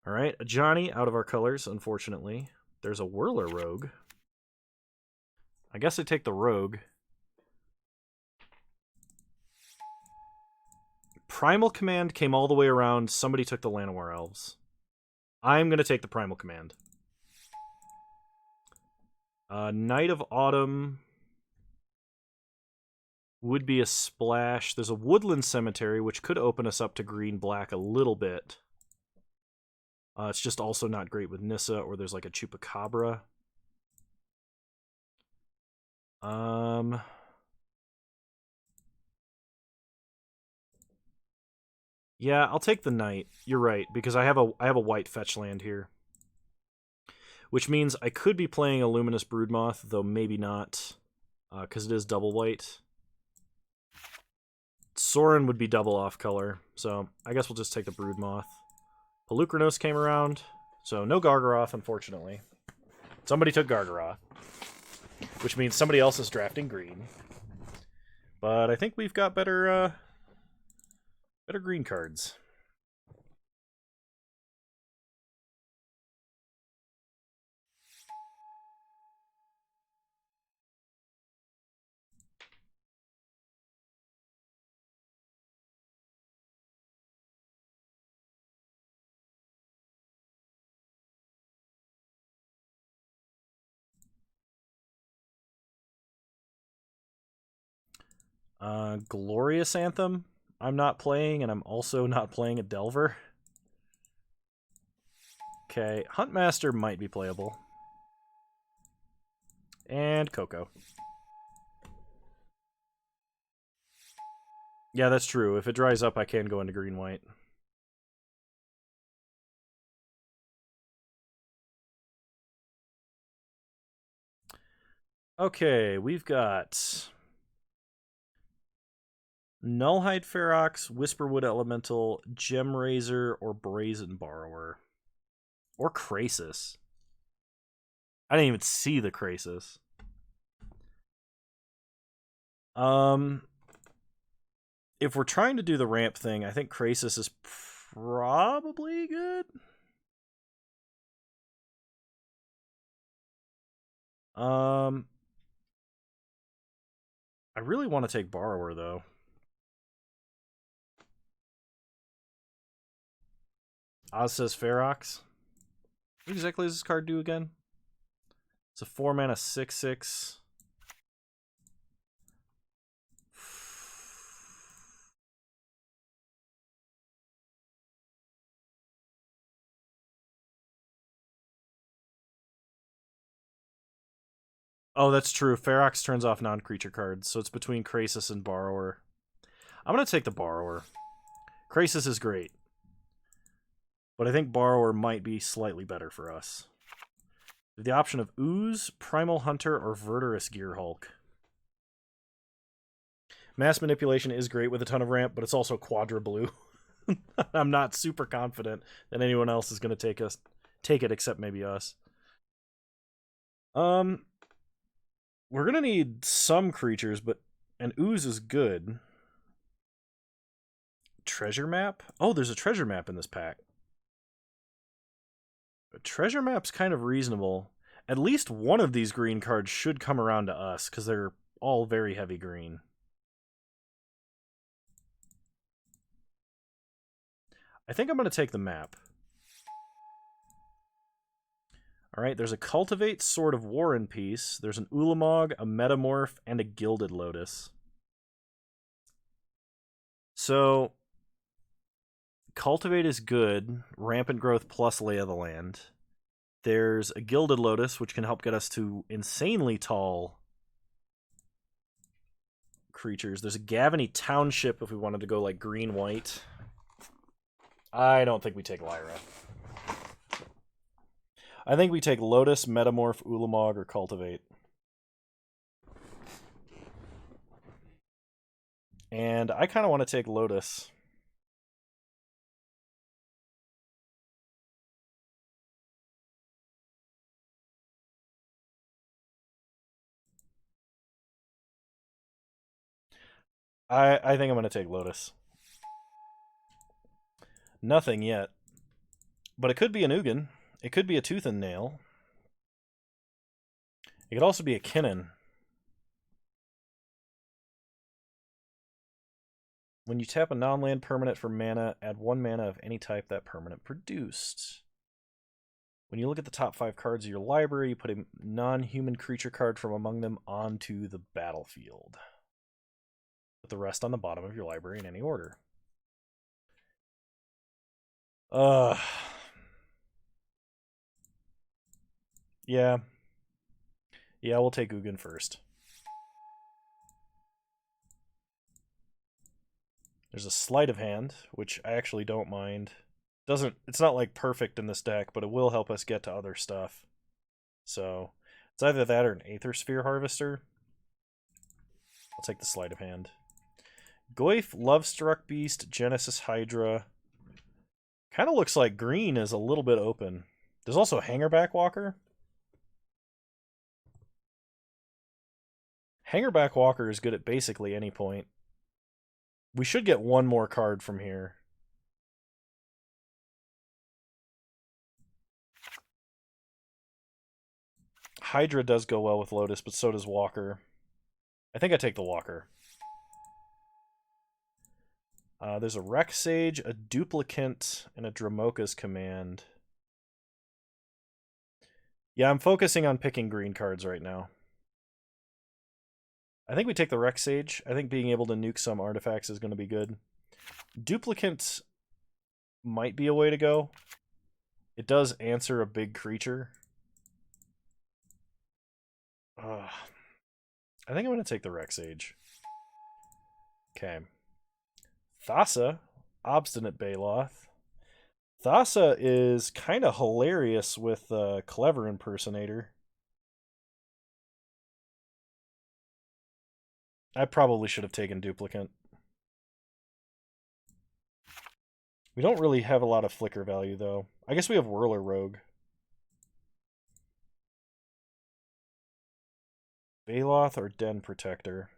Alright, Johnny out of our colors, unfortunately. There's a Whirler Rogue. I guess I take the Rogue. Primal Command came all the way around. Somebody took the Llanowar Elves. I'm going to take the Primal Command. Night of Autumn would be a splash. There's a Woodland Cemetery, which could open us up to green-black a little bit. It's just also not great with Nissa, or there's like a Chupacabra. Yeah, I'll take the Knight. You're right, because I have a white fetch land here. Which means I could be playing a Luminous Broodmoth, though maybe not, because it is double white. Sorin would be double off color, so I guess we'll just take the Broodmoth. Pelucranos came around, so no Gargaroth, unfortunately. Somebody took Gargaroth, which means somebody else is drafting green. But I think we've got better green cards. Glorious Anthem. I'm not playing, and I'm also not playing a Delver. Okay, Huntmaster might be playable. And Coco. Yeah, that's true. If it dries up, I can go into green-white. Okay, we've got Nullhide Ferox, Whisperwood Elemental, Gem Razor, or Brazen Borrower. Or Krasis. I didn't even see the Krasis. If we're trying to do the ramp thing, I think Krasis is probably good. I really want to take Borrower, though. Oz says Ferox. What exactly does this card do again? It's a 4-mana 6/6. Oh, that's true. Ferox turns off non-creature cards, so it's between Krasis and Borrower. I'm going to take the Borrower. Krasis is great, but I think Borrower might be slightly better for us. The option of Ooze, Primal Hunter, or Verdurous Gearhulk. Mass Manipulation is great with a ton of ramp, but it's also Quadra Blue. I'm not super confident that anyone else is going to take it except maybe us. We're going to need some creatures, but an Ooze is good. Treasure Map? Oh, there's a Treasure Map in this pack. A Treasure Map's kind of reasonable. At least one of these green cards should come around to us, because they're all very heavy green. I think I'm going to take the map. Alright, there's a Cultivate, Sword of War and Peace. There's an Ulamog, a Metamorph, and a Gilded Lotus. So, Cultivate is good. Rampant Growth plus Lay of the Land. There's a Gilded Lotus, which can help get us to insanely tall creatures. There's a Gavany Township if we wanted to go like green-white. I don't think we take Lyra. I think we take Lotus, Metamorph, Ulamog, or Cultivate. And I kind of want to take Lotus. I think I'm going to take Lotus. Nothing yet. But it could be an Ugin. It could be a Tooth and Nail. It could also be a Kinnan. When you tap a non-land permanent for mana, add 1 mana of any type that permanent produced. When you look at the top 5 cards of your library, you put a non-human creature card from among them onto the battlefield. Put the rest on the bottom of your library in any order. Yeah. Yeah, we'll take Ugin first. There's a Sleight of Hand, which I actually don't mind. It's not like perfect in this deck, but it will help us get to other stuff. So it's either that or an Aether Sphere Harvester. I'll take the Sleight of Hand. Goyf, Lovestruck Beast, Genesis Hydra. Kind of looks like green is a little bit open. There's also Hangerback Walker. Hangerback Walker is good at basically any point. We should get one more card from here. Hydra does go well with Lotus, but so does Walker. I think I take the Walker. There's a Wreck Sage, a Duplicant, and a Dramoka's Command. Yeah, I'm focusing on picking green cards right now. I think we take the Wreck Sage. I think being able to nuke some artifacts is going to be good. Duplicant might be a way to go. It does answer a big creature. I think I'm going to take the Rex Age. Okay. Thassa, Obstinate Baloth. Thassa is kind of hilarious with Clever Impersonator. I probably should have taken Duplicant. We don't really have a lot of flicker value, though. I guess we have Whirler Rogue. Baloth or Den Protector?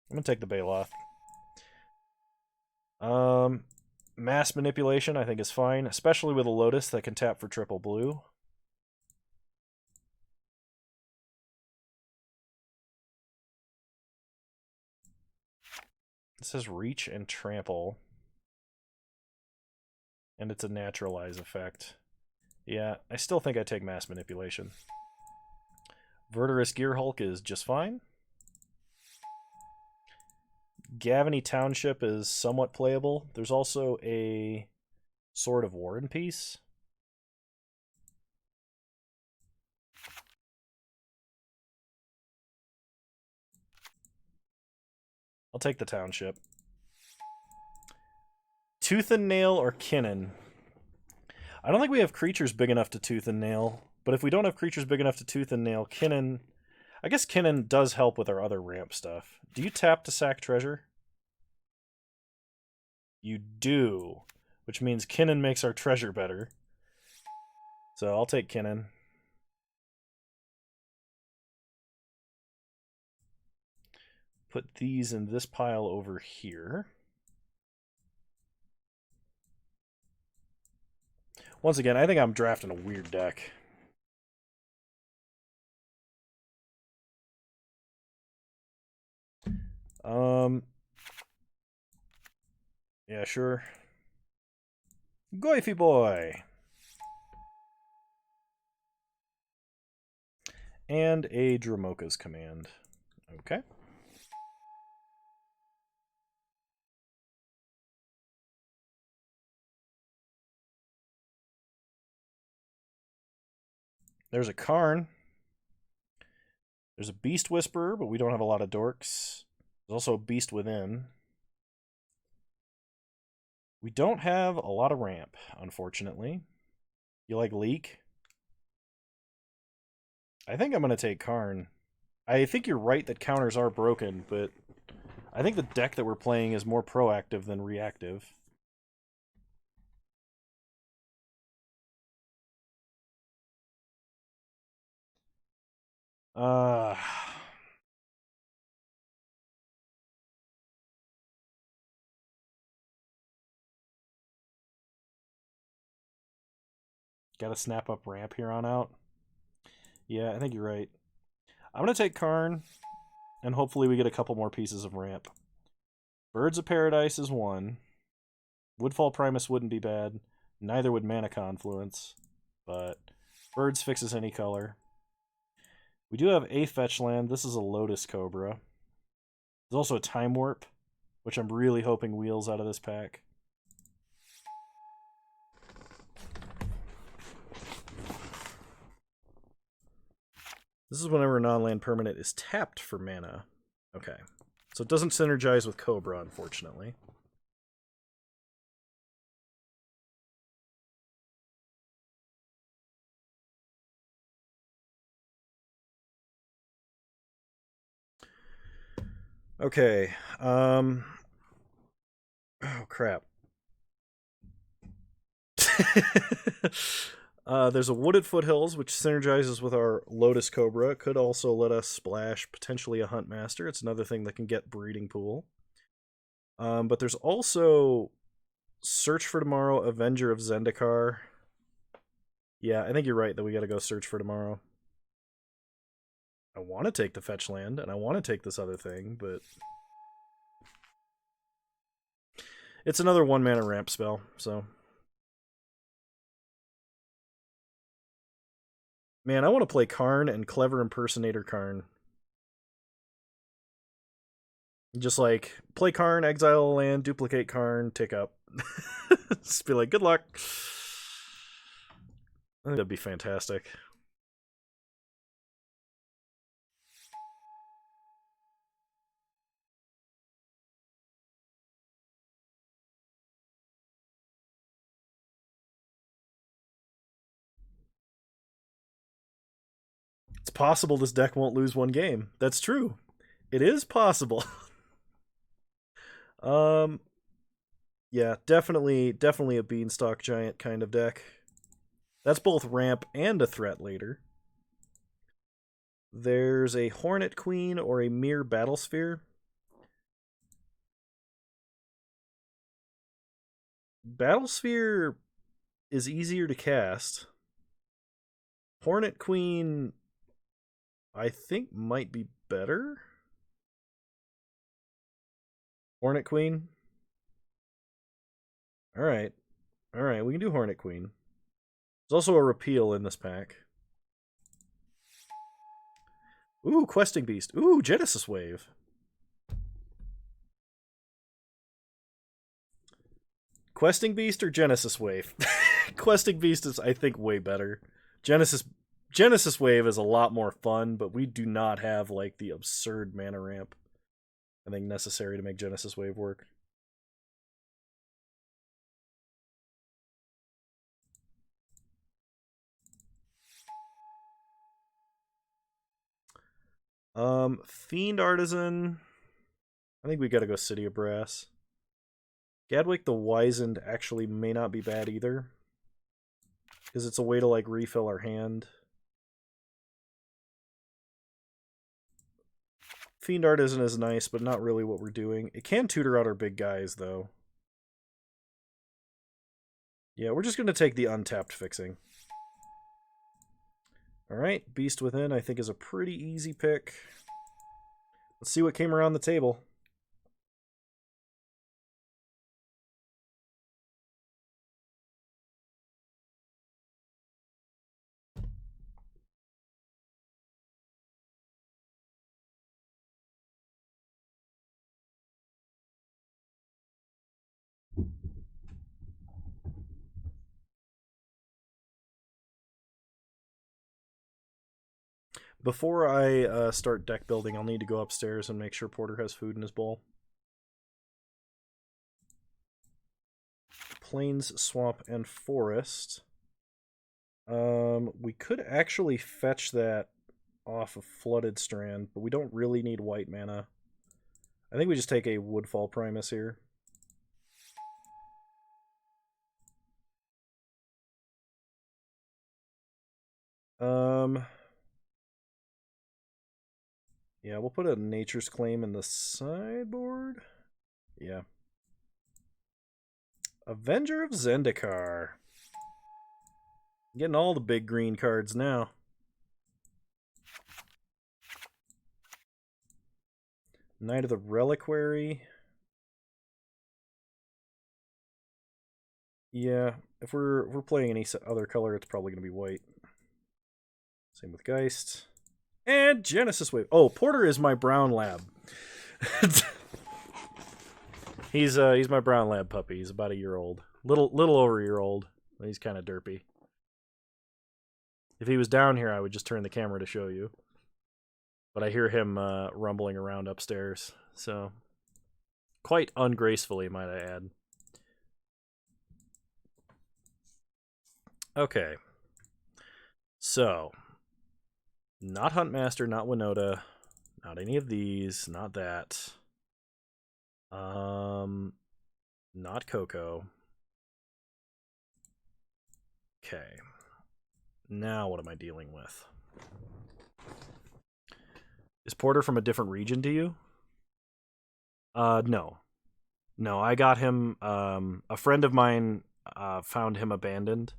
I'm going to take the Baloth. Mass Manipulation, I think, is fine, especially with a Lotus that can tap for triple blue. It says Reach and Trample. And it's a Naturalize effect. Yeah, I still think I take Mass Manipulation. Verdurous Gearhulk is just fine. Gavany Township is somewhat playable. There's also a Sword of War and Peace. I'll take the Township. Tooth and Nail or Kinnan? I don't think we have creatures big enough to Tooth and Nail, but if we don't have creatures big enough to Tooth and Nail, Kinnan... I guess Kinnan does help with our other ramp stuff. Do you tap to sack treasure? You do, which means Kinnan makes our treasure better. So I'll take Kinnan. Put these in this pile over here. Once again, I think I'm drafting a weird deck. Yeah, sure. Goify boy. And a Dramoka's Command. Okay. There's a Karn. There's a Beast Whisperer, but we don't have a lot of dorks. There's also a Beast Within. We don't have a lot of ramp, unfortunately. You like Leak? I think I'm going to take Karn. I think you're right that counters are broken, but I think the deck that we're playing is more proactive than reactive. Uh... Gotta snap up ramp here on out. Yeah, I think you're right. I'm going to take Karn, and hopefully we get a couple more pieces of ramp. Birds of Paradise is one. Woodfall Primus wouldn't be bad. Neither would Mana Confluence. But Birds fixes any color. We do have a fetch land. This is a Lotus Cobra. There's also a Time Warp, which I'm really hoping wheels out of this pack. This is whenever a non-land permanent is tapped for mana. Okay. So it doesn't synergize with Cobra, unfortunately. Okay. Oh, crap. There's a Wooded Foothills, which synergizes with our Lotus Cobra. Could also let us splash potentially a Huntmaster. It's another thing that can get Breeding Pool. But there's also Search for Tomorrow, Avenger of Zendikar. Yeah, I think you're right that we gotta go Search for Tomorrow. I want to take the fetch land, and I want to take this other thing, but... It's another 1-mana ramp spell, so... Man, I want to play Karn and Clever Impersonator Karn. Just like play Karn, exile a land, duplicate Karn, tick up. Just be like, good luck. I think that'd be fantastic. It's possible this deck won't lose one game. That's true. It is possible. um, yeah, definitely a beanstalk giant kind of deck. That's both ramp and a threat later. There's a Hornet Queen or a Mere Battlesphere. Battlesphere is easier to cast. Hornet Queen, I think, might be better. Hornet Queen? Alright. Alright, we can do Hornet Queen. There's also a repeal in this pack. Ooh, Questing Beast. Ooh, Genesis Wave. Questing Beast or Genesis Wave? Questing Beast is, I think, way better. Genesis Wave is a lot more fun, but we do not have like the absurd mana ramp I think necessary to make Genesis Wave work. Fiend Artisan. I think we gotta go City of Brass. Gadwick the Wizened actually may not be bad either, because it's a way to like refill our hand. Fiend Artisan is nice, but not really what we're doing. It can tutor out our big guys, though. Yeah, we're just going to take the untapped fixing. Alright, Beast Within I think is a pretty easy pick. Let's see what came around the table. Before I start deck building, I'll need to go upstairs and make sure Porter has food in his bowl. Plains, Swamp, and Forest. We could actually fetch that off of Flooded Strand, but we don't really need white mana. I think we just take a Woodfall Primus here. Yeah, we'll put a Nature's Claim in the sideboard. Yeah. Avenger of Zendikar. Getting all the big green cards now. Knight of the Reliquary. Yeah, if we're playing any other color, it's probably going to be white. Same with Geist. And Genesis Wave. Oh, Porter is my brown lab. He's my brown lab puppy. He's about a year old. Little over a year old. He's kind of derpy. If he was down here, I would just turn the camera to show you. But I hear him rumbling around upstairs, so quite ungracefully, might I add. Okay. So, not Huntmaster, not Winota, not any of these, not that. Not Coco. Okay. Now what am I dealing with? Is Porter from a different region to you? No. No, I got him, a friend of mine found him abandoned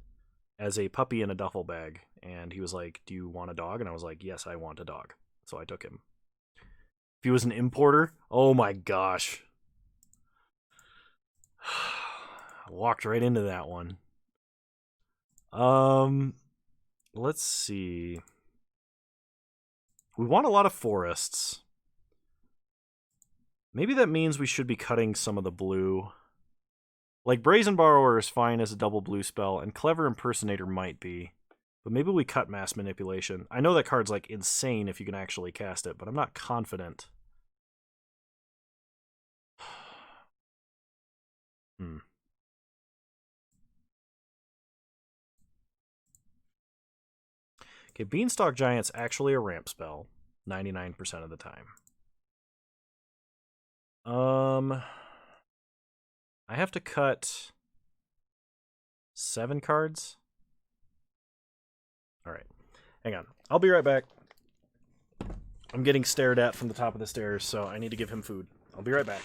as a puppy in a duffel bag, and he was like, do you want a dog? And I was like, yes, I want a dog. So I took him. If he was an importer, oh my gosh. I walked right into that one. Let's see. We want a lot of forests. Maybe that means we should be cutting some of the blue. Like, Brazen Borrower is fine as a double blue spell, and Clever Impersonator might be. But maybe we cut Mass Manipulation. I know that card's, like, insane if you can actually cast it, but I'm not confident. Hmm. Okay, Beanstalk Giant's actually a ramp spell, 99% of the time. I have to cut 7 cards. All right, hang on. I'll be right back. I'm getting stared at from the top of the stairs, so I need to give him food. I'll be right back.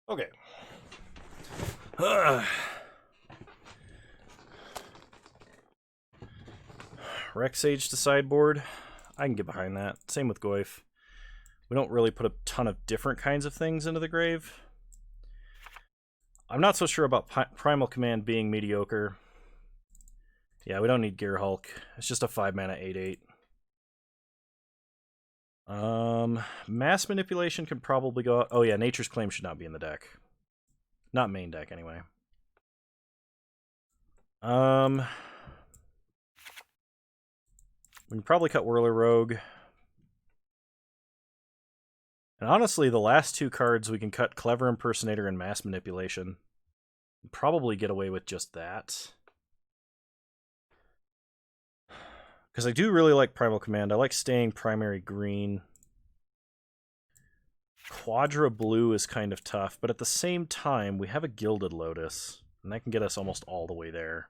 Okay. Rex Sage to sideboard. I can get behind that. Same with Goyf. We don't really put a ton of different kinds of things into the grave. I'm not so sure about Primal Command being mediocre. Yeah, we don't need Gear Hulk. It's just a 5-mana 8/8. Mass Manipulation can probably go... Oh yeah, Nature's Claim should not be in the deck. Not main deck, anyway. We can probably cut Whirler Rogue. And honestly, the last 2 cards we can cut Clever Impersonator and Mass Manipulation. Probably get away with just that. Because I do really like Primal Command. I like staying primary green. Quadra blue is kind of tough, but at the same time, we have a Gilded Lotus, and that can get us almost all the way there.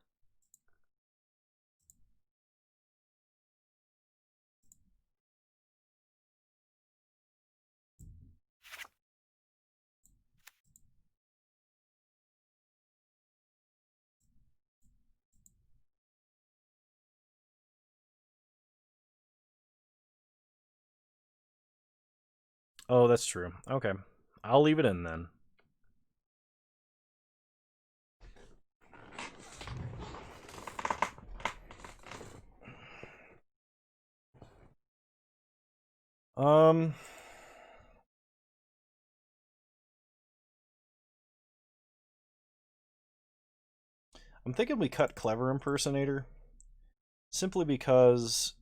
Oh, that's true. Okay. I'll leave it in then. I'm thinking we cut Clever Impersonator. Simply because...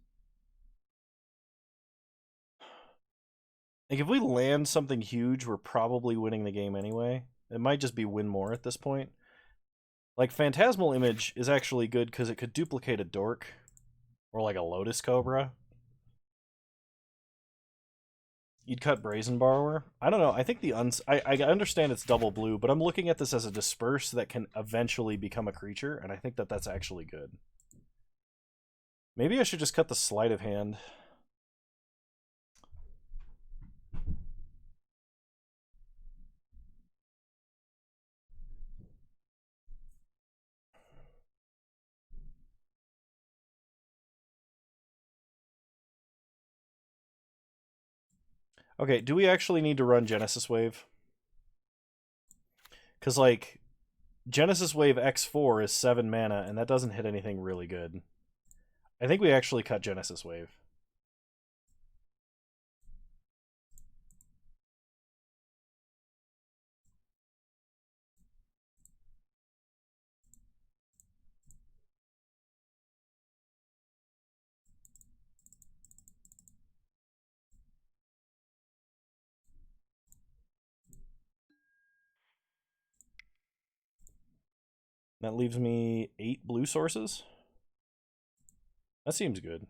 Like, if we land something huge, we're probably winning the game anyway. It might just be win more at this point. Like, Phantasmal Image is actually good because it could duplicate a Dork. Or like a Lotus Cobra. You'd cut Brazen Borrower. I don't know. I think I understand it's double blue, but I'm looking at this as a disperse that can eventually become a creature, and I think that that's actually good. Maybe I should just cut the Sleight of Hand. Okay, do we actually need to run Genesis Wave? Because, like, Genesis Wave X4 is 7 mana, and that doesn't hit anything really good. I think we actually cut Genesis Wave. That leaves me 8 blue sources. That seems good.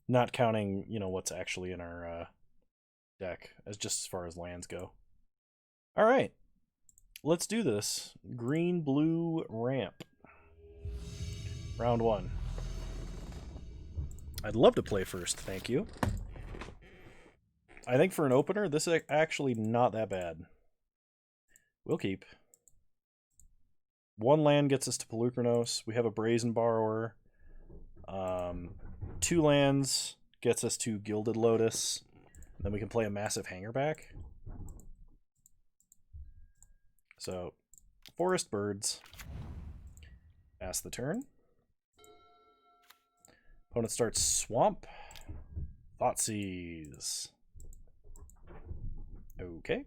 Not counting, you know, what's actually in our deck, as just as far as lands go. All right, let's do this. Green, blue, ramp. Round 1. I'd love to play first, thank you. I think for an opener, this is actually not that bad. We'll keep. 1 land gets us to Pelucranos. We have a Brazen Borrower. 2 lands gets us to Gilded Lotus. Then we can play a massive Hangerback. So, Forest Birds. Pass the turn. Opponent starts Swamp. Thoughtseize. Okay.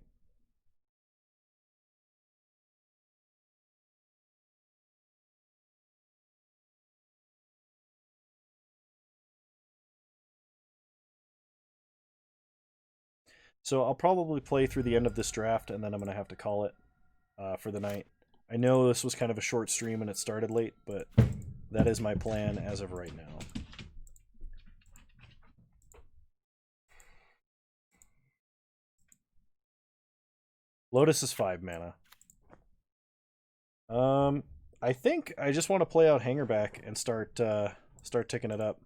So I'll probably play through the end of this draft, and then I'm going to have to call it for the night. I know this was kind of a short stream and it started late, but that is my plan as of right now. Lotus is 5 mana. I think I just want to play out Hangerback and start ticking it up.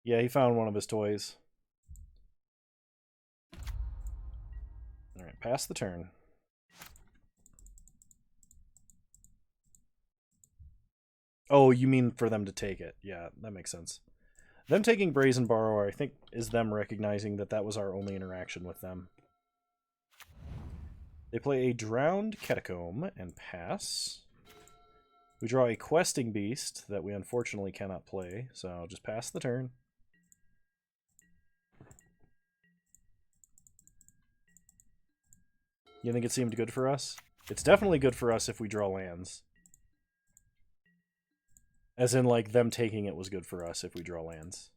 Yeah, he found one of his toys. Alright, pass the turn. Oh, you mean for them to take it. Yeah, that makes sense. Them taking Brazen Borrower, I think, is them recognizing that that was our only interaction with them. They play a Drowned Catacomb and pass. We draw a Questing Beast that we unfortunately cannot play, so I'll just pass the turn. You think it seemed good for us? It's definitely good for us if we draw lands. As in, like, them taking it was good for us if we draw lands.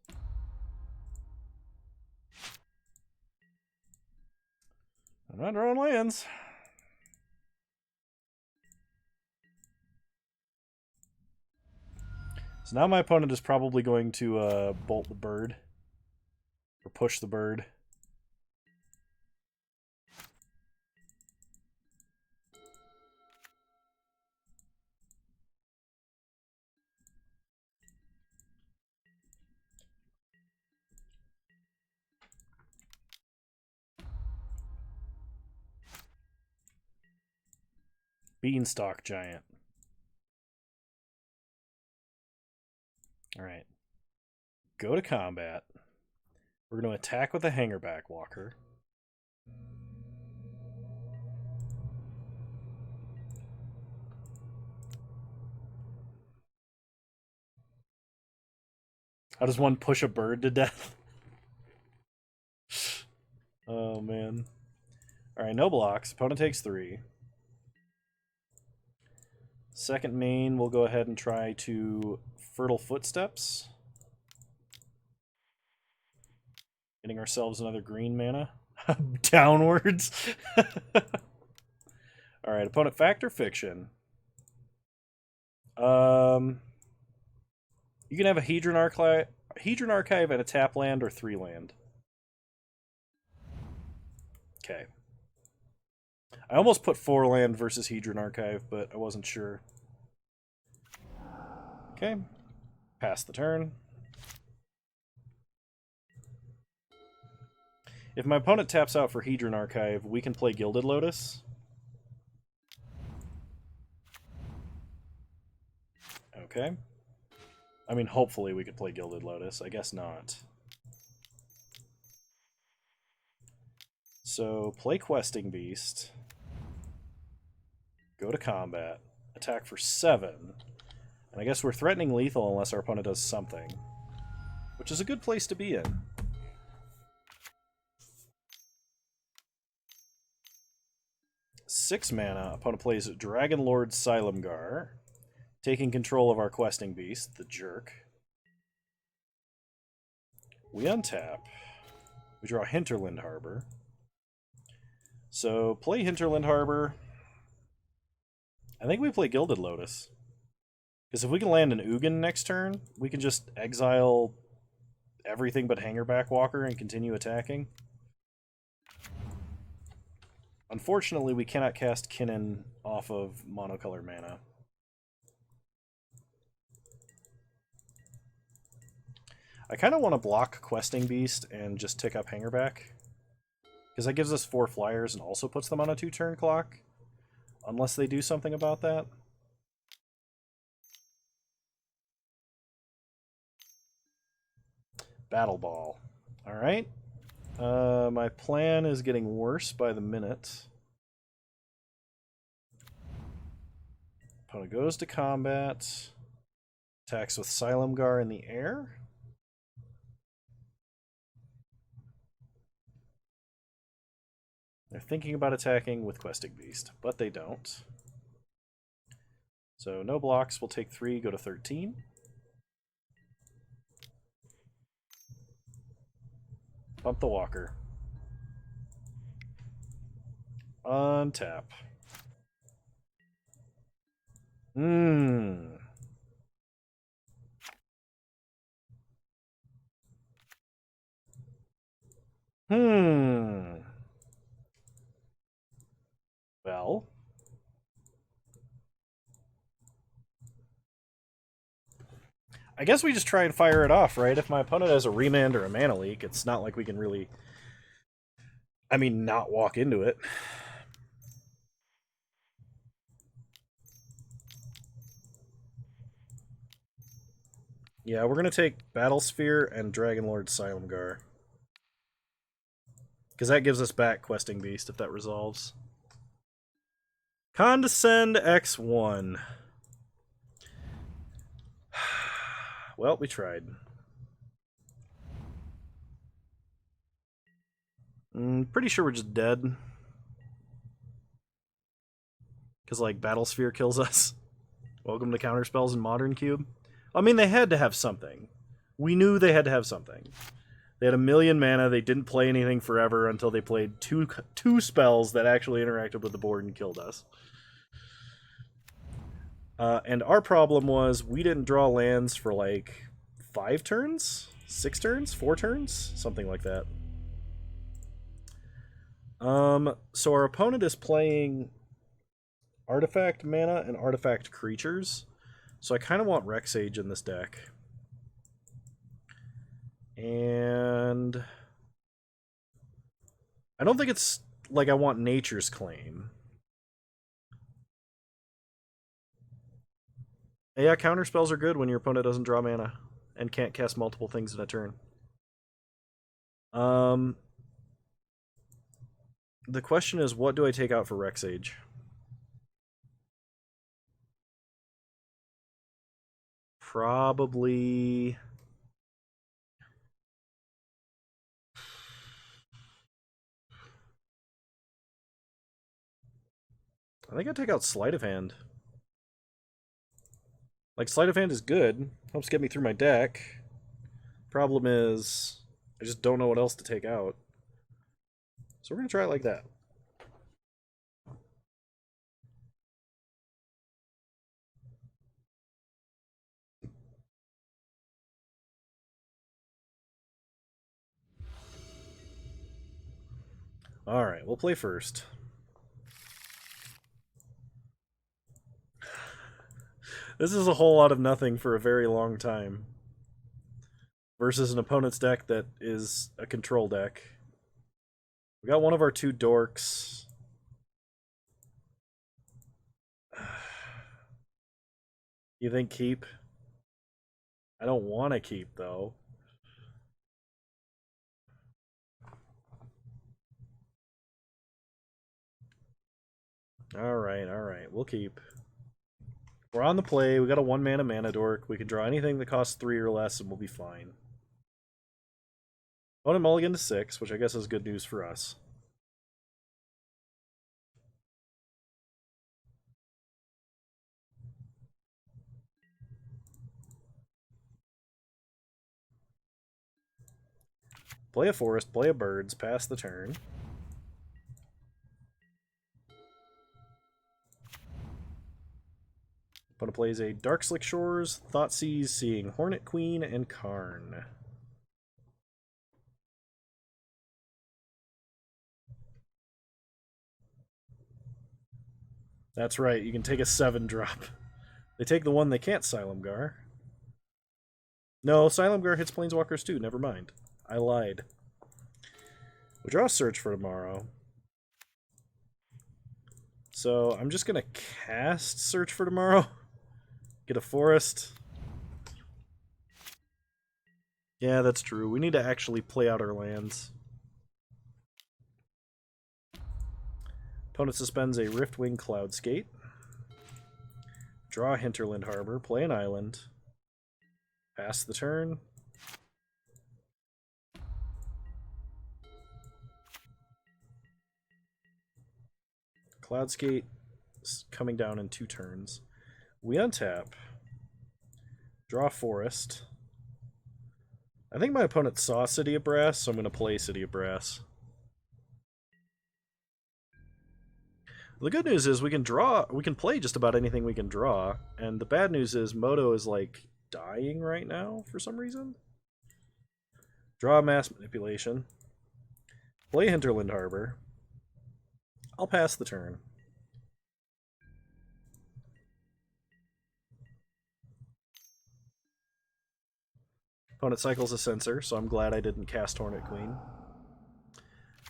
I'm not drawing lands. So now my opponent is probably going to bolt the bird. Or push the bird. Beanstalk Giant. Alright. Go to combat. We're going to attack with a Hangerback Walker. How does one push a bird to death? Oh, man. Alright, no blocks. Opponent takes 3. Second main, we'll go ahead and try to Fertile Footsteps. Getting ourselves another green mana. Downwards. Alright, opponent Fact or Fiction. You can have a Hedron Archive and a tap land or 3 land. Okay. I almost put 4 land versus Hedron Archive, but I wasn't sure. Okay. Pass the turn. If my opponent taps out for Hedron Archive, we can play Gilded Lotus. Okay. I mean, hopefully we could play Gilded Lotus. I guess not. So, play Questing Beast. Go to combat. Attack for 7. And I guess we're threatening lethal unless our opponent does something. Which is a good place to be in. Six mana. Opponent plays Dragon Lord Sylamgar, taking control of our Questing Beast, the jerk. We untap. We draw Hinterland Harbor. So, play Hinterland Harbor. I think we play Gilded Lotus. Because if we can land an Ugin next turn, we can just exile everything but Hangerback Walker and continue attacking. Unfortunately, we cannot cast Kinnan off of monocolor mana. I kind of want to block Questing Beast and just tick up Hangerback, because that gives us 4 flyers and also puts them on a 2-turn clock, unless they do something about that. Battle Ball. Alright. My plan is getting worse by the minute. Opponent goes to combat. Attacks with Sylamgar in the air. They're thinking about attacking with Questing Beast, but they don't. So no blocks, we'll take 3, go to 13. Bump the Walker. Untap. Hmm. Well. I guess we just try and fire it off, right? If my opponent has a Remand or a Mana Leak, it's not like we can really... I mean, not walk into it. Yeah, we're going to take Battle Sphere and Dragonlord Sylamgar. Because that gives us back Questing Beast if that resolves. Condescend X1. Well, we tried. Pretty sure we're just dead. Because, like, Battle Sphere kills us. Welcome to Counterspells in Modern Cube. I mean, they had to have something. We knew they had to have something. They had 1,000,000 mana, they didn't play anything forever until they played two spells that actually interacted with the board and killed us. And our problem was we didn't draw lands for like 5 turns? 6 turns? 4 turns? Something like that. So our opponent is playing artifact mana and artifact creatures. So I kind of want Rexage in this deck. And I don't think it's like I want Nature's Claim. Yeah, counter spells are good when your opponent doesn't draw mana and can't cast multiple things in a turn. The question is, what do I take out for Rexage? Probably... I think I'd take out Sleight of Hand. Like, Sleight of Hand is good. Helps get me through my deck. Problem is, I just don't know what else to take out. So we're going to try it like that. Alright, we'll play first. This is a whole lot of nothing for a very long time. Versus an opponent's deck that is a control deck. We got one of our 2 dorks. You think keep? I don't want to keep, though. Alright, we'll keep. We're on the play, we got a 1-mana mana dork, we can draw anything that costs 3 or less and we'll be fine. Opponent mulligan to 6, which I guess is good news for us. Play a forest, play a birds, pass the turn. Opponent plays a Dark Slick Shores, Thoughtseize, seeing Hornet Queen, and Karn. That's right, you can take a 7-drop. They take the one they can't Silumgar. No, Silumgar hits Planeswalkers too, never mind. I lied. We draw a Search for tomorrow. So I'm just gonna cast Search for tomorrow. Get a forest. Yeah, that's true. We need to actually play out our lands. Opponent suspends a Riftwing Cloudskate. Draw a Hinterland Harbor. Play an island. Pass the turn. Cloudskate is coming down in 2 turns. We untap. Draw a forest. I think my opponent saw City of Brass, so I'm going to play City of Brass. The good news is we can play just about anything we can draw, and the bad news is Moto is like dying right now for some reason. Draw Mass Manipulation. Play Hinterland Harbor. I'll pass the turn. Opponent cycles a Censor, so I'm glad I didn't cast Hornet Queen.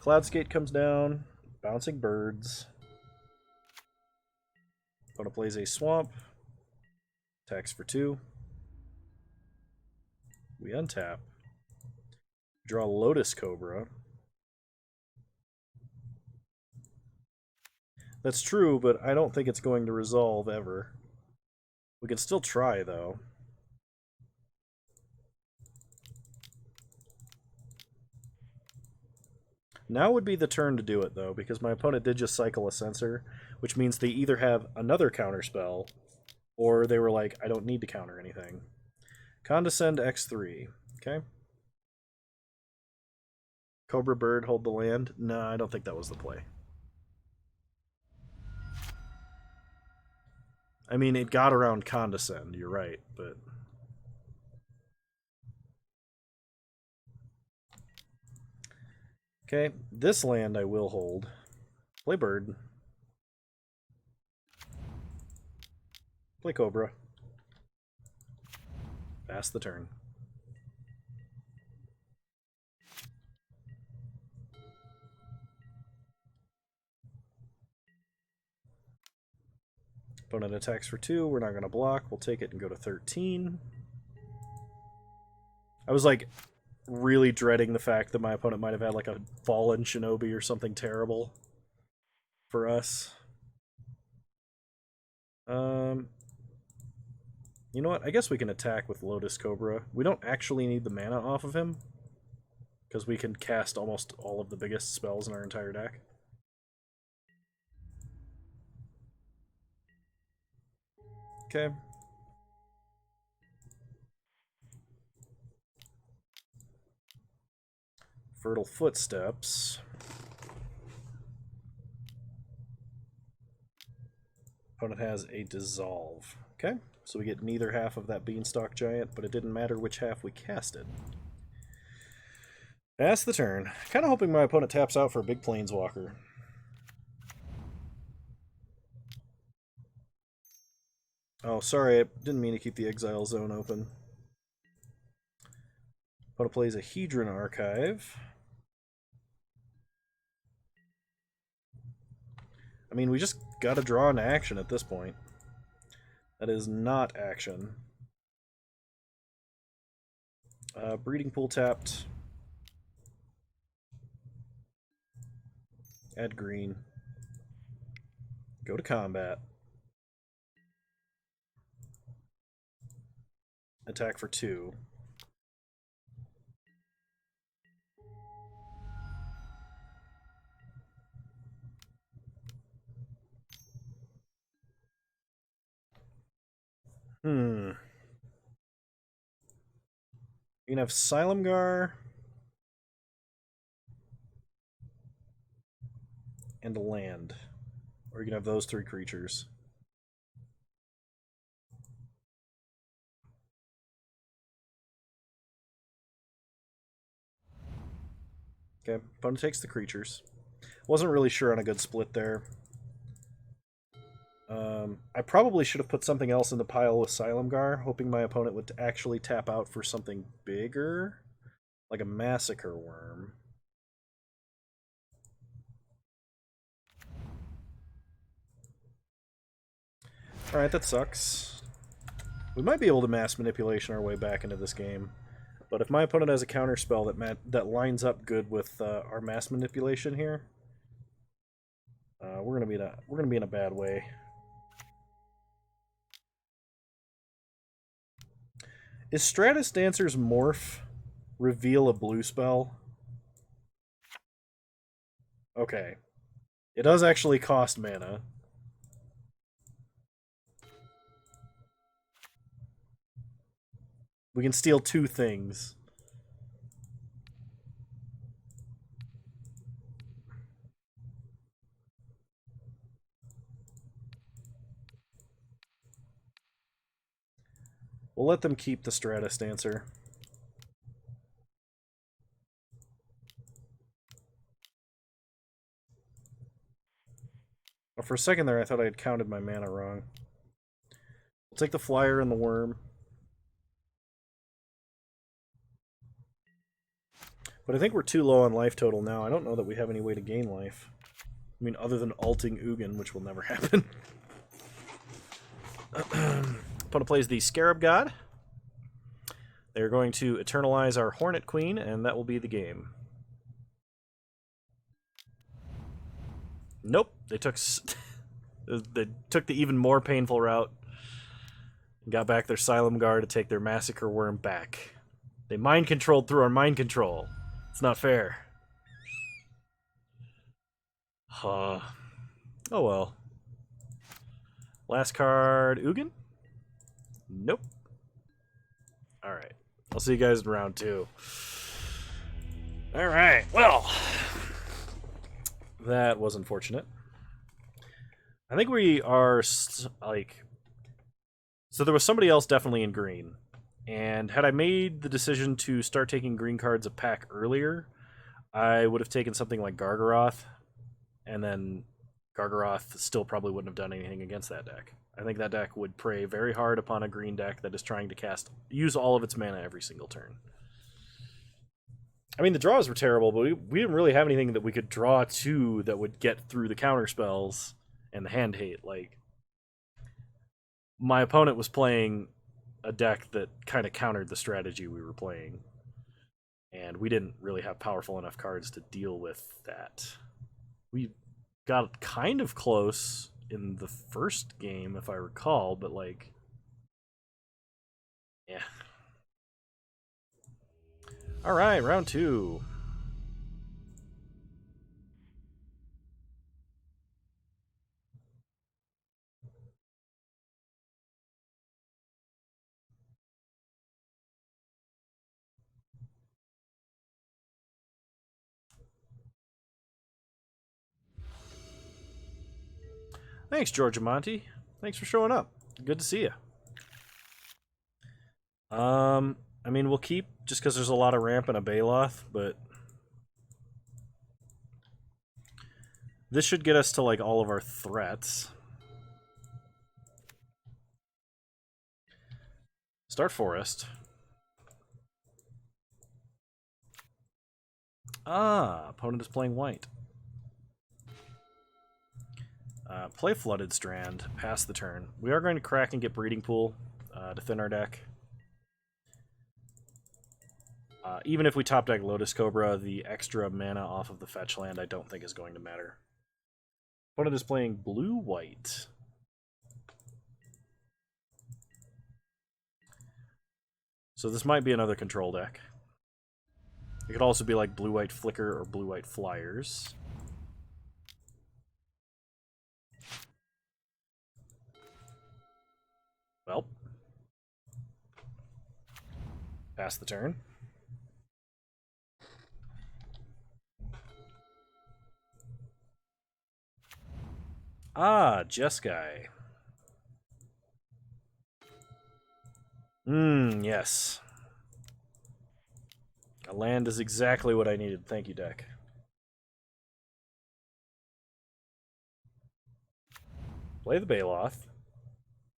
Cloudskate comes down, bouncing birds. Opponent plays a Swamp, attacks for 2. We untap. Draw Lotus Cobra. That's true, but I don't think it's going to resolve ever. We can still try, though. Now would be the turn to do it, though, because my opponent did just cycle a Censor, which means they either have another counterspell, or they were like, I don't need to counter anything. Condescend X3. Okay. Cobra Bird, hold the land. No, I don't think that was the play. I mean, it got around Condescend, you're right, but... Okay, this land I will hold. Play Bird. Play Cobra. Pass the turn. Opponent attacks for 2. We're not going to block. We'll take it and go to 13. I was like really dreading the fact that my opponent might have had like a Fallen Shinobi or something terrible for us. You know what? I guess we can attack with Lotus Cobra. We don't actually need the mana off of him, because we can cast almost all of the biggest spells in our entire deck. Okay. Fertile Footsteps. Opponent has a Dissolve. Okay, so we get neither half of that Beanstalk Giant, but it didn't matter which half we casted. Pass the turn. Kind of hoping my opponent taps out for a big Planeswalker. Oh, sorry, I didn't mean to keep the Exile Zone open. Opponent plays a Hedron Archive. I mean, we just gotta draw an action at this point. That is not action. Breeding Pool tapped. Add green. Go to combat. Attack for 2. You can have Silumgar and a land. Or you can have those 3 creatures. Okay, opponent takes the creatures. Wasn't really sure on a good split there. I probably should have put something else in the pile with Silumgar, hoping my opponent would actually tap out for something bigger, like a Massacre Worm. Alright, that sucks. We might be able to mass manipulation our way back into this game, but if my opponent has a counter spell that lines up good with our mass manipulation here, we're gonna be in a bad way. Is Stratus Dancer's Morph reveal a blue spell? Okay. It does actually cost mana. We can steal 2 things. We'll let them keep the Stratus Dancer. Oh, for a second there, I thought I had counted my mana wrong. We'll take the Flyer and the Worm. But I think we're too low on life total now. I don't know that we have any way to gain life. I mean, other than alting Ugin, which will never happen. Opponent plays the Scarab God. They're going to eternalize our Hornet Queen, and that will be the game. Nope, they took the even more painful route. Got back their Silumgar to take their Massacre Worm back. They mind controlled through our mind control. It's not fair. Oh well. Last card, Ugin? Nope. Alright. I'll see you guys in round 2. Alright, well. That was unfortunate. I think we are, like... So there was somebody else definitely in green. And had I made the decision to start taking green cards a pack earlier, I would have taken something like Gargaroth, and then Gargaroth still probably wouldn't have done anything against that deck. I think that deck would prey very hard upon a green deck that is trying to use all of its mana every single turn. I mean, the draws were terrible, but we didn't really have anything that we could draw to that would get through the counter spells and the hand hate. Like, my opponent was playing a deck that kind of countered the strategy we were playing, and we didn't really have powerful enough cards to deal with that. We got kind of close in the first game, if I recall, but like, yeah. All right, round 2. Thanks, Georgia Monty. Thanks for showing up. Good to see you. I mean, we'll keep just because there's a lot of ramp and a Baloth, but this should get us to like all of our threats. Start Forest. Opponent is playing white. Play Flooded Strand. Pass the turn. We are going to crack and get Breeding Pool to thin our deck. Even if we top deck Lotus Cobra, the extra mana off of the fetch land I don't think is going to matter. Opponent is playing blue-white. So this might be another control deck. It could also be like blue-white Flicker or blue-white Flyers. Well. Pass the turn. Jeskai. Yes. A land is exactly what I needed. Thank you, deck. Play the Baloth.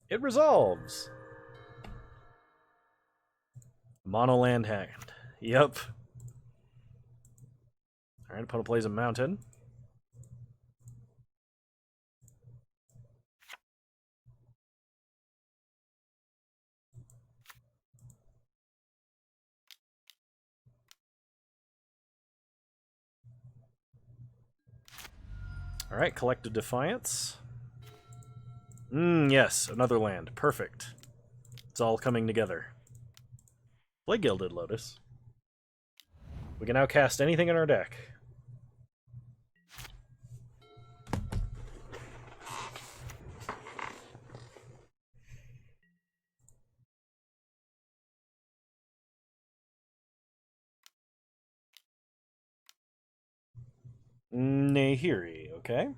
It resolves. Mono land hand. Yep. Alright, opponent plays a mountain. Alright, Collective Defiance. Yes, another land. Perfect. It's all coming together. Play Gilded Lotus. We can now cast anything in our deck. Nahiri, okay.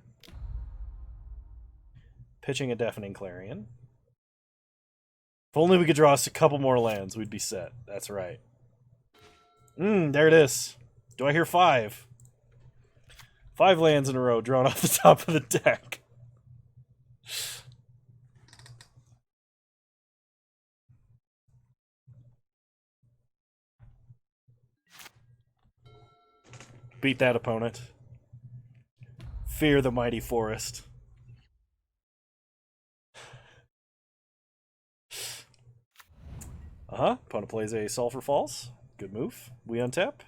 Pitching a Deafening Clarion. If only we could draw us a couple more lands, we'd be set. That's right. There it is. Do I hear 5? 5 lands in a row drawn off the top of the deck. Beat that opponent. Fear the mighty forest. Opponent plays a Sulphur Falls. Good move. We untap.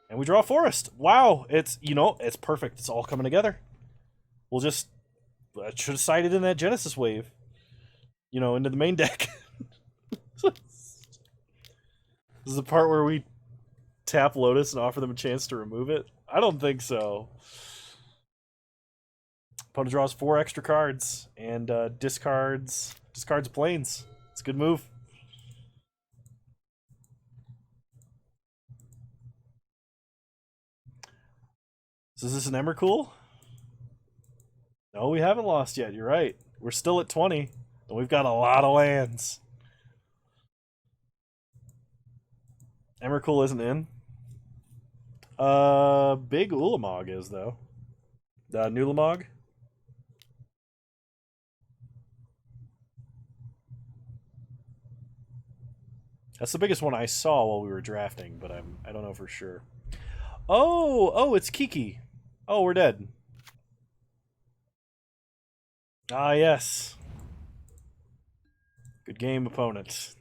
And we draw a forest. Wow, it's, it's perfect. It's all coming together. We'll just... I should have sided in that Genesis wave. Into the main deck. This is the part where we tap Lotus and offer them a chance to remove it? I don't think so. Opponent draws 4 extra cards and discards planes. It's a good move. So is this an Emrakul? No, we haven't lost yet. You're right. We're still at 20, and we've got a lot of lands. Emrakul isn't in. Big Ulamog is, though. Nulamog? That's the biggest one I saw while we were drafting, but I don't know for sure. Oh, it's Kiki. Oh, we're dead. Ah, yes. Good game, opponent.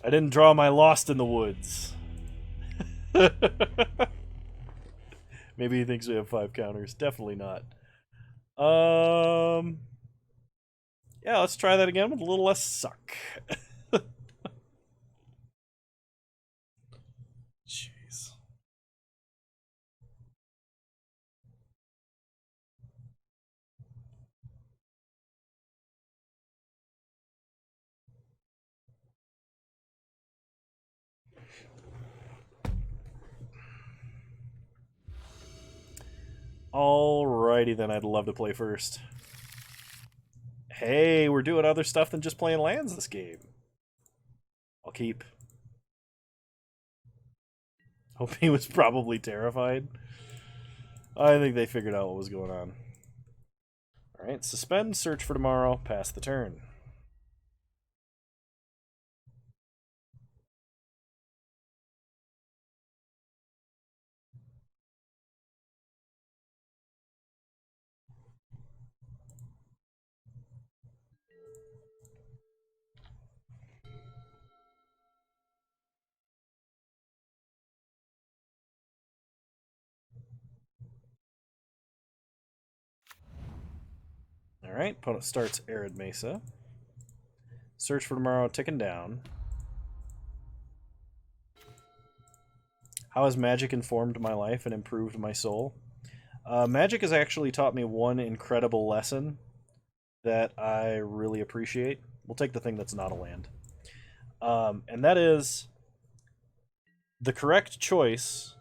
I didn't draw my Lost in the Woods. Maybe he thinks we have 5 counters. Definitely not. Yeah, let's try that again with a little less suck. Jeez. Alrighty then, I'd love to play first. Hey, we're doing other stuff than just playing lands this game. I'll keep. Hope he was probably terrified. I think they figured out what was going on. Alright, suspend, search for tomorrow, pass the turn. Alright, opponent starts Arid Mesa. Search for tomorrow, ticking down. How has Magic informed my life and improved my soul? Magic has actually taught me one incredible lesson that I really appreciate. We'll take the thing that's not a land. And that is, the correct choice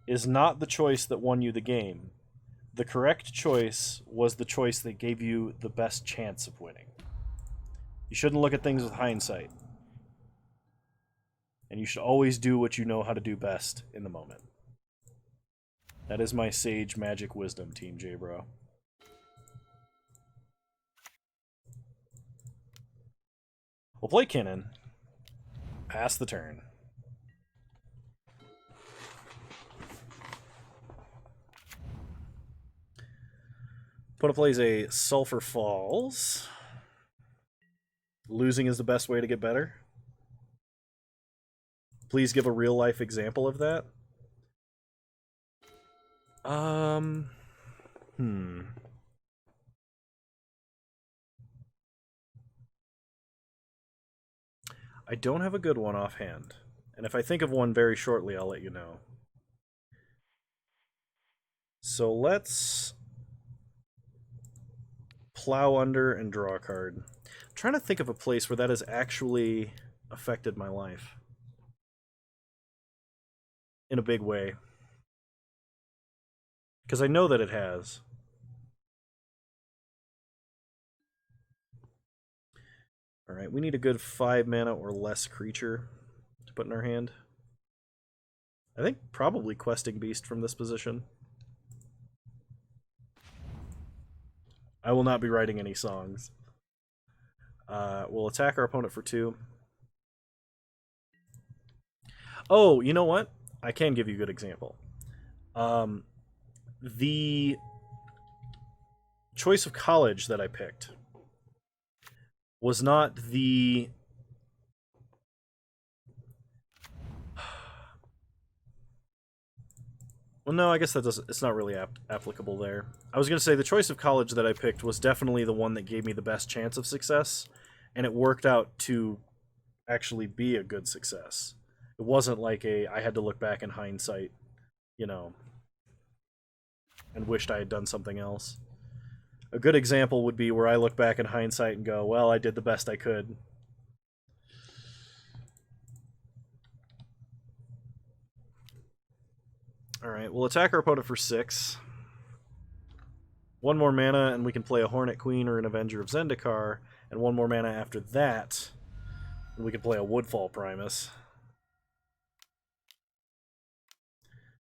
is not the choice that won you the game. The correct choice was the choice that gave you the best chance of winning. You shouldn't look at things with hindsight. And you should always do what you know how to do best in the moment. That is my sage magic wisdom, Team J, bro. We'll play Kinnan. Pass the turn. Opponent plays a Sulphur Falls. Losing is the best way to get better. Please give a real-life example of that. I don't have a good one offhand. And if I think of one very shortly, I'll let you know. So let's plow under and draw a card. I'm trying to think of a place where that has actually affected my life. In a big way. Because I know that it has. Alright, we need a good 5 mana or less creature to put in our hand. I think probably Questing Beast from this position. I will not be writing any songs. We'll attack our opponent for 2. Oh, you know what? I can give you a good example. The choice of college that I picked was not the... Well, no, I guess that doesn't. It's not really applicable there. I was going to say the choice of college that I picked was definitely the one that gave me the best chance of success, and it worked out to actually be a good success. It wasn't like I had to look back in hindsight, you know, and wished I had done something else. A good example would be where I look back in hindsight and go, well, I did the best I could. Alright, we'll attack our opponent for 6. 1 more mana, and we can play a Hornet Queen or an Avenger of Zendikar, and 1 more mana after that, and we can play a Woodfall Primus.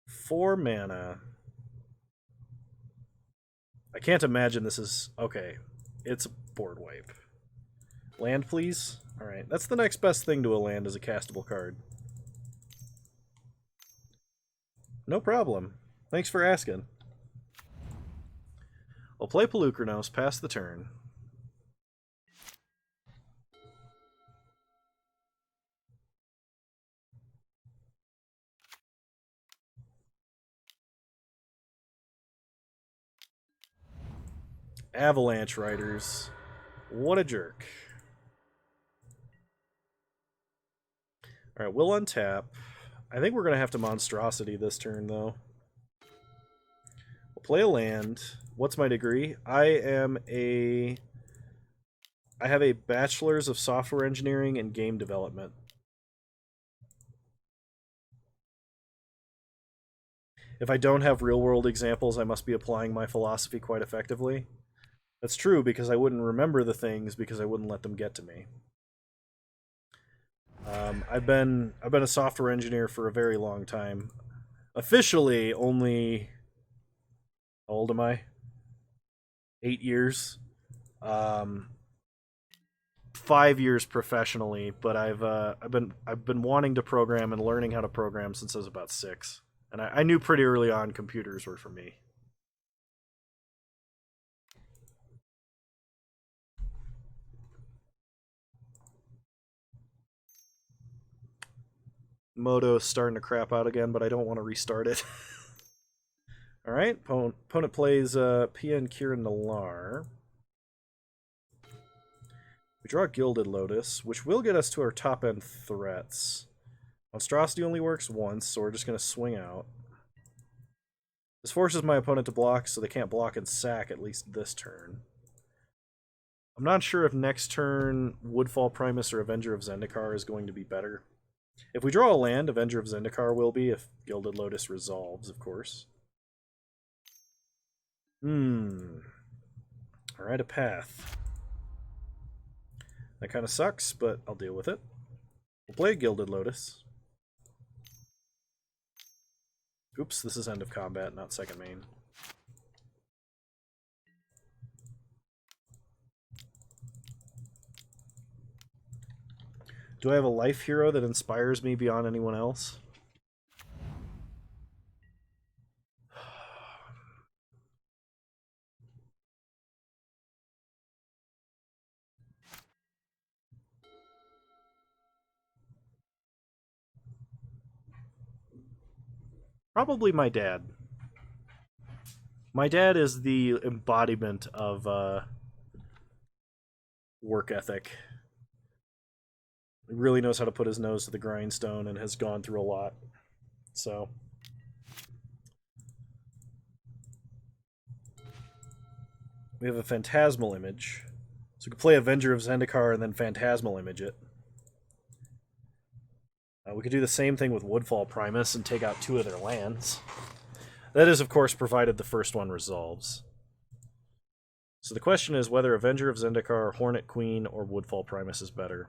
4 mana. I can't imagine this is... Okay, it's a board wipe. Land, please? Alright, that's the next best thing to a land as a castable card. No problem. Thanks for asking. I'll play Pelucranos, pass the turn. Avalanche Riders. What a jerk. Alright, we'll untap. I think we're going to have to Monstrosity this turn, though. We'll play a land. What's my degree? I have a Bachelor's of Software Engineering and Game Development. If I don't have real-world examples, I must be applying my philosophy quite effectively. That's true, because I wouldn't remember the things because I wouldn't let them get to me. I've been a software engineer for a very long time. Officially, only... How old am I? 8 years. 5 years professionally, but I've been wanting to program and learning how to program since I was about 6, and I knew pretty early on computers were for me. Moto's starting to crap out again, but I don't want to restart it. Alright, opponent plays PN Kieran Nalar. We draw Gilded Lotus, which will get us to our top-end threats. Monstrosity only works once, so we're just going to swing out. This forces my opponent to block, so they can't block and sack at least this turn. I'm not sure if next turn Woodfall Primus or Avenger of Zendikar is going to be better. If we draw a land, Avenger of Zendikar will be, if Gilded Lotus resolves, of course. Alright, a path. That kind of sucks, but I'll deal with it. We'll play Gilded Lotus. Oops, this is end of combat, not second main. Do I have a life hero that inspires me beyond anyone else? Probably my dad. My dad is the embodiment of work ethic. He really knows how to put his nose to the grindstone and has gone through a lot. So we have a Phantasmal image. So we can play Avenger of Zendikar and then Phantasmal image it. We could do the same thing with Woodfall Primus and take out 2 of their lands. That is, of course, provided the first one resolves. So the question is whether Avenger of Zendikar, Hornet Queen, or Woodfall Primus is better.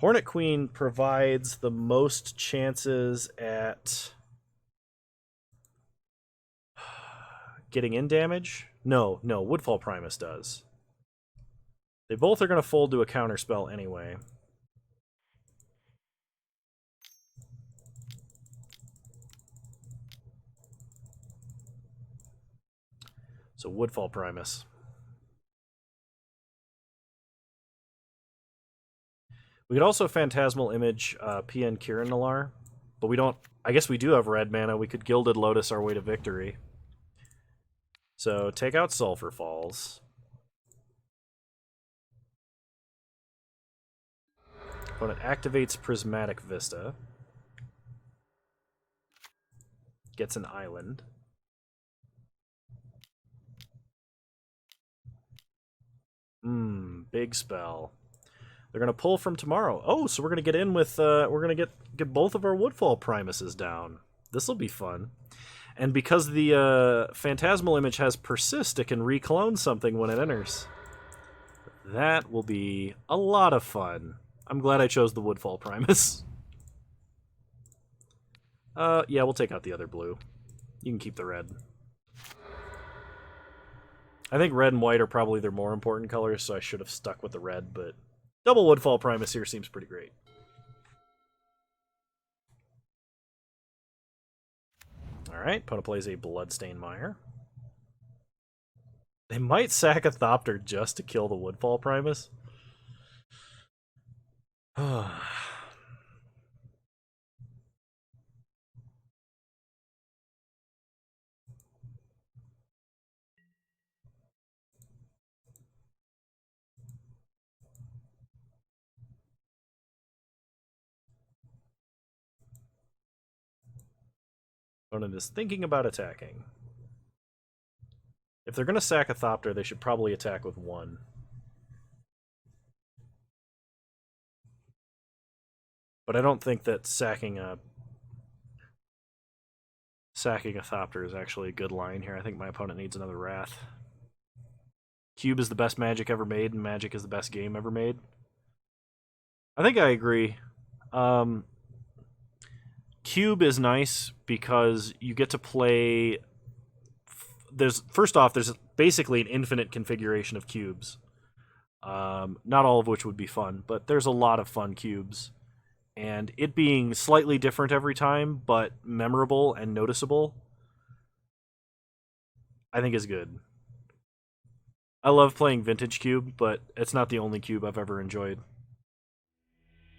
Hornet Queen provides the most chances at getting in damage. No, Woodfall Primus does. They both are going to fold to a counterspell anyway. So Woodfall Primus. We could also Phantasmal image PN Kiran Nalar, but we don't... I guess we do have red mana. We could Gilded Lotus our way to victory. So take out Sulphur Falls. Opponent activates Prismatic Vista. Gets an island. Big spell. They're going to pull from tomorrow. Oh, so we're going to get in with... we're going to get both of our Woodfall Primuses down. This will be fun. And because the Phantasmal image has Persist, it can reclone something when it enters. That will be a lot of fun. I'm glad I chose the Woodfall Primus. Yeah, we'll take out the other blue. You can keep the red. I think red and white are probably their more important colors, so I should have stuck with the red, but double Woodfall Primus here seems pretty great. Alright, opponent plays a Bloodstained Mire. They might sack a Thopter just to kill the Woodfall Primus. Opponent is thinking about attacking. If they're going to sack a Thopter, they should probably attack with 1. But I don't think that sacking a Thopter is actually a good line here. I think my opponent needs another Wrath. Cube is the best Magic ever made, and Magic is the best game ever made. I think I agree. Cube is nice because you get to play... First off, there's basically an infinite configuration of cubes. Not all of which would be fun, but there's a lot of fun cubes. And it being slightly different every time, but memorable and noticeable, I think is good. I love playing Vintage Cube, but it's not the only cube I've ever enjoyed.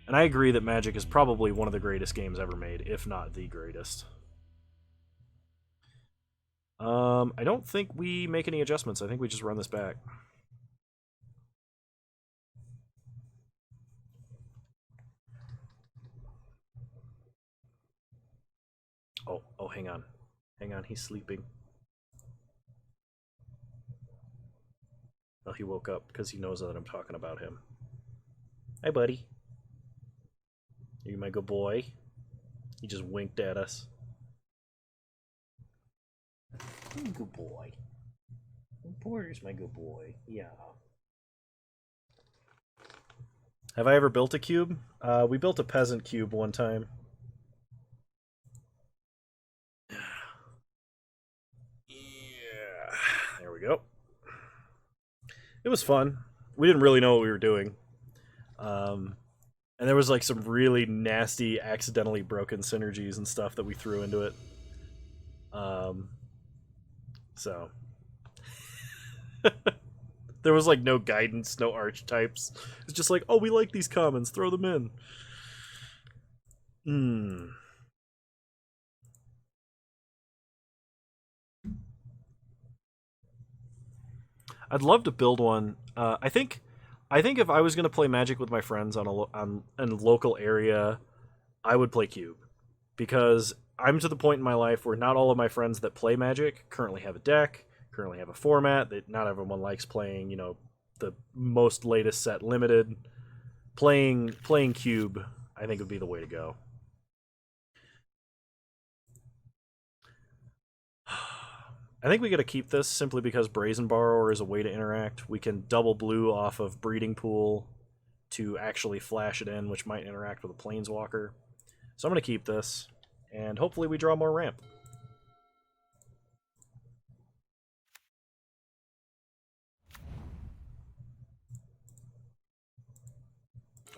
And I agree that Magic is probably one of the greatest games ever made, if not the greatest. I don't think we make any adjustments. I think we just run this back. Oh, hang on. Hang on, he's sleeping. Well, he woke up because he knows that I'm talking about him. Hi, buddy. Are you my good boy? He just winked at us. Good boy. Porter's my good boy. Yeah. Have I ever built a cube? We built a peasant cube one time. we go. It was fun. We didn't really know what we were doing. And there was like some really nasty, accidentally broken synergies and stuff that we threw into it. So there was like no guidance, no archetypes. It's just like, oh, we like these commons, throw them in. I'd love to build one. I think if I was going to play Magic with my friends on a local area, I would play Cube, because I'm to the point in my life where not all of my friends that play Magic currently have a deck, currently have a format that not everyone likes playing. You know, the most latest set limited. Playing Cube, I think would be the way to go. I think we got to keep this simply because Brazen Borrower is a way to interact. We can double blue off of Breeding Pool to actually flash it in, which might interact with a Planeswalker. So I'm going to keep this, and hopefully we draw more ramp.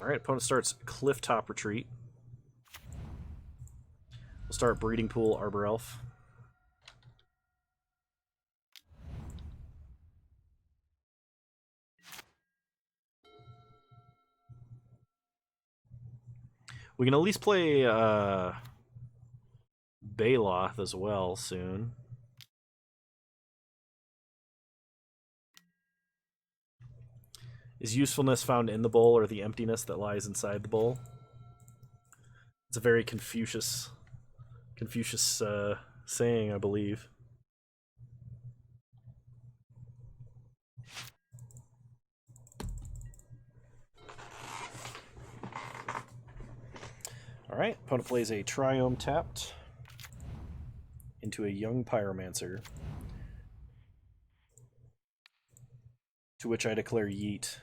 Alright, opponent starts Clifftop Retreat. We'll start Breeding Pool Arbor Elf. We can at least play Baloth as well soon. Is usefulness found in the bowl or the emptiness that lies inside the bowl? It's a very Confucius saying, I believe. Alright, opponent plays a Triome tapped into a Young Pyromancer, to which I declare Yeet.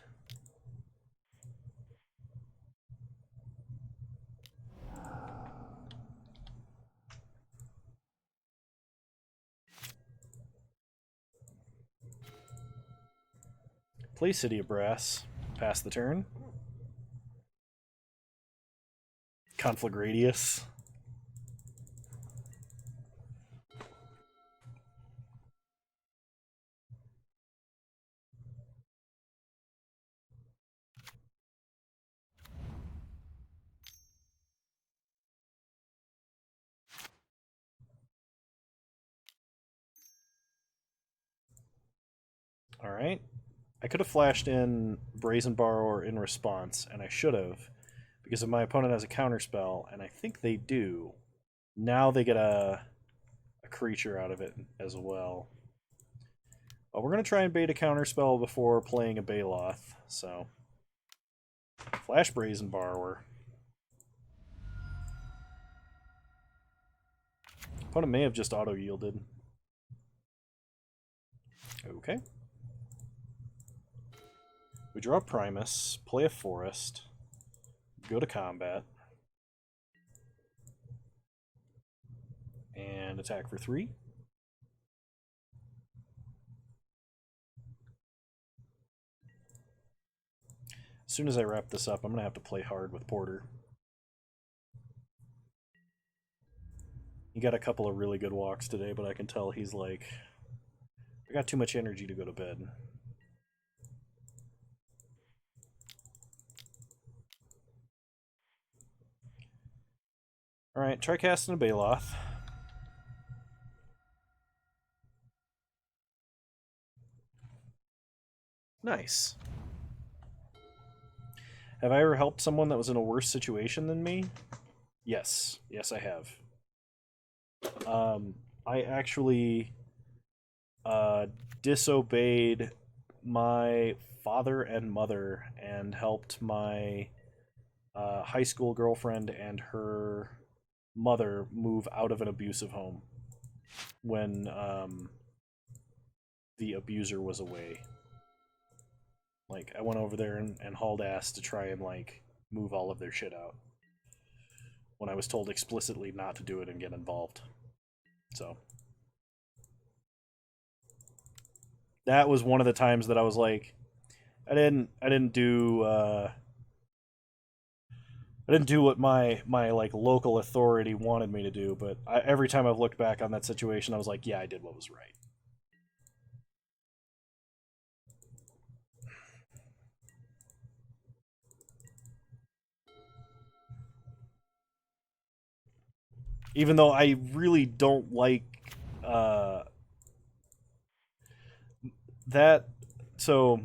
Play City of Brass. Pass the turn. Conflagradius. Alright. I could have flashed in Brazen Borrower in response, and I should have, because if my opponent has a counterspell, and I think they do, now they get a creature out of it as well. But we're going to try and bait a counterspell before playing a Baloth, so... Flash Brazen Borrower. Opponent may have just auto-yielded. Okay. We draw a Primus, play a Forest, go to combat, and attack for 3. As soon as I wrap this up, I'm going to have to play hard with Porter. He got a couple of really good walks today, but I can tell he's like, I got too much energy to go to bed. Alright, try casting a Baloth. Nice. Have I ever helped someone that was in a worse situation than me? Yes. Yes, I have. I actually disobeyed my father and mother and helped my high school girlfriend and her mother move out of an abusive home when the abuser was away. Like, I went over there and hauled ass to try and, like, move all of their shit out, when I was told explicitly not to do it and get involved. So. that was one of the times that I was like, I didn't do what my like local authority wanted me to do, but every time I've looked back on that situation, I was like, yeah, I did what was right. Even though I really don't like uh, that. So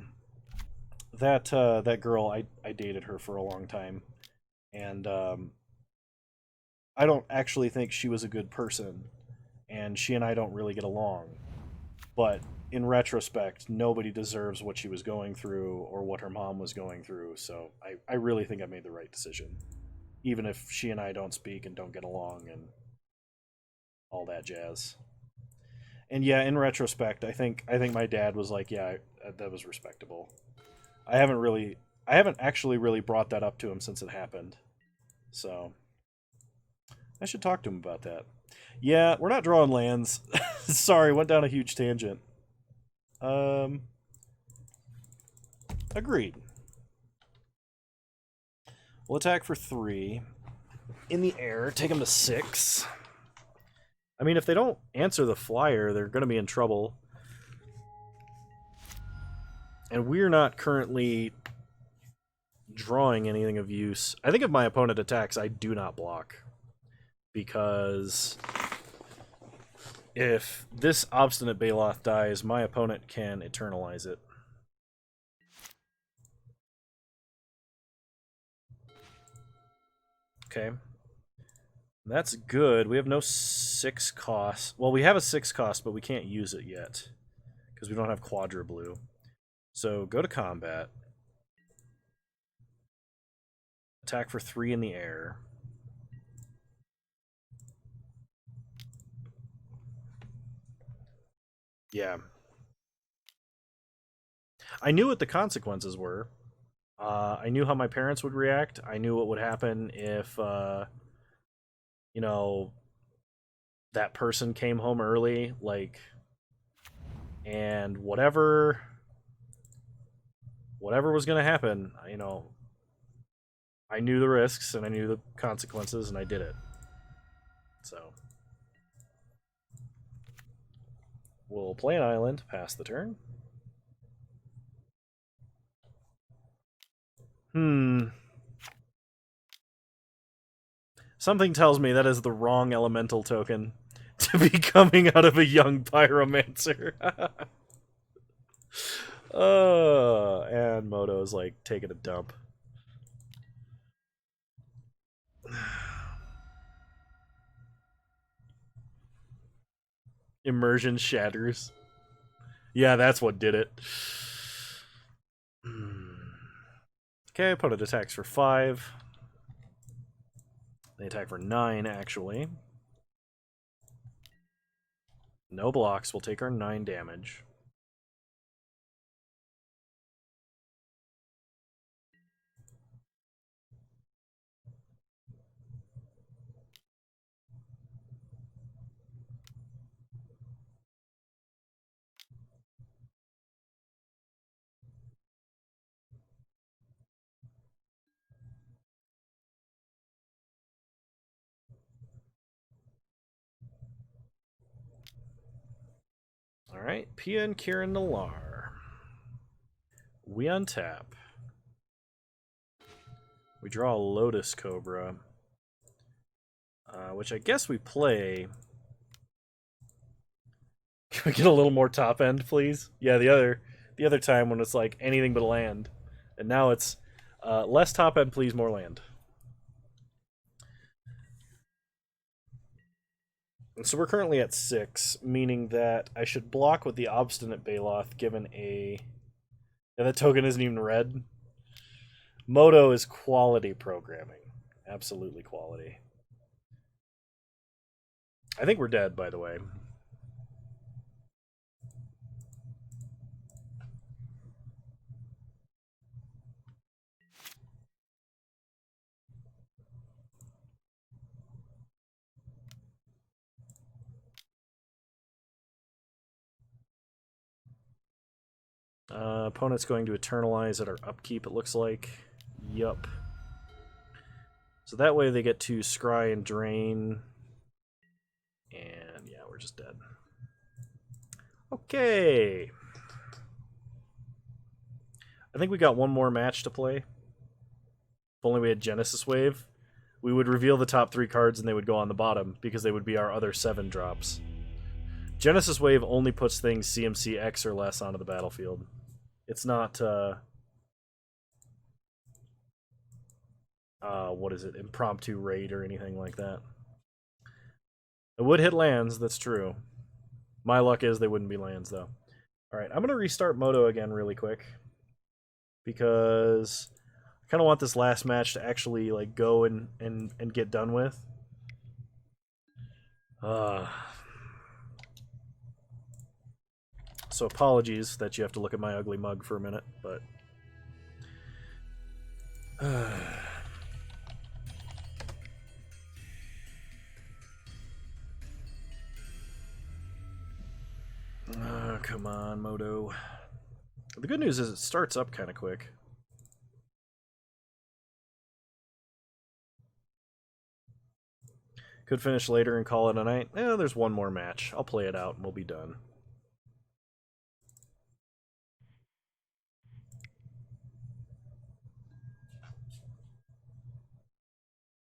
that girl, I dated her for a long time, and I don't actually think she was a good person, and she and I don't really get along. But in retrospect, nobody deserves what she was going through or what her mom was going through. So I really think I made the right decision, even if she and I don't speak and don't get along and all that jazz. And yeah, in retrospect, I think my dad was like, yeah, that was respectable. I haven't really, I haven't actually really brought that up to him since it happened. So I should talk to him about that. Yeah, we're not drawing lands. Sorry, went down a huge tangent. Um, agreed. We'll attack for 3 in the air. Take them to 6. I mean, if they don't answer the flyer, they're going to be in trouble. And we're not currently drawing anything of use. I think if my opponent attacks, I do not block. Because if this obstinate Baloth dies, my opponent can eternalize it. Okay. That's good. We have no 6 cost. Well, we have a 6 cost, but we can't use it yet. Because we don't have Quadra Blue. So go to combat. Attack for 3 in the air. Yeah. I knew what the consequences were. I knew how my parents would react. I knew what would happen if, you know, that person came home early, like, and whatever was going to happen, I knew the risks and I knew the consequences, and I did it. So we'll play an island, pass the turn. Something tells me that is the wrong elemental token to be coming out of a young pyromancer. And Moto's like taking a dump. Immersion shatters. Yeah, that's what did it. Okay, opponent attacks for 5. They attack for 9, actually. No blocks. We'll take our 9 damage. Alright, Pia and Kieran Nalar. We untap. We draw a Lotus Cobra. Which I guess we play. Can we get a little more top end, please? Yeah, the other time when it's like anything but land. And now it's less top end, please, more land. And so we're currently at 6, meaning that I should block with the Obstinate Baloth given a... Yeah, that token isn't even red. Moto is quality programming. Absolutely quality. I think we're dead, by the way. Opponent's going to Eternalize at our upkeep, it looks like. Yup. So that way they get to Scry and Drain. And yeah, we're just dead. Okay. I think we got one more match to play. If only we had Genesis Wave. We would reveal the top 3 cards and they would go on the bottom because they would be our other 7 drops. Genesis Wave only puts things CMC X or less onto the battlefield. It's not, what is it, impromptu raid or anything like that. It would hit lands, that's true. My luck is they wouldn't be lands, though. Alright, I'm going to restart Moto again really quick. Because I kind of want this last match to actually like go and get done with. So apologies that you have to look at my ugly mug for a minute, but... come on, Moto. The good news is it starts up kind of quick. Could finish later and call it a night. There's one more match. I'll play it out and we'll be done.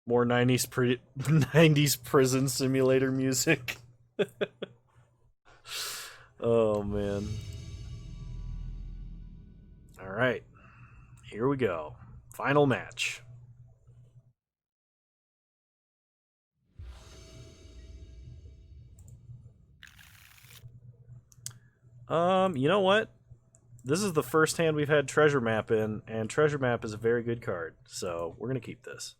More 90s prison simulator music. Oh, man. Alright. Here we go. Final match. You know what? This is the first hand we've had Treasure Map in, and Treasure Map is a very good card, so we're going to keep this.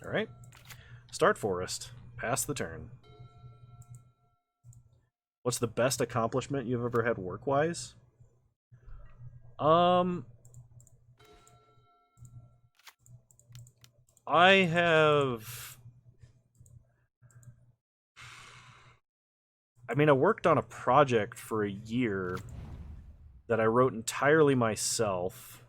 Alright. Start Forest. Pass the turn. What's the best accomplishment you've ever had work-wise? I have... I mean, I worked on a project for a year that I wrote entirely myself.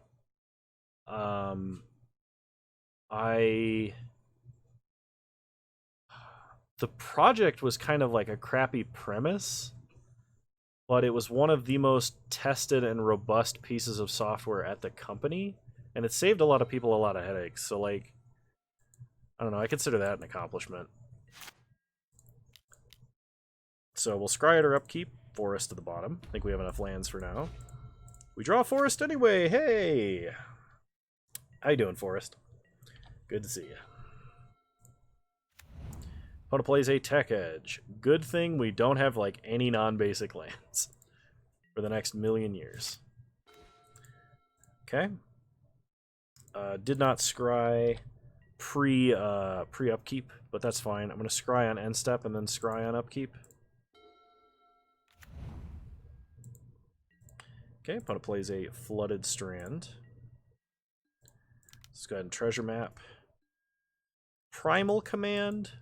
The project was kind of like a crappy premise, but it was one of the most tested and robust pieces of software at the company, and it saved a lot of people a lot of headaches. So, like, I don't know, I consider that an accomplishment. So we'll scry at our upkeep, Forest to the bottom. I think we have enough lands for now. We draw Forest anyway, hey! How you doing, Forest? Good to see you. Opponent plays a Tech Edge. Good thing we don't have, like, any non-basic lands for the next million years. Okay. Did not scry pre-upkeep, but that's fine. I'm going to scry on end step and then scry on upkeep. Okay, opponent plays a Flooded Strand. Let's go ahead and Treasure Map. Primal Command.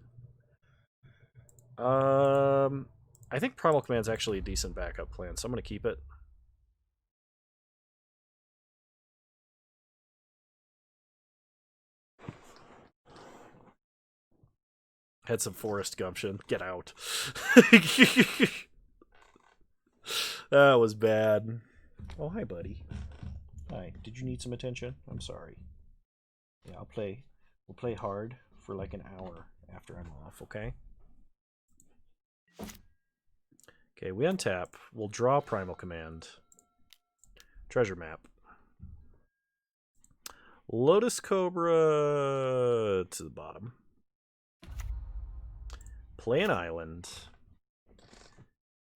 I think Primal Command's actually a decent backup plan, so I'm going to keep it. Had some forest gumption. Get out. That was bad. Oh, hi, buddy. Hi. Did you need some attention? I'm sorry. Yeah, we'll play hard for like an hour after I'm off, okay? Okay, we untap. We'll draw Primal Command. Treasure Map. Lotus Cobra to the bottom. Play an island.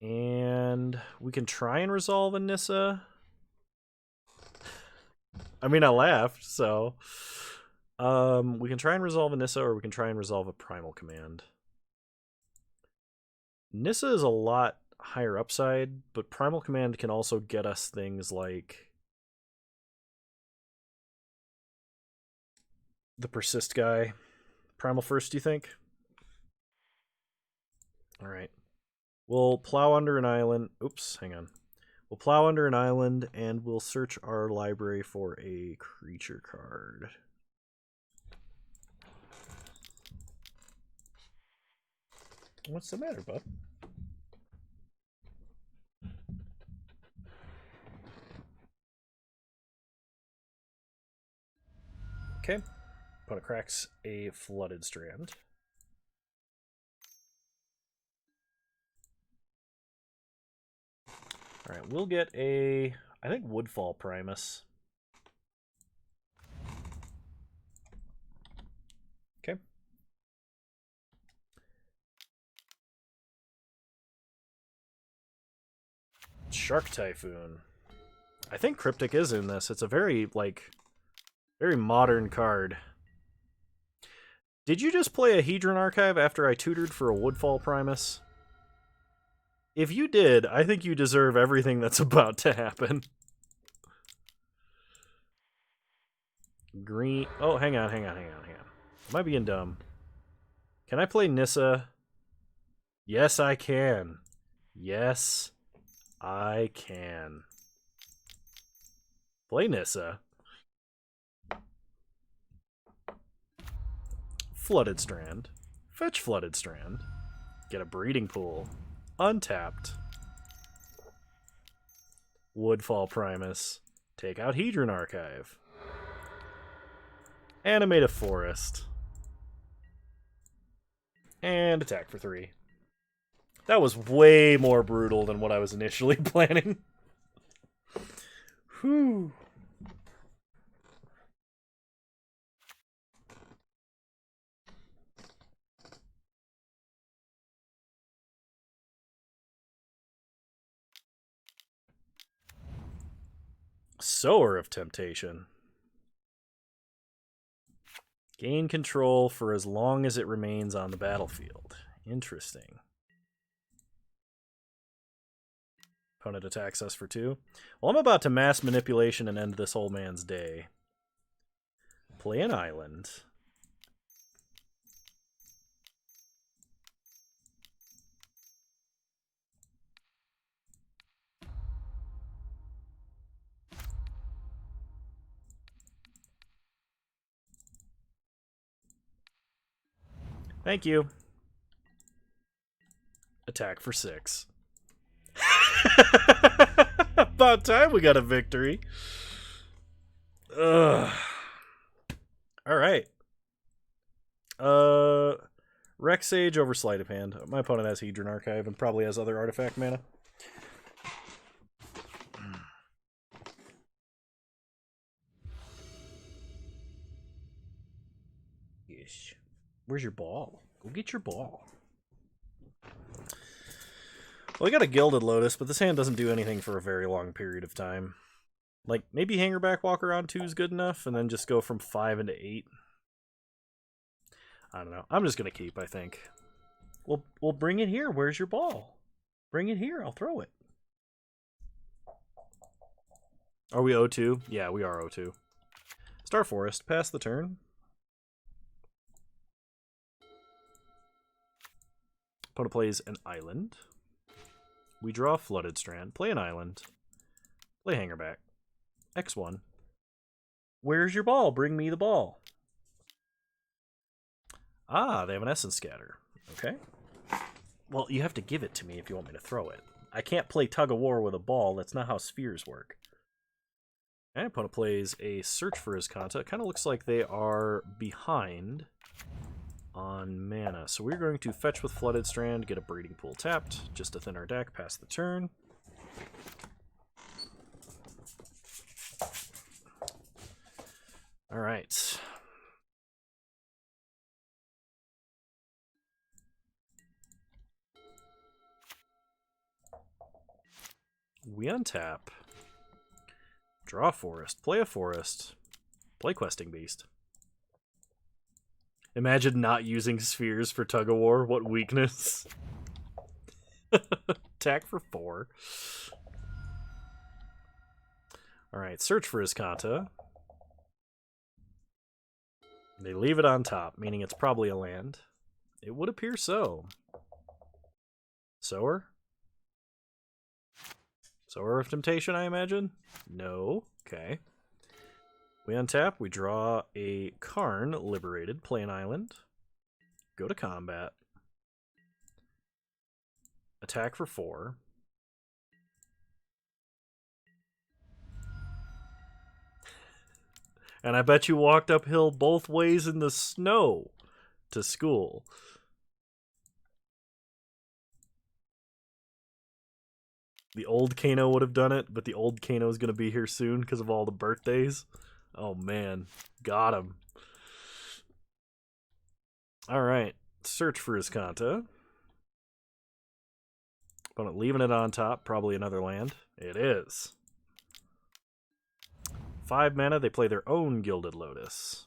And we can try and resolve a Nissa. I mean, I laughed, so... we can try and resolve a Nissa, or we can try and resolve a Primal Command. Nissa is a lot higher upside, but Primal Command can also get us things like the Persist guy. Primal first, do you think? Alright. We'll plow under an island. Oops, hang on. We'll plow under an island, and we'll search our library for a creature card. What's the matter, bud? Okay. Opponent cracks a Flooded Strand. Alright, we'll get a, I think, Woodfall Primus. Okay. Shark Typhoon. I think Cryptic is in this. It's a very, like, very modern card. Did you just play a Hedron Archive after I tutored for a Woodfall Primus? If you did, I think you deserve everything that's about to happen. Green. Oh, hang on. Am I being dumb? Can I play Nissa? Yes, I can. Yes, I can. Play Nissa. Flooded Strand. Fetch Flooded Strand. Get a Breeding Pool. Untapped. Woodfall Primus. Take out Hedron Archive. Animate a Forest. And attack for 3. That was way more brutal than what I was initially planning. Whew. Sower of Temptation. Gain control for as long as it remains on the battlefield. Interesting. Opponent attacks us for 2. Well, I'm about to mass manipulation and end this old man's day. Play an island. Thank you. Attack for 6. About time we got a victory. Ugh. Alright. Rex Sage over Sleight of Hand. My opponent has Hedron Archive and probably has other artifact mana. Yes. Where's your ball? Go get your ball. Well, I got a Gilded Lotus, but this hand doesn't do anything for a very long period of time. Like, maybe Hangerback Walker on 2 is good enough, and then just go from 5 into 8. I don't know. I'm just going to keep, I think. We'll bring it here. Where's your ball? Bring it here. I'll throw it. Are we 0-2? Yeah, we are 0-2. Star Forest. Pass the turn. Opponent plays an island. We draw a Flooded Strand. Play an island. Play Hangerback. X1. Where's your ball? Bring me the ball. Ah, they have an Essence Scatter. Okay. Well, you have to give it to me if you want me to throw it. I can't play Tug of War with a ball. That's not how spheres work. And opponent plays a Search for his Kanta. It kind of looks like they are behind on mana. So we're going to fetch with Flooded Strand, get a Breeding Pool tapped, just to thin our deck, pass the turn. Alright. We untap. Draw a forest. Play a forest. Play Questing Beast. Imagine not using spheres for Tug of War. What weakness. Attack for 4. Alright, search for his Kanta. They leave it on top, meaning it's probably a land. It would appear so. Sower? Sower of Temptation, I imagine? No. Okay. We untap, we draw a Karn, liberated, play an island, go to combat, attack for 4. And I bet you walked uphill both ways in the snow to school. The old Kano would have done it, but the old Kano is going to be here soon because of all the birthdays. Oh, man. Got him. All right. Search for Iskanta. Opponent leaving it on top. Probably another land. It is. 5 mana. They play their own Gilded Lotus.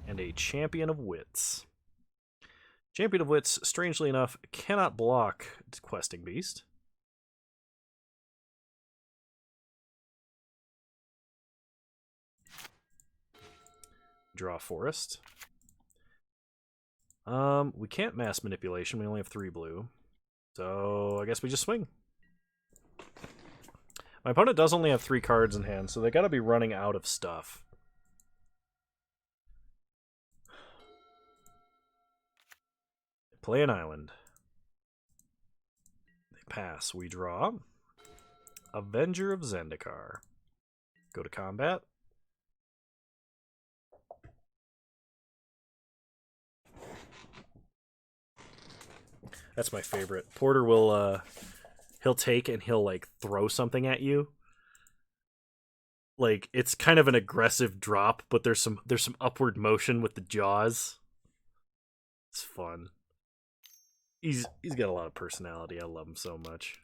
And a Champion of Wits. Champion of Wits, strangely enough, cannot block Questing Beast. Draw Forest. We can't Mass Manipulation. We only have 3 blue. So I guess we just swing. My opponent does only have 3 cards in hand, so they gotta be running out of stuff. Play an island. They pass. We draw. Avenger of Zendikar. Go to combat. That's my favorite. Porter will, he'll take and he'll, like, throw something at you. Like, it's kind of an aggressive drop, but there's some upward motion with the jaws. It's fun. He's got a lot of personality. I love him so much.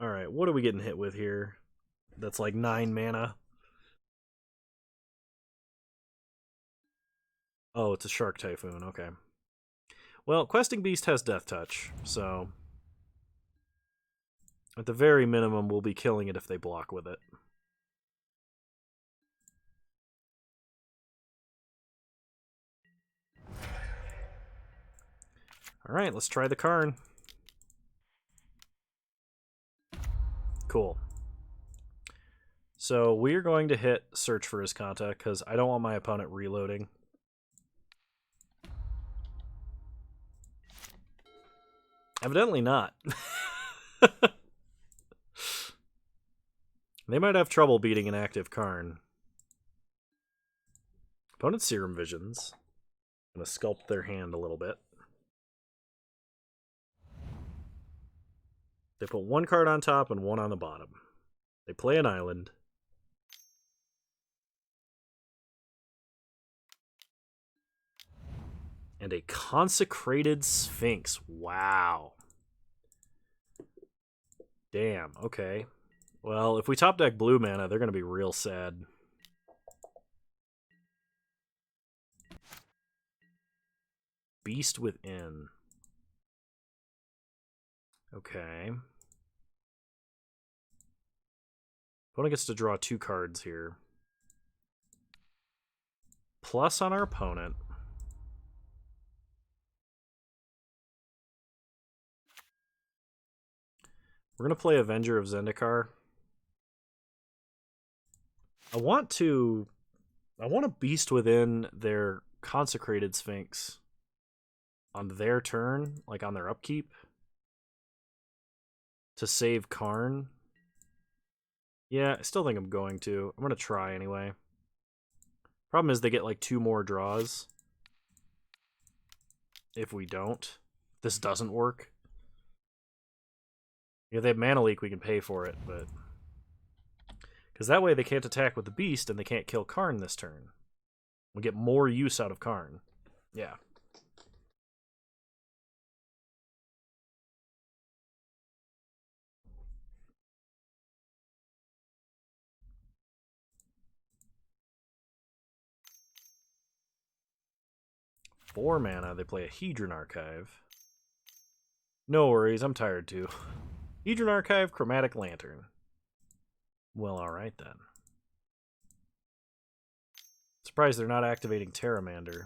Alright, what are we getting hit with here? That's like 9 mana. Oh, it's a Shark Typhoon, okay. Well, Questing Beast has Death Touch, so at the very minimum, we'll be killing it if they block with it. Alright, let's try the Karn. Cool. So we're going to hit Search for Iskanta, because I don't want my opponent reloading. Evidently not. They might have trouble beating an active Karn. Opponent Serum Visions. I'm going to sculpt their hand a little bit. They put 1 card on top and 1 on the bottom. They play an island. And a Consecrated Sphinx. Wow. Damn, okay. Well, if we top deck blue mana, they're going to be real sad. Beast Within. Okay. Opponent gets to draw 2 cards here. Plus on our opponent. We're going to play Avenger of Zendikar. I want to Beast Within their Consecrated Sphinx on their turn, like on their upkeep, to save Karn. Yeah, I still think I'm going to. I'm going to try anyway. Problem is they get like 2 more draws. If we don't, this doesn't work. If they have Mana Leak, we can pay for it, but... Because that way they can't attack with the Beast, and they can't kill Karn this turn. We get more use out of Karn. Yeah. Four mana, they play a Hedron Archive. No worries, I'm tired too. Hedron Archive, Chromatic Lantern. Well, alright then. Surprised they're not activating Terramander.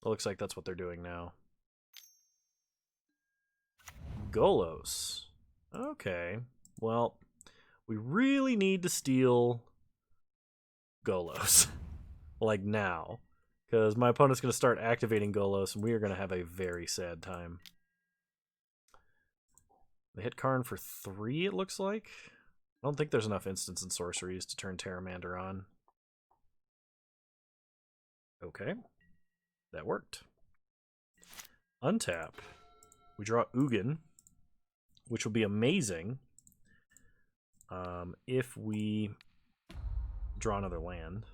It looks like that's what they're doing now. Golos. Okay. Well, we really need to steal Golos. Like now. Because my opponent's going to start activating Golos, and we are going to have a very sad time. They hit Karn for 3, it looks like. I don't think there's enough instants and sorceries to turn Terramander on. Okay. That worked. Untap. We draw Ugin, which will be amazing if we draw another land.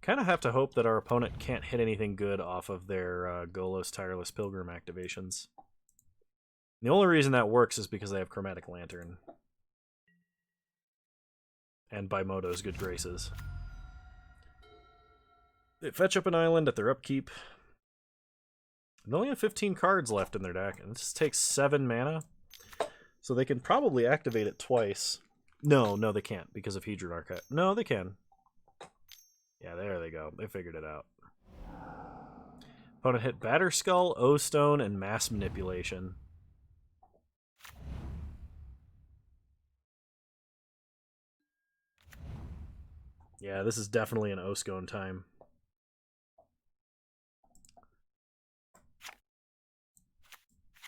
Kind of have to hope that our opponent can't hit anything good off of their Golos Tireless Pilgrim activations. The only reason that works is because they have Chromatic Lantern. And Baimoto's good graces. They fetch up an island at their upkeep. They only have 15 cards left in their deck, and this takes 7 mana. So they can probably activate it twice. No, they can't because of Hedron Archive. No, they can. Yeah, there they go. They figured it out. Opponent hit Batterskull, O-Stone, and Mass Manipulation. Yeah, this is definitely an O-Stone time.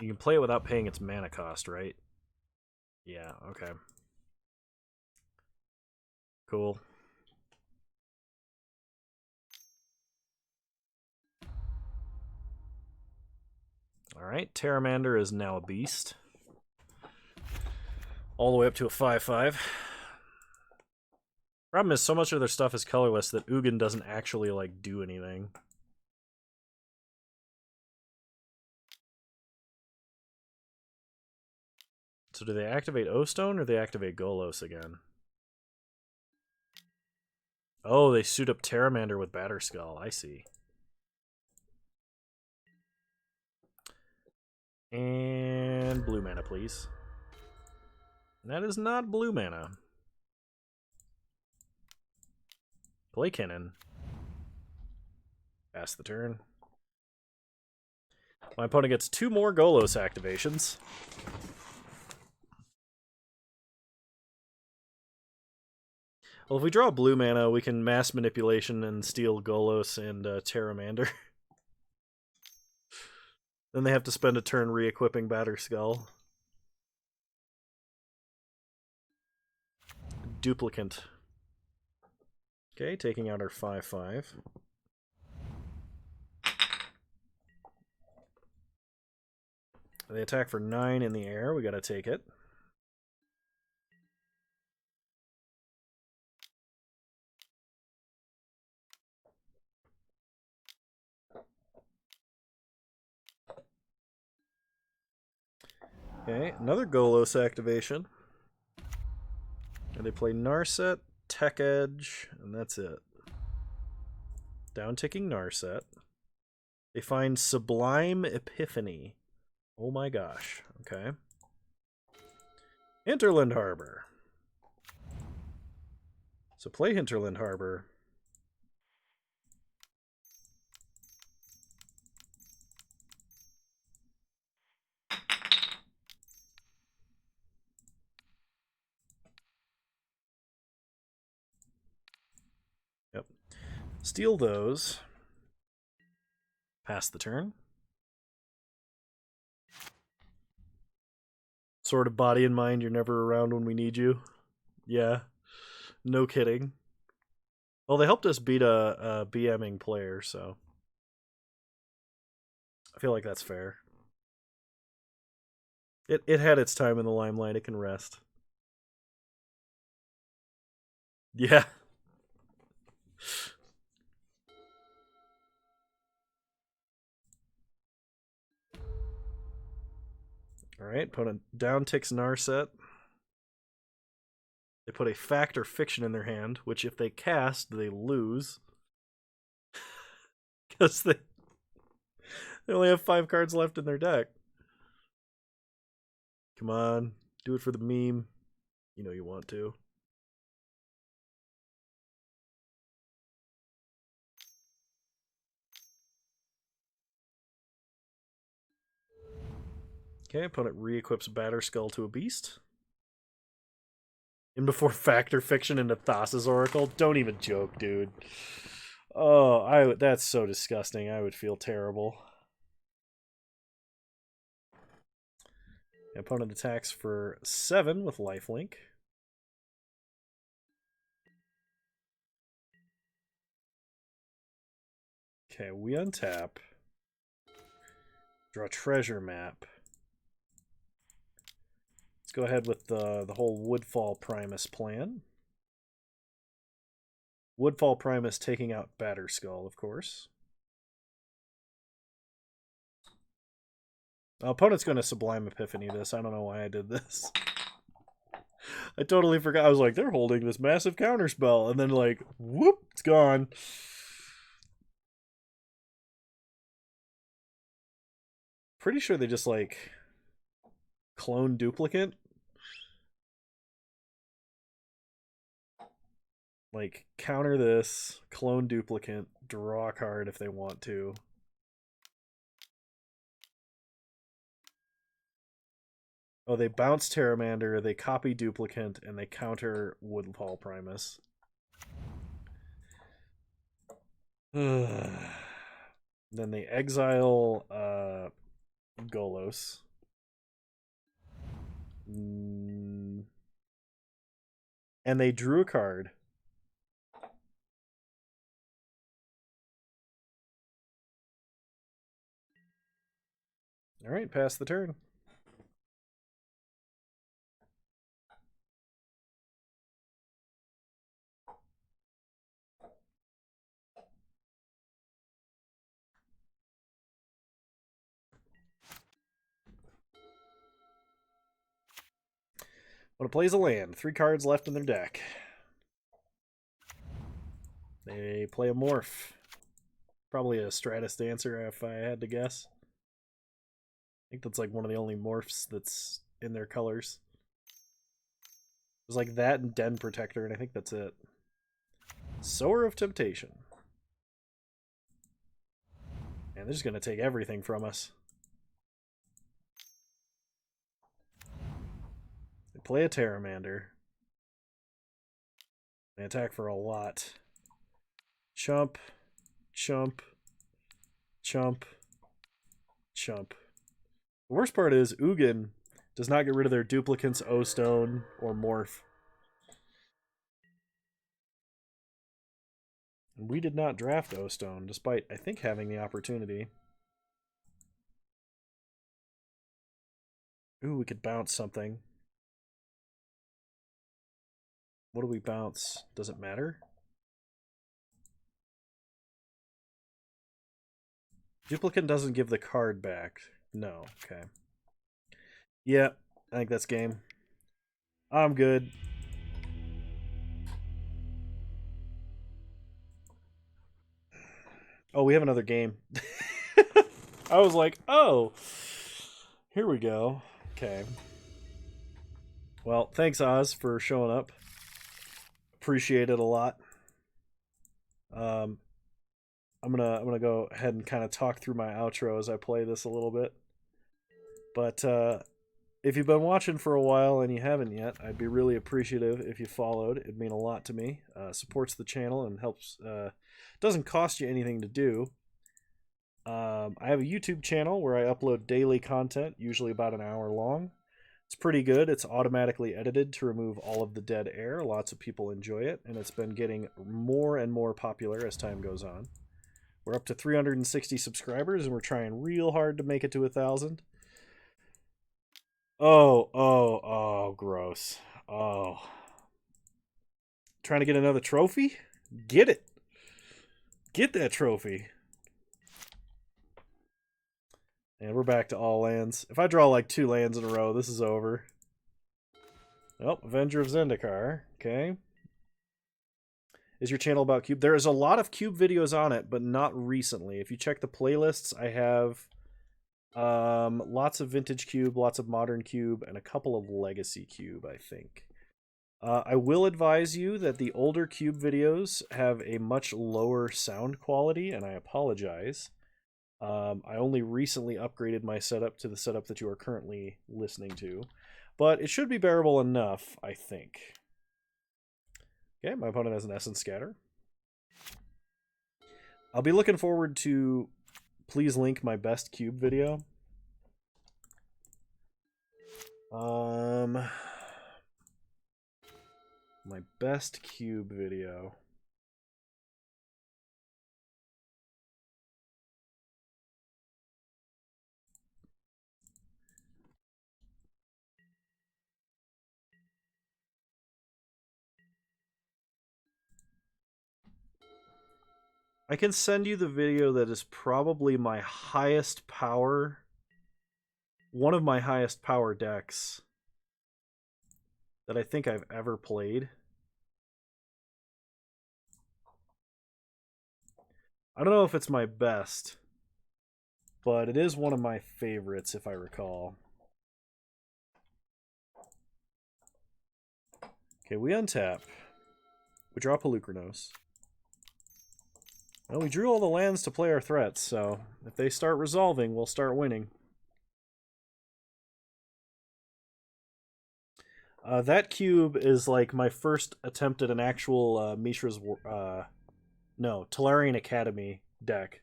You can play it without paying its mana cost, right? Yeah, okay. Cool. Alright, Terramander is now a beast. All the way up to a 5/5. Problem is, so much of their stuff is colorless that Ugin doesn't actually, like, do anything. So do they activate O-Stone or they activate Golos again? Oh, they suit up Terramander with Batterskull. I see. And blue mana, please. That is not blue mana. Play Cannon. Pass the turn. My opponent gets 2 more Golos activations. Well, if we draw blue mana, we can Mass Manipulation and steal Golos and Terramander. Then they have to spend a turn re-equipping Batterskull. Duplicant. Okay, taking out our 5/5. They attack for 9 in the air. We gotta take it. Okay, another Golos activation. And they play Narset, Tech Edge, and that's it. Down-ticking Narset. They find Sublime Epiphany. Oh my gosh. Okay. Hinterland Harbor. So play Hinterland Harbor. Yep. Steal those. Pass the turn. Sort of body and mind, you're never around when we need you. Yeah. No kidding. Well, they helped us beat a BMing player, so I feel like that's fair. It had its time in the limelight. It can rest. Yeah. Alright, opponent down ticks Narset. They put a fact or fiction in their hand, which if they cast, they lose. Because they only have 5 cards left in their deck. Come on, do it for the meme. You know you want to. Okay, opponent re-equips Batterskull to a beast. In before Factor Fiction into Thassa's Oracle. Don't even joke, dude. Oh, that's so disgusting. I would feel terrible. The opponent attacks for 7 with lifelink. Okay, we untap. Draw treasure map. Let's go ahead with the whole Woodfall Primus plan. Woodfall Primus taking out Batterskull, of course. Opponent's going to Sublime Epiphany this. I don't know why I did this. I totally forgot. I was like, they're holding this massive counterspell. And then, like, whoop, it's gone. Pretty sure they just, like, clone duplicate. Like, counter this, clone duplicate, draw a card if they want to. Oh, they bounce Terramander, they copy duplicate, and they counter Woodfall Primus. Then they exile Golos. And they drew a card. Alright, pass the turn. When it plays a land, 3 cards left in their deck. They play a Morph. Probably a Stratus Dancer if I had to guess. I think that's like one of the only Morphs that's in their colors. There's like that and Den Protector, and I think that's it. Sower of Temptation. And they're just going to take everything from us. They play a Terramander. They attack for a lot. Chump, chump, chump, chump. The worst part is Ugin does not get rid of their duplicates, O-Stone, or Morph. We did not draft O-Stone, despite, I think, having the opportunity. Ooh, we could bounce something. What do we bounce? Does it matter? Duplicate doesn't give the card back. No, okay. Yeah, I think that's game. I'm good. Oh, we have another game. I was like, oh, here we go. Okay. Well, thanks Oz for showing up. Appreciate it a lot. I'm gonna go ahead and kind of talk through my outro as I play this a little bit. But if you've been watching for a while and you haven't yet, I'd be really appreciative if you followed. It'd mean a lot to me. Supports the channel and helps. Doesn't cost you anything to do. I have a YouTube channel where I upload daily content, usually about an hour long. It's pretty good. It's automatically edited to remove all of the dead air. Lots of people enjoy it, and it's been getting more and more popular as time goes on. We're up to 360 subscribers, and we're trying real hard to make it to 1,000. Oh, gross. Oh. Trying to get another trophy? Get it. Get that trophy. And we're back to all lands. If I draw like 2 lands in a row, this is over. Oh, Avenger of Zendikar. Okay. Is your channel about Cube? There is a lot of Cube videos on it, but not recently. If you check the playlists, I have lots of Vintage Cube, lots of Modern Cube, and a couple of Legacy Cube, I think. I will advise you that the older Cube videos have a much lower sound quality, and I apologize. I only recently upgraded my setup to the setup that you are currently listening to, but it should be bearable enough, I think. Okay, my opponent has an Essence Scatter. I'll be looking forward to please link my best cube video. My best cube video. I can send you the video that is probably my highest power, one of my highest power decks that I think I've ever played. I don't know if it's my best, but it is one of my favorites if I recall. Okay, we untap. We draw Pelucranos. Well, we drew all the lands to play our threats, so if they start resolving, we'll start winning. That cube is like my first attempt at an actual Mishra's... no, Tolarian Academy deck.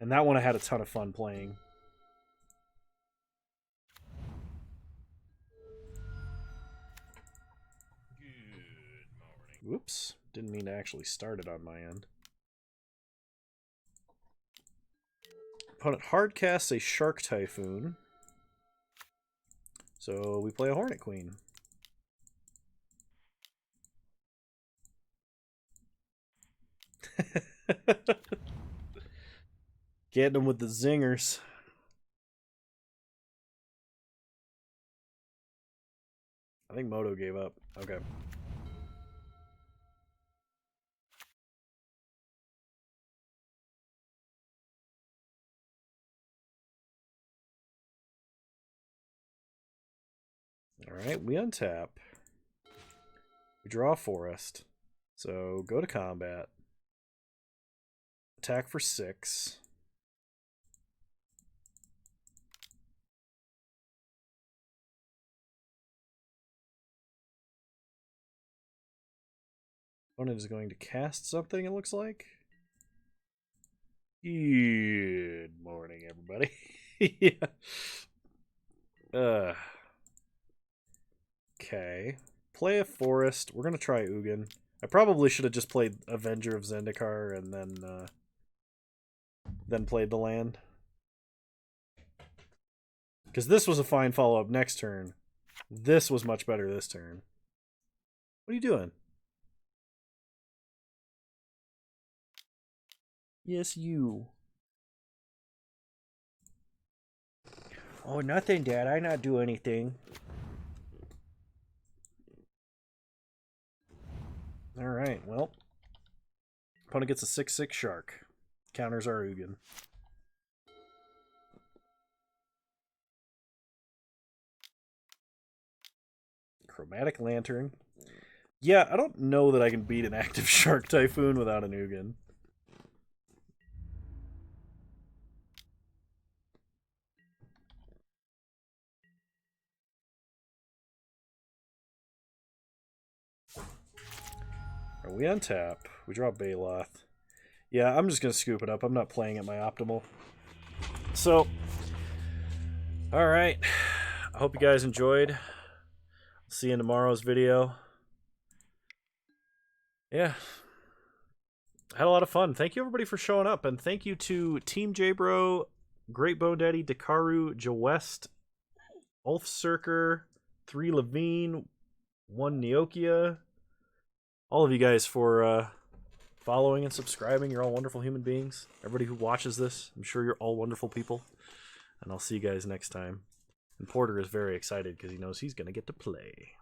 And that one I had a ton of fun playing. Whoops. Didn't mean to actually start it on my end. Opponent hard casts a Shark Typhoon. So we play a Hornet Queen. Getting them with the zingers. I think Moto gave up. Okay. Alright, we untap. We draw a forest. So go to combat. Attack for 6. Opponent is going to cast something, it looks like. Good morning, everybody. Yeah. Okay. Play a forest. We're going to try Ugin. I probably should have just played Avenger of Zendikar and then played the land. Because this was a fine follow-up next turn. This was much better this turn. What are you doing? Yes, you. Oh, nothing, Dad. I not do anything. Alright, well. Opponent gets a 6/6 shark. Counters our Ugin. Chromatic Lantern. Yeah, I don't know that I can beat an active Shark Typhoon without an Ugin. We untap. We draw Baloth. Yeah, I'm just going to scoop it up. I'm not playing at my optimal. So, alright. I hope you guys enjoyed. See you in tomorrow's video. Yeah. I had a lot of fun. Thank you, everybody, for showing up. And thank you to Team J-Bro, Great Bone Daddy, Dakaru, Jawest, Ulf Cirker, 3 Levine, 1 Neokia. All of you guys for following and subscribing. You're all wonderful human beings. Everybody who watches this, I'm sure you're all wonderful people. And I'll see you guys next time. And Porter is very excited because he knows he's going to get to play.